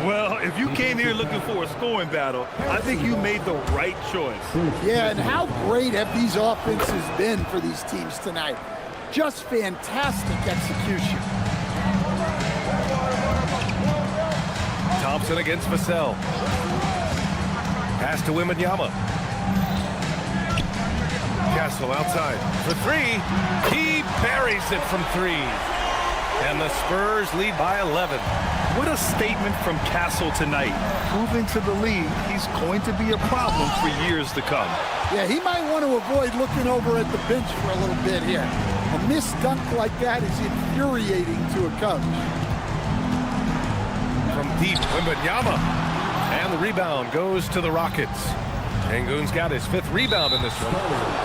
Well, if you came here looking for a scoring battle, I think you made the right choice. Yeah, and how great have these offenses been for these teams tonight? Just fantastic execution. Thompson against Vassell. Pass to Wembanyama. Castle outside for 3. He buries it from 3. And the Spurs lead by 11. What a statement from Castle tonight. Proving to the league he's going to be a problem for years to come. Yeah, he might want to avoid looking over at the bench for a little bit here. A missed dunk like that is infuriating to a coach. From deep, Wembanyama. And the rebound goes to the Rockets. Şengün's got his 5th rebound in this one.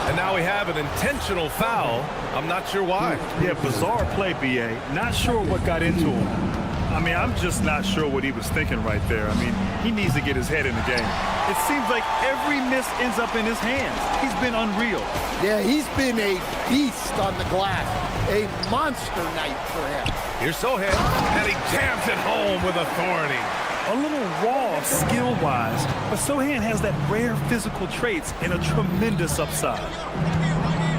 And now we have an intentional foul. I'm not sure why. Yeah, bizarre play, B.A. Not sure what got into him. I mean, I'm just not sure what he was thinking right there. I mean, he needs to get his head in the game. It seems like every miss ends up in his hands. He's been unreal. Yeah, he's been a beast on the glass. A monster night for him. Here's Sohan, and he jams it home with authority. A little raw skill-wise, but Sohan has that rare physical traits and a tremendous upside.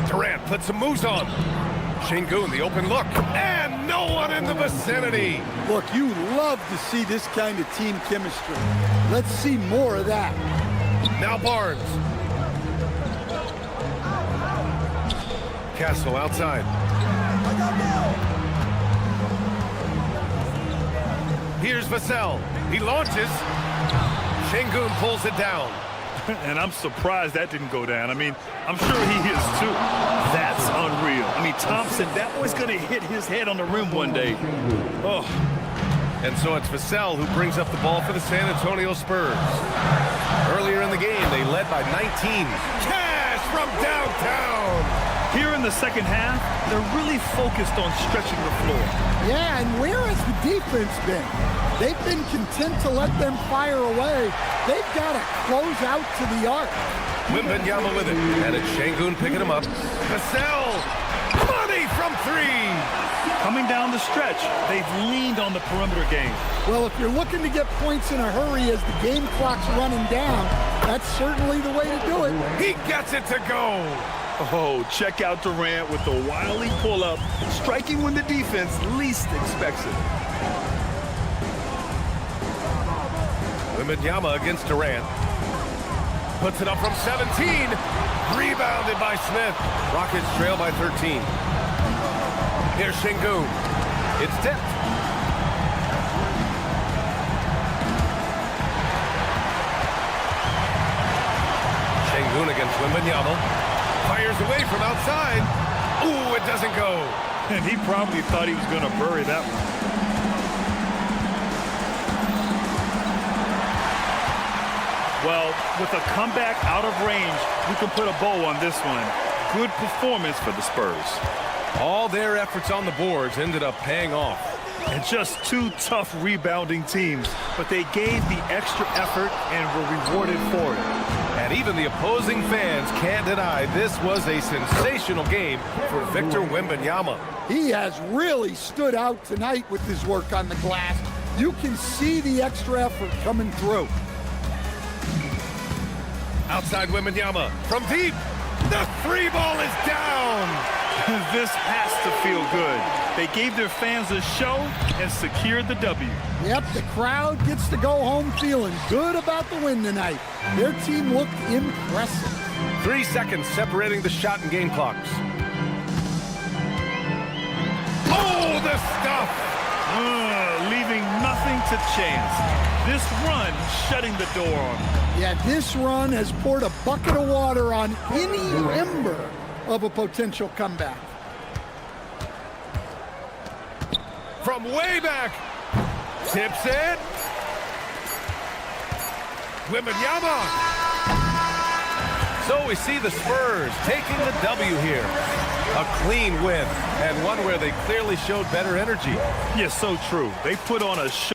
Durant puts some moves on. Şengün, the open look, and no one in the vicinity. Look, you love to see this kind of team chemistry. Let's see more of that. Now Barnes. Castle outside. Here's Vassell. He launches. Şengün pulls it down. And I'm surprised that didn't go down. I mean, I'm sure he is too. That's unreal. I mean, Thompson, that boy's going to hit his head on the rim one day. Oh. And so it's Vassell who brings up the ball for the San Antonio Spurs. Earlier in the game, they led by 19. Cash from downtown. Here in the second half, they're really focused on stretching the floor. Yeah, and where has the defense been? They've been content to let them fire away. They've got to close out to the arc. Wembanyama with it. And it's Şengün picking him up. Vassell, money from 3. Coming down the stretch, they've leaned on the perimeter game. Well, if you're looking to get points in a hurry as the game clock's running down, that's certainly the way to do it. He gets it to go. Oh, check out Durant with the wily pull-up, striking when the defense least expects it. Wembanyama against Durant. Puts it up from 17. Rebounded by Smith. Rockets trail by 13. Here's Şengün. It's tipped. Şengün against Wembanyama. Fires away from outside. Ooh, it doesn't go. And he probably thought he was going to bury that one. Well, with a comeback out of range, we can put a bow on this one. Good performance for the Spurs. All their efforts on the boards ended up paying off. And just two tough rebounding teams, but they gave the extra effort and were rewarded for it. And even the opposing fans can't deny this was a sensational game for Victor Wembanyama. He has really stood out tonight with his work on the glass. You can see the extra effort coming through. Outside Wembanyama from deep. The three ball is down. This has to feel good. They gave their fans a show and secured the W. Yep, the crowd gets to go home feeling good about the win tonight. Their team looked impressive. 3 seconds separating the shot and game clocks. Oh, the stuff! Leaving nothing to chance. This run shutting the door on them. Yeah, this run has poured a bucket of water on any ember of a potential comeback. From way back. Tips it. Wembanyama. So we see the Spurs taking the W here. A clean win, and one where they clearly showed better energy. Yes, so true. They put on a show.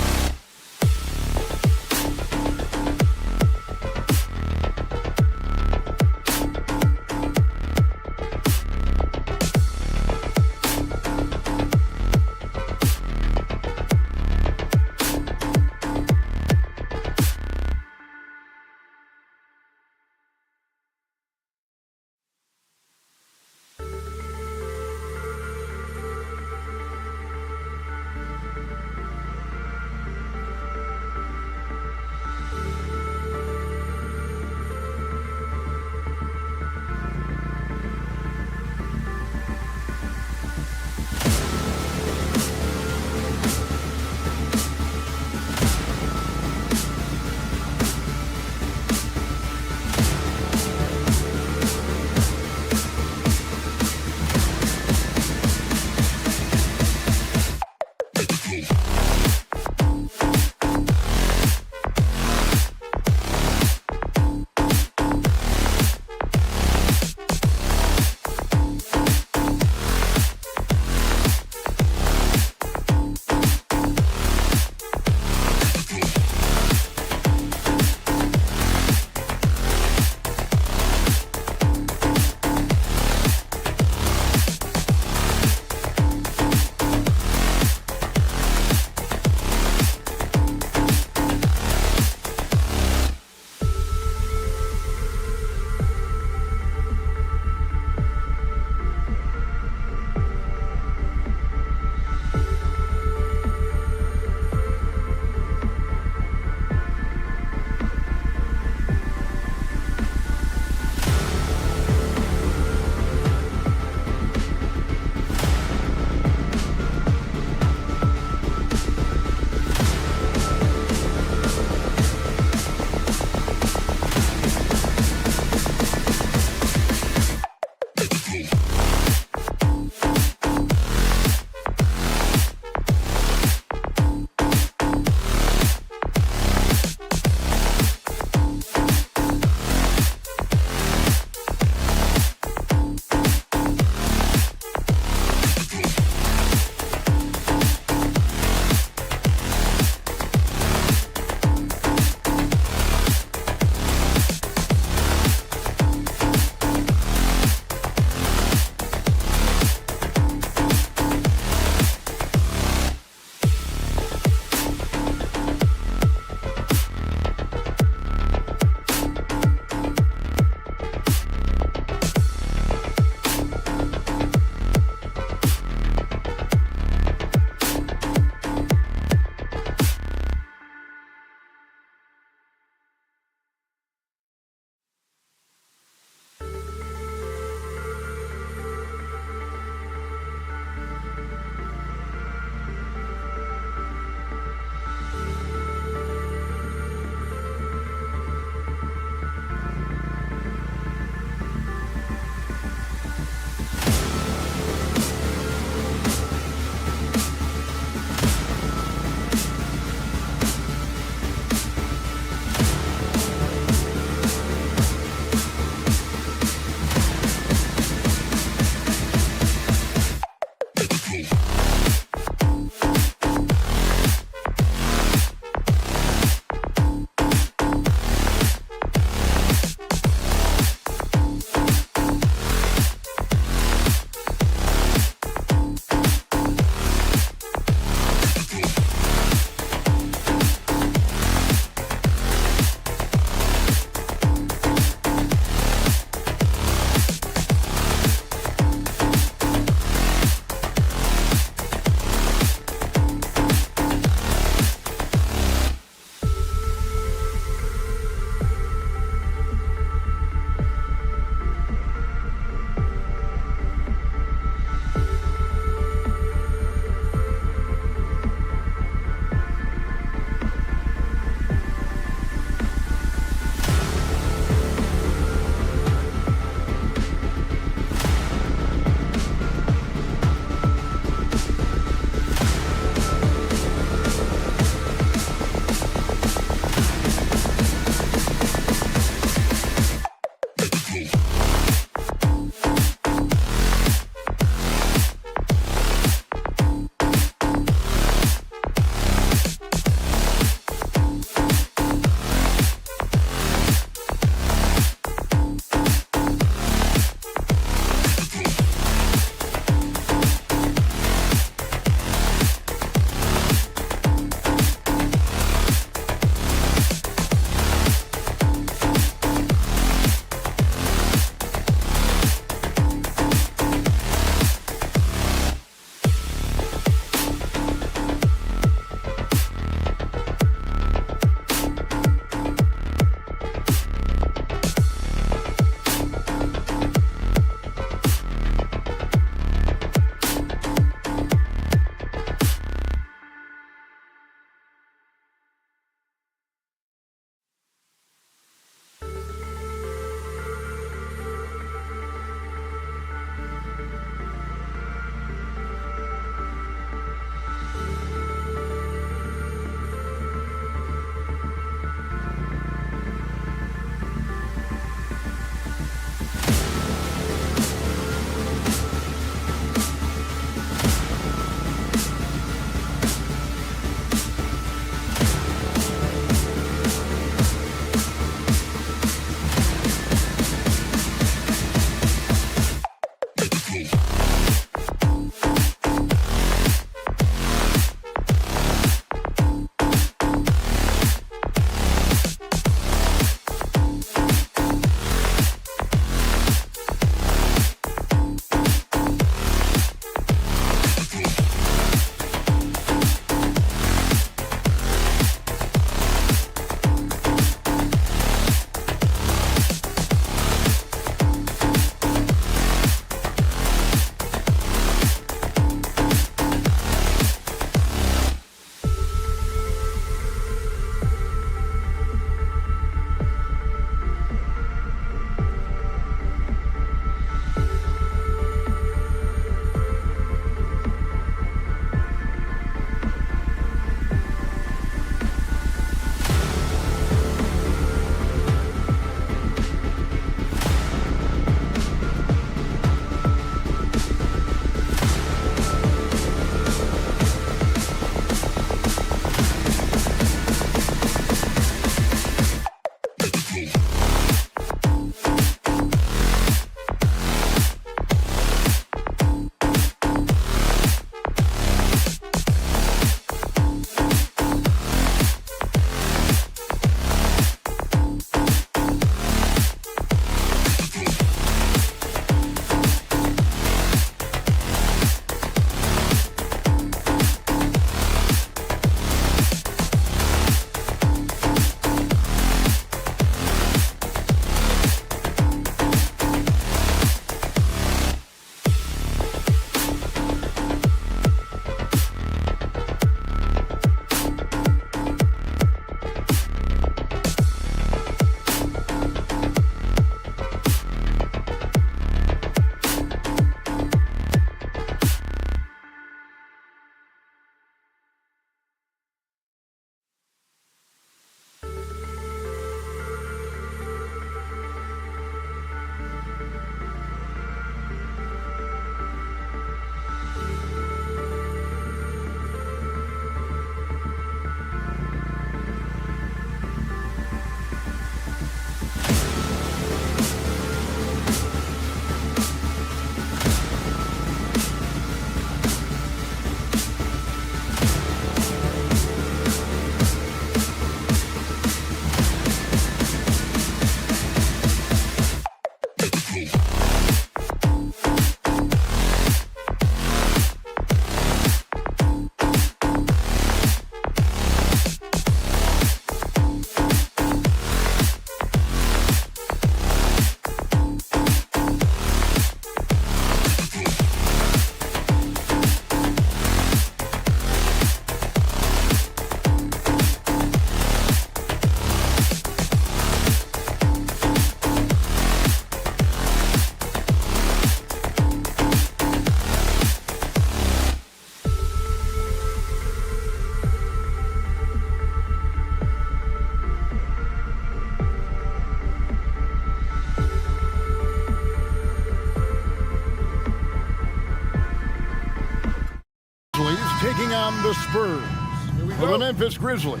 the Spurs. For the Memphis Grizzlies,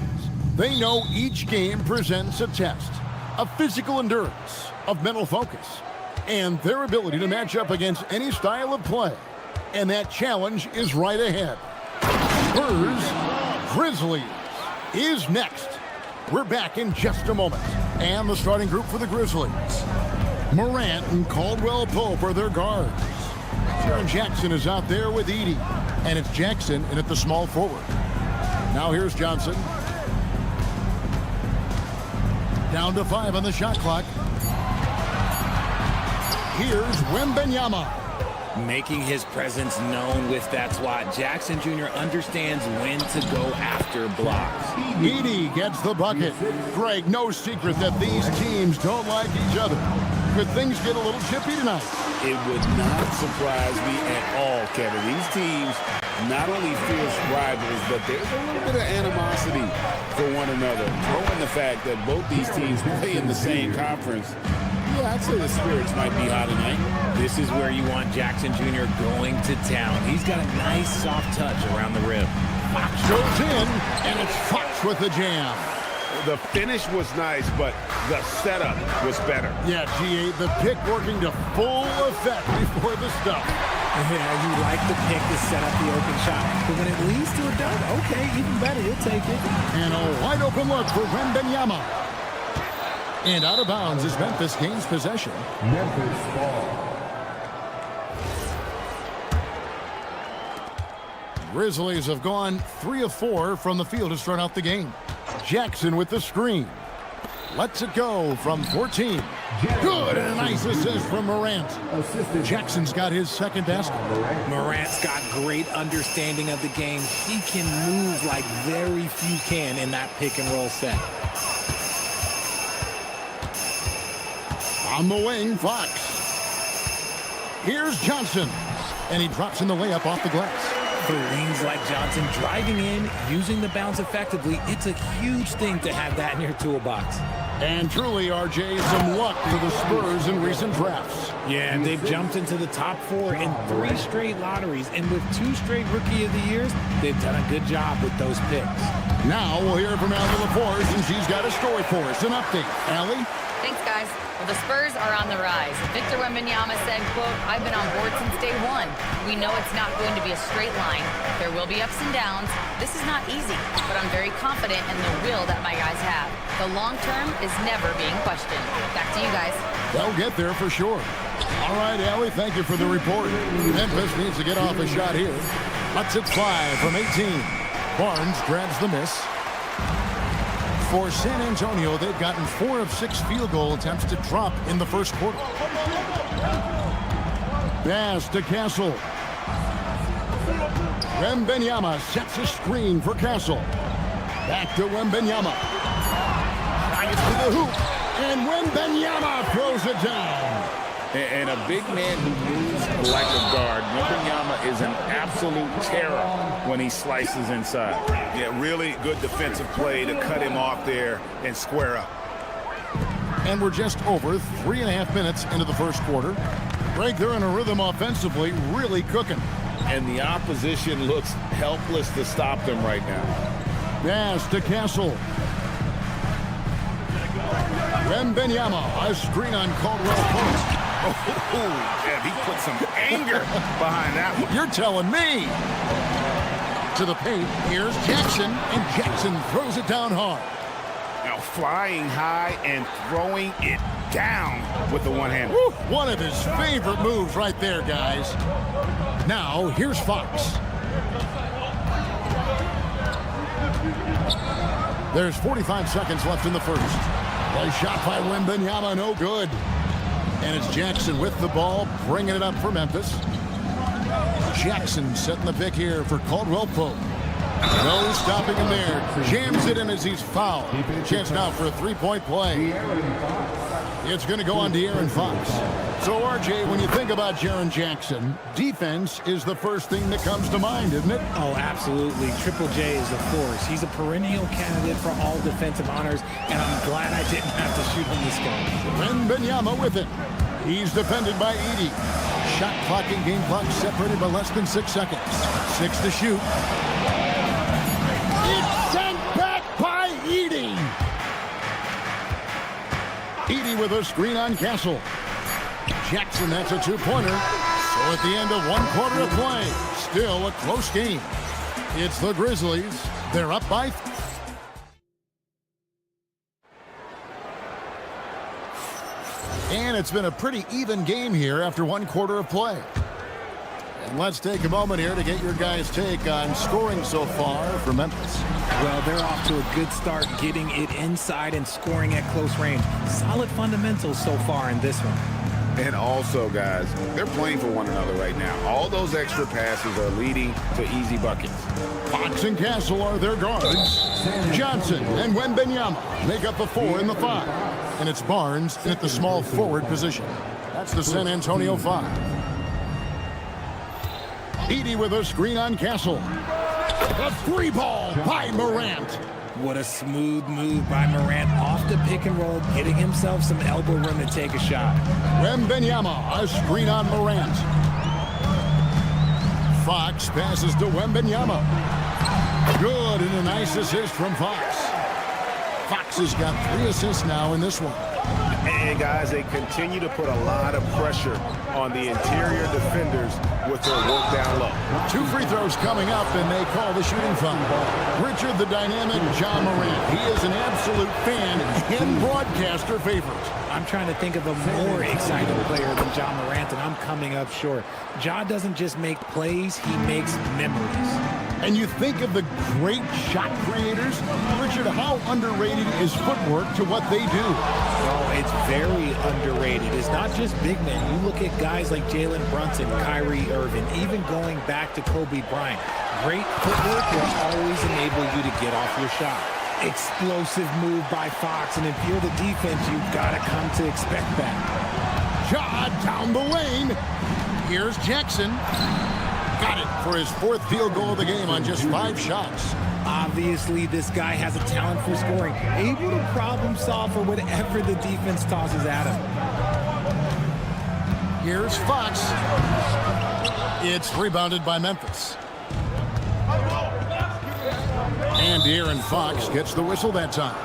they know each game presents a test of physical endurance, of mental focus, and their ability to match up against any style of play. And that challenge is right ahead. Spurs Grizzlies is next. We're back in just a moment. And the starting group for the Grizzlies. Morant and Caldwell Pope are their guards. Jaren Jackson is out there with Edey. And it's Jackson in at the small forward. Now here's Johnson. Down to 5 on the shot clock. Here's Wembanyama. Making his presence known with that swat. Jackson Jr. understands when to go after blocks. Edey gets the bucket. Greg, no secret that these teams don't like each other. Could things get a little chippy tonight? It would not surprise me at all, Kevin. These teams not only fierce rivals, but there's a little bit of animosity for one another. Throw in the fact that both these teams play in the same conference. Yeah, I'd say the spirits might be high tonight. This is where you want Jackson Jr. going to town. He's got a nice soft touch around the rim. Fox goes in, and it's Fox with the jam. The finish was nice, but the setup was better. Yeah, G8, the pick working to full effect before the stuff. Yeah, you like the pick to set up the open shot. But when it leads to a dunk, okay, even better, you'll take it. And a wide open look for Wembanyama. And out of bounds as Memphis gains possession. Memphis ball. Grizzlies have gone 3 of 4 from the field to start out the game. Jackson with the screen. Lets it go from 14. Good, and a nice assist from Morant. Jackson's got his second basket. Morant's got great understanding of the game. He can move like very few can in that pick and roll set. On the wing, Fox. Here's Johnson. And he drops in the layup off the glass. For wings like Johnson driving in, using the bounce effectively, it's a huge thing to have that in your toolbox. And truly, RJ, some luck for the Spurs in recent drafts. Yeah, and they've jumped into the top 4 in 3 straight lotteries. And with 2 straight Rookie of the Years, they've done a good job with those picks. Now we'll hear from Allie LaForce, and she's got a story for us. An update. Allie? Thanks, guys. Well, the Spurs are on the rise. Victor Wembanyama said, quote, "I've been on board since day one. We know it's not going to be a straight line. There will be ups and downs. This is not easy, but I'm very confident in the will that my guys have. The long term is never being questioned." Back to you guys. They'll get there for sure. All right, Allie, thank you for the report. Memphis needs to get off a shot here. Lets it fly from 18. Barnes grabs the miss. For San Antonio, they've gotten 4 of 6 field goal attempts to drop in the first quarter. Pass to Castle. Wembanyama sets a screen for Castle. Back to Wembanyama. Drives to the hoop. And Wembanyama throws it down. And a big man who moves like a guard. Wembanyama is an absolute terror when he slices inside. Yeah, really good defensive play to cut him off there and square up. And we're just over 3.5 minutes into the first quarter. Greg, they're in a rhythm offensively, really cooking. And the opposition looks helpless to stop them right now. Pass to Castle. Wembanyama, a screen on Caldwell Pope. Oh, yeah, he put some anger behind that one. You're telling me. To the paint, here's Jackson, and Jackson throws it down hard. Now flying high and throwing it down with the one-hander. One of his favorite moves right there, guys. Now, here's Fox. There's 45 seconds left in the first. Nice shot by Wembanyama, no good. And it's Jackson with the ball, bringing it up for Memphis. Jackson setting the pick here for Caldwell Pope. No stopping him there. Jams it in as he's fouled. Chance now for a three-point play. It's going to go on to De'Aaron Fox. So, RJ, when you think about Jaren Jackson, defense is the first thing that comes to mind, isn't it? Oh, absolutely. Triple J is a force. He's a perennial candidate for all defensive honors, and I'm glad I didn't have to shoot him this game. Wembanyama with it. He's defended by Edey. Shot clock and game clock separated by less than 6 seconds. 6 to shoot. with a screen on Castle. Jackson, that's a two-pointer. So at the end of one quarter of play, still a close game. It's the Grizzlies. They're up by... And it's been a pretty even game here after one quarter of play. And let's take a moment here to get your guys' take on scoring so far for Memphis. Well, they're off to a good start getting it inside and scoring at close range. Solid fundamentals so far in this one. And also, guys, they're playing for one another right now. All those extra passes are leading to easy buckets. Fox and Castle are their guards. Johnson and Wembanyama make up the 4 and the 5. And it's Barnes at the small forward position. That's the San Antonio 5. Edey with a screen on Castle. A free ball by Morant. What a smooth move by Morant off the pick and roll, getting himself some elbow room to take a shot. Wembanyama, a screen on Morant. Fox passes to Wembanyama. Good, and a nice assist from Fox. Fox has got 3 assists now in this one. And guys, they continue to put a lot of pressure on the interior defenders with their work down low. 2 free throws coming up, and they call the shooting foul. Richard the dynamic John Morant. He is an absolute fan and broadcaster favorite. I'm trying to think of a more exciting player than John Morant, and I'm coming up short. Ja doesn't just make plays, he makes memories. And you think of the great shot creators, Richard, how underrated is footwork to what they do? Oh, it's very underrated. It's not just big men. You look at guys like Jalen Brunson, Kyrie Irving, even going back to Kobe Bryant. Great footwork will always enable you to get off your shot. Explosive move by Fox, and if you're the defense, you've got to come to expect that. Ja down the lane. Here's Jackson. Got it for his 4th field goal of the game on just 5 shots. Obviously, this guy has a talent for scoring, able to problem solve for whatever the defense tosses at him. Here's Fox. It's rebounded by Memphis. And De'Aaron Fox gets the whistle that time.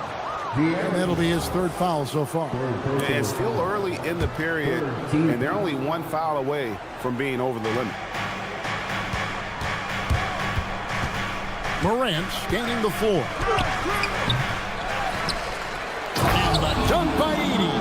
And that'll be his 3rd foul so far. And it's still early in the period, and they're only 1 foul away from being over the limit. Morant scanning the floor. And the dunk by Edey.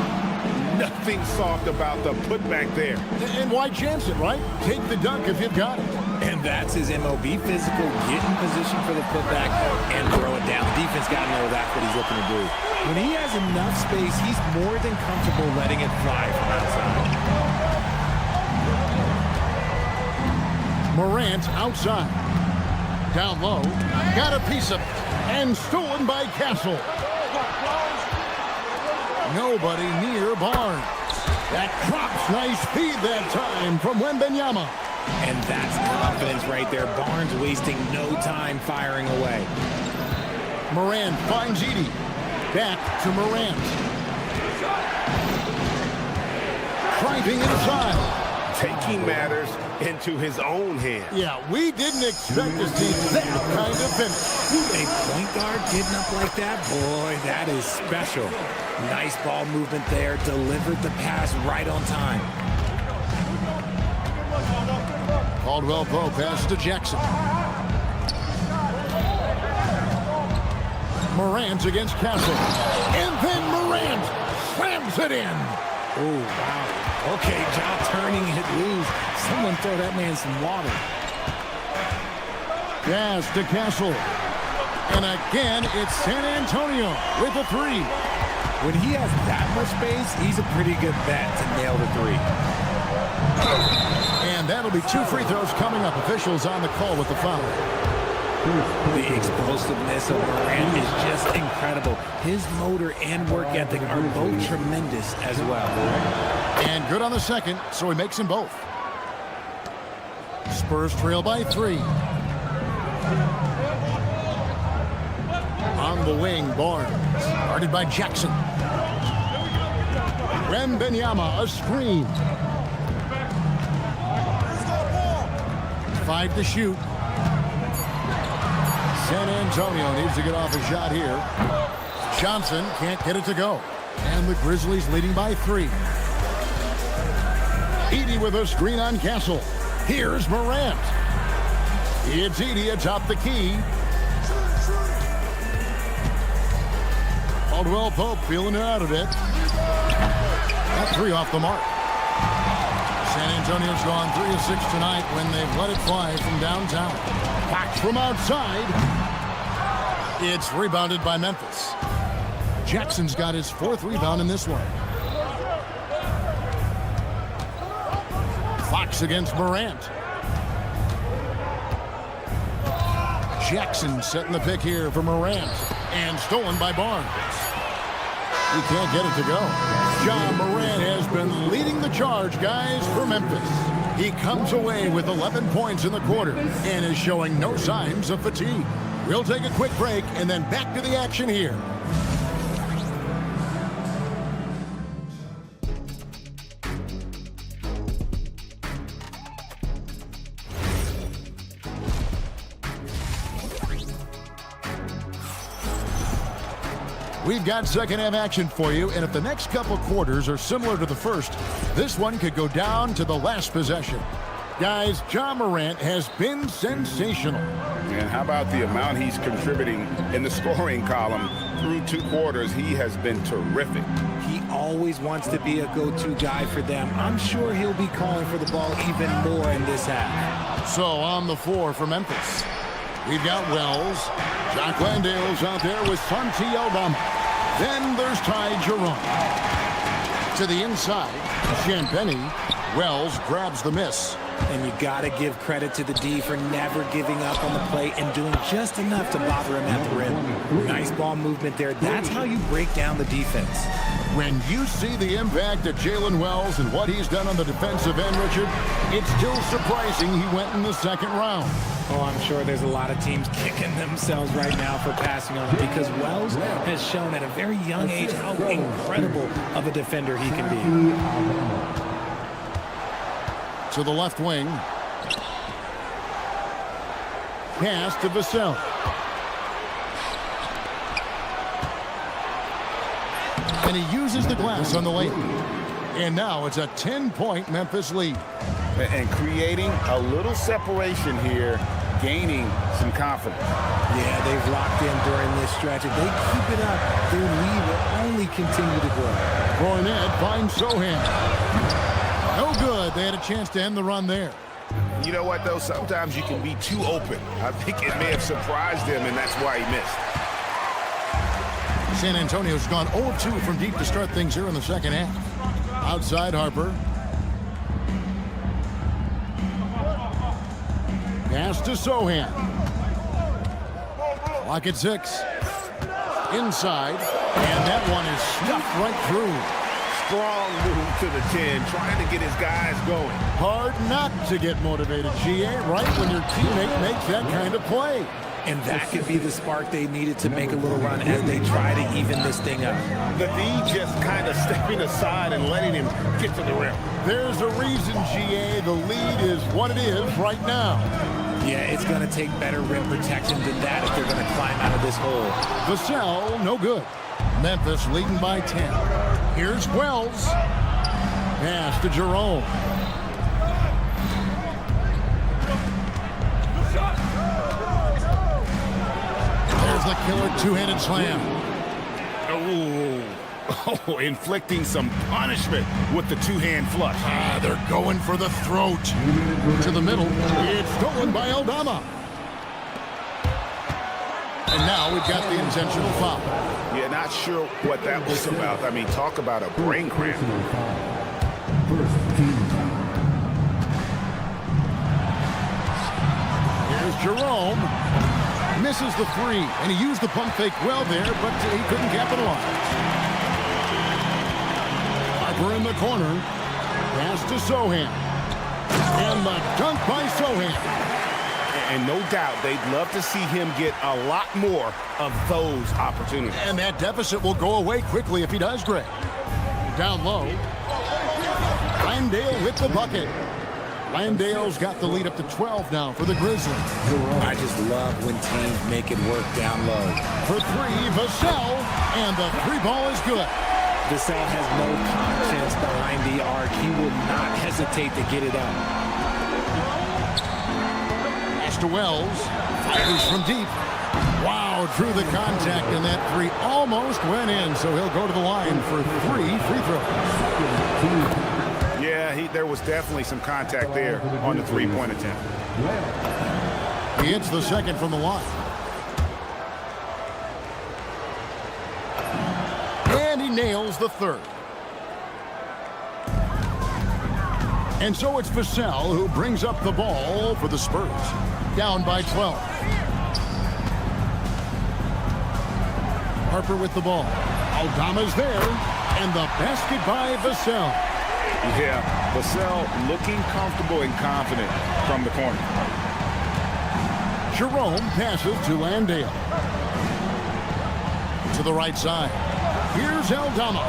Nothing soft about the putback there. And why chance it, right? Take the dunk if you've got it. And that's his MOB, physical, get in position for the putback and throw it down. The defense got to know that's what he's looking to do. When he has enough space, he's more than comfortable letting it fly from outside. Morant outside. Down low, got a piece of it, and stolen by Castle. Nobody near Barnes. That drops nice feed that time from Wembanyama. And that's confidence right there. Barnes wasting no time firing away. Morant finds Edey. Back to Morant. Driving inside. Taking matters into his own hands. Yeah, we didn't expect to see that kind of finish. A point guard getting up like that, boy, that is special. Nice ball movement there, delivered the pass right on time. Caldwell Pope pass to Jackson. Morant against Castle. And then Morant slams it in. Oh, wow. Okay, Ja turning it loose. Someone throw that man some water. Pass to Castle. And again, it's San Antonio with a 3. When he has that much space, he's a pretty good bet to nail the 3. And that'll be 2 free throws coming up. Officials on the call with the foul. The explosiveness of Morant is just incredible. His motor and work ethic are both tremendous as well. And good on the second, so he makes them both. Spurs trail by 3. On the wing, Barnes. Guarded by Jackson. Wembanyama, a screen. 5 to shoot. San Antonio needs to get off a shot here. Johnson can't get it to go. And the Grizzlies leading by 3. Edey with a screen on Castle. Here's Morant. It's Edey atop the key. Caldwell Pope feeling it out a bit. That 3 off the mark. San Antonio's gone 3 of 6 tonight when they've let it fly from downtown. Back from outside. It's rebounded by Memphis. Jackson's got his 4th rebound in this one. Fox against Morant. Jackson setting the pick here for Morant. And stolen by Barnes. He can't get it to go. John Morant has been leading the charge, guys, for Memphis. He comes away with 11 points in the quarter and is showing no signs of fatigue. We'll take a quick break and then back to the action here. We've got second half action for you, and if the next couple quarters are similar to the first, this one could go down to the last possession. Guys, John Morant has been sensational. And how about the amount he's contributing in the scoring column through 2 quarters? He has been terrific. He always wants to be a go-to guy for them. I'm sure he'll be calling for the ball even more in this half. So on the floor for Memphis, we've got Wells. Jock Landale's out there with Santi Aldama. Then there's Ty Jerome. To the inside, Champagny. Wells grabs the miss. And you got to give credit to the D for never giving up on the play and doing just enough to bother him at the rim. Nice ball movement there. That's how you break down the defense. When you see the impact of Jalen Wells and what he's done on the defensive end, Richard, it's still surprising he went in the second round. Oh, I'm sure there's a lot of teams kicking themselves right now for passing on him because Wells has shown at a very young age how incredible of a defender he can be. To the left wing. Pass to Vassell. And he uses the glass on the lane. And now it's a 10-point Memphis lead. And creating a little separation here, gaining some confidence. Yeah, they've locked in during this stretch. If they keep it up, their lead will only continue to grow. Fournette finds Sohan. No good. They had a chance to end the run there. You know what, though? Sometimes you can be too open. I think it may have surprised him, and that's why he missed. San Antonio's gone 0-2 from deep to start things here in the second half. Outside Harper. Pass to Sohan. Clock at 6. Inside. And that one is stuffed right through. Strong move to the 10, trying to get his guys going. Hard not to get motivated, GA, right when your teammate makes that kind of play. And that could be the spark they needed to make a little run as they try to even this thing up. The D just kind of stepping aside and letting him get to the rim. There's a reason, GA, the lead is what it is right now. Yeah, it's going to take better rim protection than that if they're going to climb out of this hole. Vassell, no good. Memphis leading by 10. Here's Wells. Pass to Jerome. There's the killer two-handed slam. Oh, inflicting some punishment with the two-hand flush. They're going for the throat. To the middle. It's stolen by Aldama. And now we've got the intentional foul. Yeah, not sure what that was about. I mean, talk about a brain cramp. Here's Jerome. Misses the 3, and he used the pump fake well there, but he couldn't capitalize. Harper in the corner. Pass to Sohan. And the dunk by Sohan. And no doubt they'd love to see him get a lot more of those opportunities. And that deficit will go away quickly if he does, Greg. Down low. Landale with the bucket. Landale's got the lead up to 12 now for the Grizzlies. I just love when teams make it work down low. For 3, Vassell. And the 3 ball is good. Vassell has no conscience behind the arc. He will not hesitate to get it out. Pass to Wells. Fires from deep. Wow, drew the contact, and that three almost went in, so he'll go to the line for 3 free throws. Yeah, there was definitely some contact there on the three-point attempt. He hits the second from the line. And he nails the third. And so it's Vassell who brings up the ball for the Spurs. Down by 12. Harper with the ball. Aldama's there. And the basket by Vassell. Yeah, Vassell looking comfortable and confident from the corner. Jerome passes to Landale. To the right side. Here's Aldama.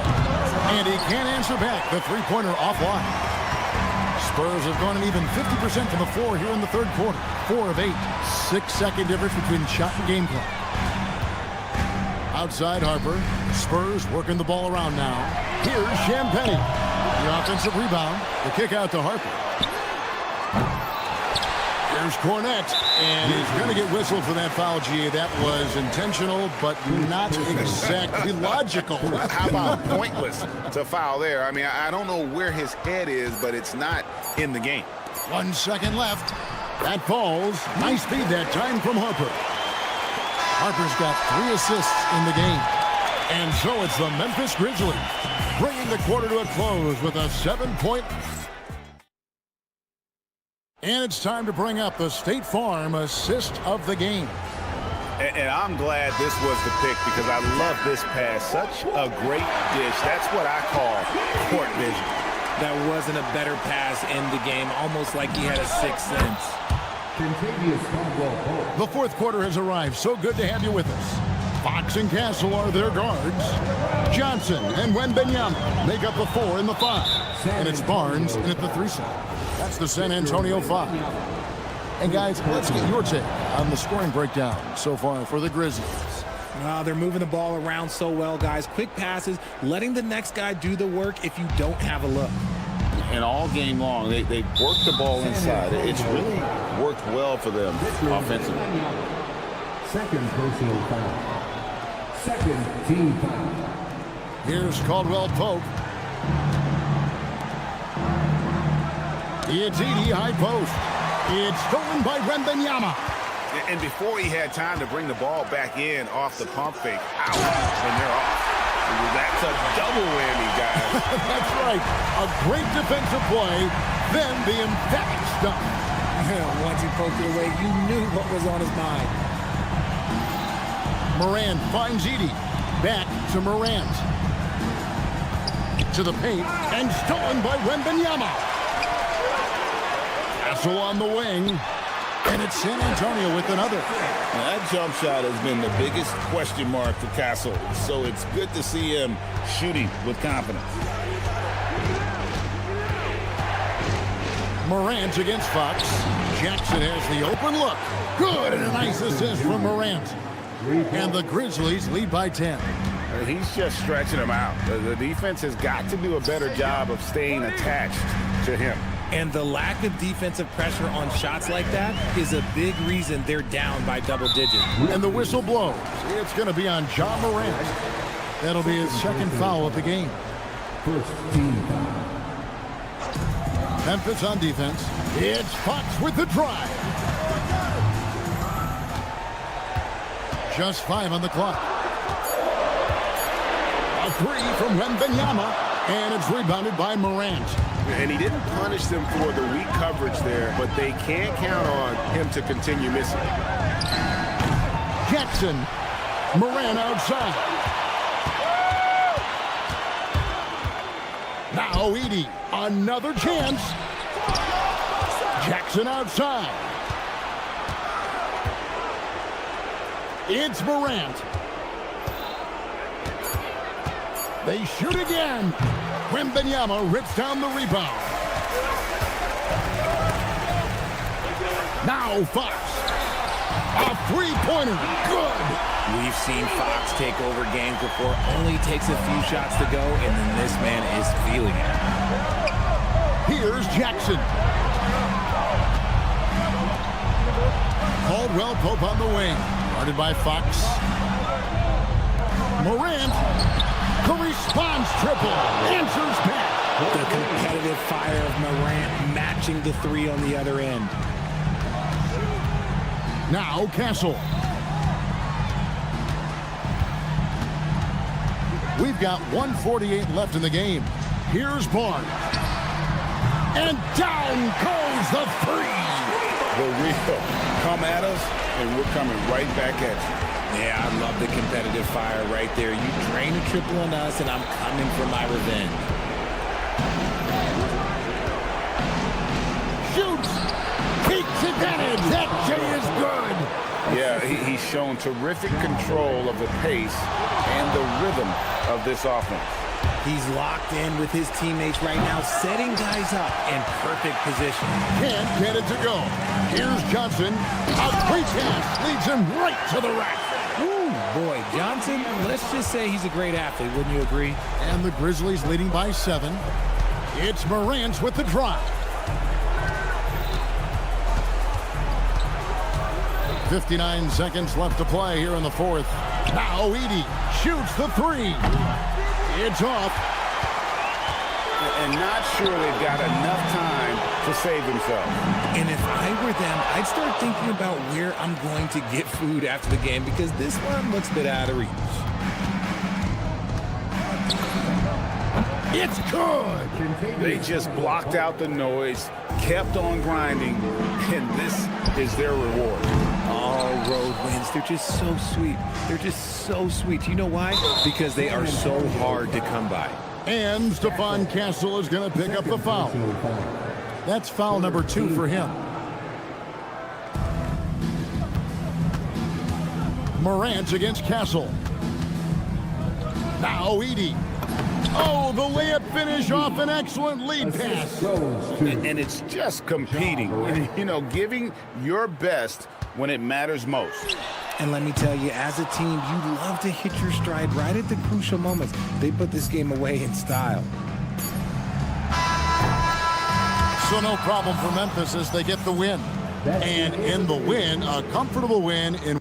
And he can't answer back. The three-pointer offline. Spurs have gone an even 50% from the floor here in the third quarter. 4 of 8. 6-second difference between shot and game clock. Outside Harper. Spurs working the ball around now. Here's Champagnie. The offensive rebound. The kick out to Harper. Here's Cornette. And he's going to get whistled for that foul, G. That was intentional, but not exactly logical. How about pointless to foul there? I mean, I don't know where his head is, but it's not in the game. 1 second left. That falls. Nice feed that time from Harper. Harper's got 3 assists in the game. And so it's the Memphis Grizzlies bringing the quarter to a close with a 7-point. And it's time to bring up the State Farm assist of the game. And I'm glad this was the pick because I love this pass. Such a great dish. That's what I call court vision. That wasn't a better pass in the game, almost like he had a sixth sense. The fourth quarter has arrived. So good to have you with us. Fox and Castle are their guards. Johnson and Wembanyama make up the 4 and the 5. And it's Barnes in at the 3 side. That's the San Antonio 5. And guys, let's get your take on the scoring breakdown so far for the Grizzlies. They're moving the ball around so well, guys. Quick passes, letting the next guy do the work if you don't have a look. And all game long, they work the ball inside. It's really worked well for them offensively. Second personal foul. Second team foul. Here's Caldwell Pope. It's Edey, high post. It's stolen by Wembanyama. And before he had time to bring the ball back in off the pump fake, out, and they're off. That's a double whammy, guys. That's right. A great defensive play, then the emphatic stuff. Once he poked it away, you knew what was on his mind. Morant finds Edey. Back to Morant. To the paint, and stolen by Wembanyama. Castle on the wing, and it's San Antonio with another. Now, that jump shot has been the biggest question mark for Castle, so it's good to see him shooting with confidence. Morant against Fox. Jackson has the open look. Good, and a nice assist from Morant. And the Grizzlies lead by 10. He's just stretching them out. The defense has got to do a better job of staying attached to him. And the lack of defensive pressure on shots like that is a big reason they're down by double digits. And the whistle blows. It's going to be on Ja Morant. That'll be his second foul of the game. First team foul. Memphis on defense. It's Fox with the drive. Just 5 on the clock. A 3 from Wembanyama. And it's rebounded by Morant. And he didn't punish them for the weak coverage there, but they can't count on him to continue missing. Jackson. Morant outside. Now Edey. Another chance. Jackson outside. It's Morant. They shoot again. Wembanyama rips down the rebound. Now Fox. A three-pointer. Good. We've seen Fox take over games before. Only takes a few shots to go, and then this man is feeling it. Here's Jackson. Caldwell Pope on the wing. Guarded by Fox. Morant. Corresponds triple. Answers back. The competitive fire of Morant matching the three on the other end. Now Castle. We've got 1:48 left in the game. Here's Barnes. And down goes the three. The real. Come at us, and we're coming right back at you. Yeah, I love the competitive fire right there. You drain a triple on us, and I'm coming for my revenge. Shoots. Takes advantage. That J is good. Yeah, he's shown terrific control of the pace and the rhythm of this offense. He's locked in with his teammates right now, setting guys up in perfect position. Can't get it to go. Here's Johnson. A great pass leads him right to the rack. Ooh, boy, Johnson, let's just say he's a great athlete, wouldn't you agree? And the Grizzlies leading by 7. It's Morant with the drive. 59 seconds left to play here in the fourth. Now Edey shoots the three. It's off. And not sure they've got enough time to save themselves. And if I were them, I'd start thinking about where I'm going to get food after the game because this one looks a bit out of reach. It's good. They just blocked out the noise, kept on grinding, and this is their reward. All road wins. They're just so sweet. They're just so sweet. You know why? Because they are so hard to come by. And Stephon Castle is going to pick up the foul. That's foul number 2 for him. Morant against Castle. Now Edey. Oh, the layup finish off an excellent lead pass. And it's just competing, you know, giving your best when it matters most. And let me tell you, as a team, you love to hit your stride right at the crucial moments. They put this game away in style. So no problem for Memphis as they get the win. And in the win, a comfortable win in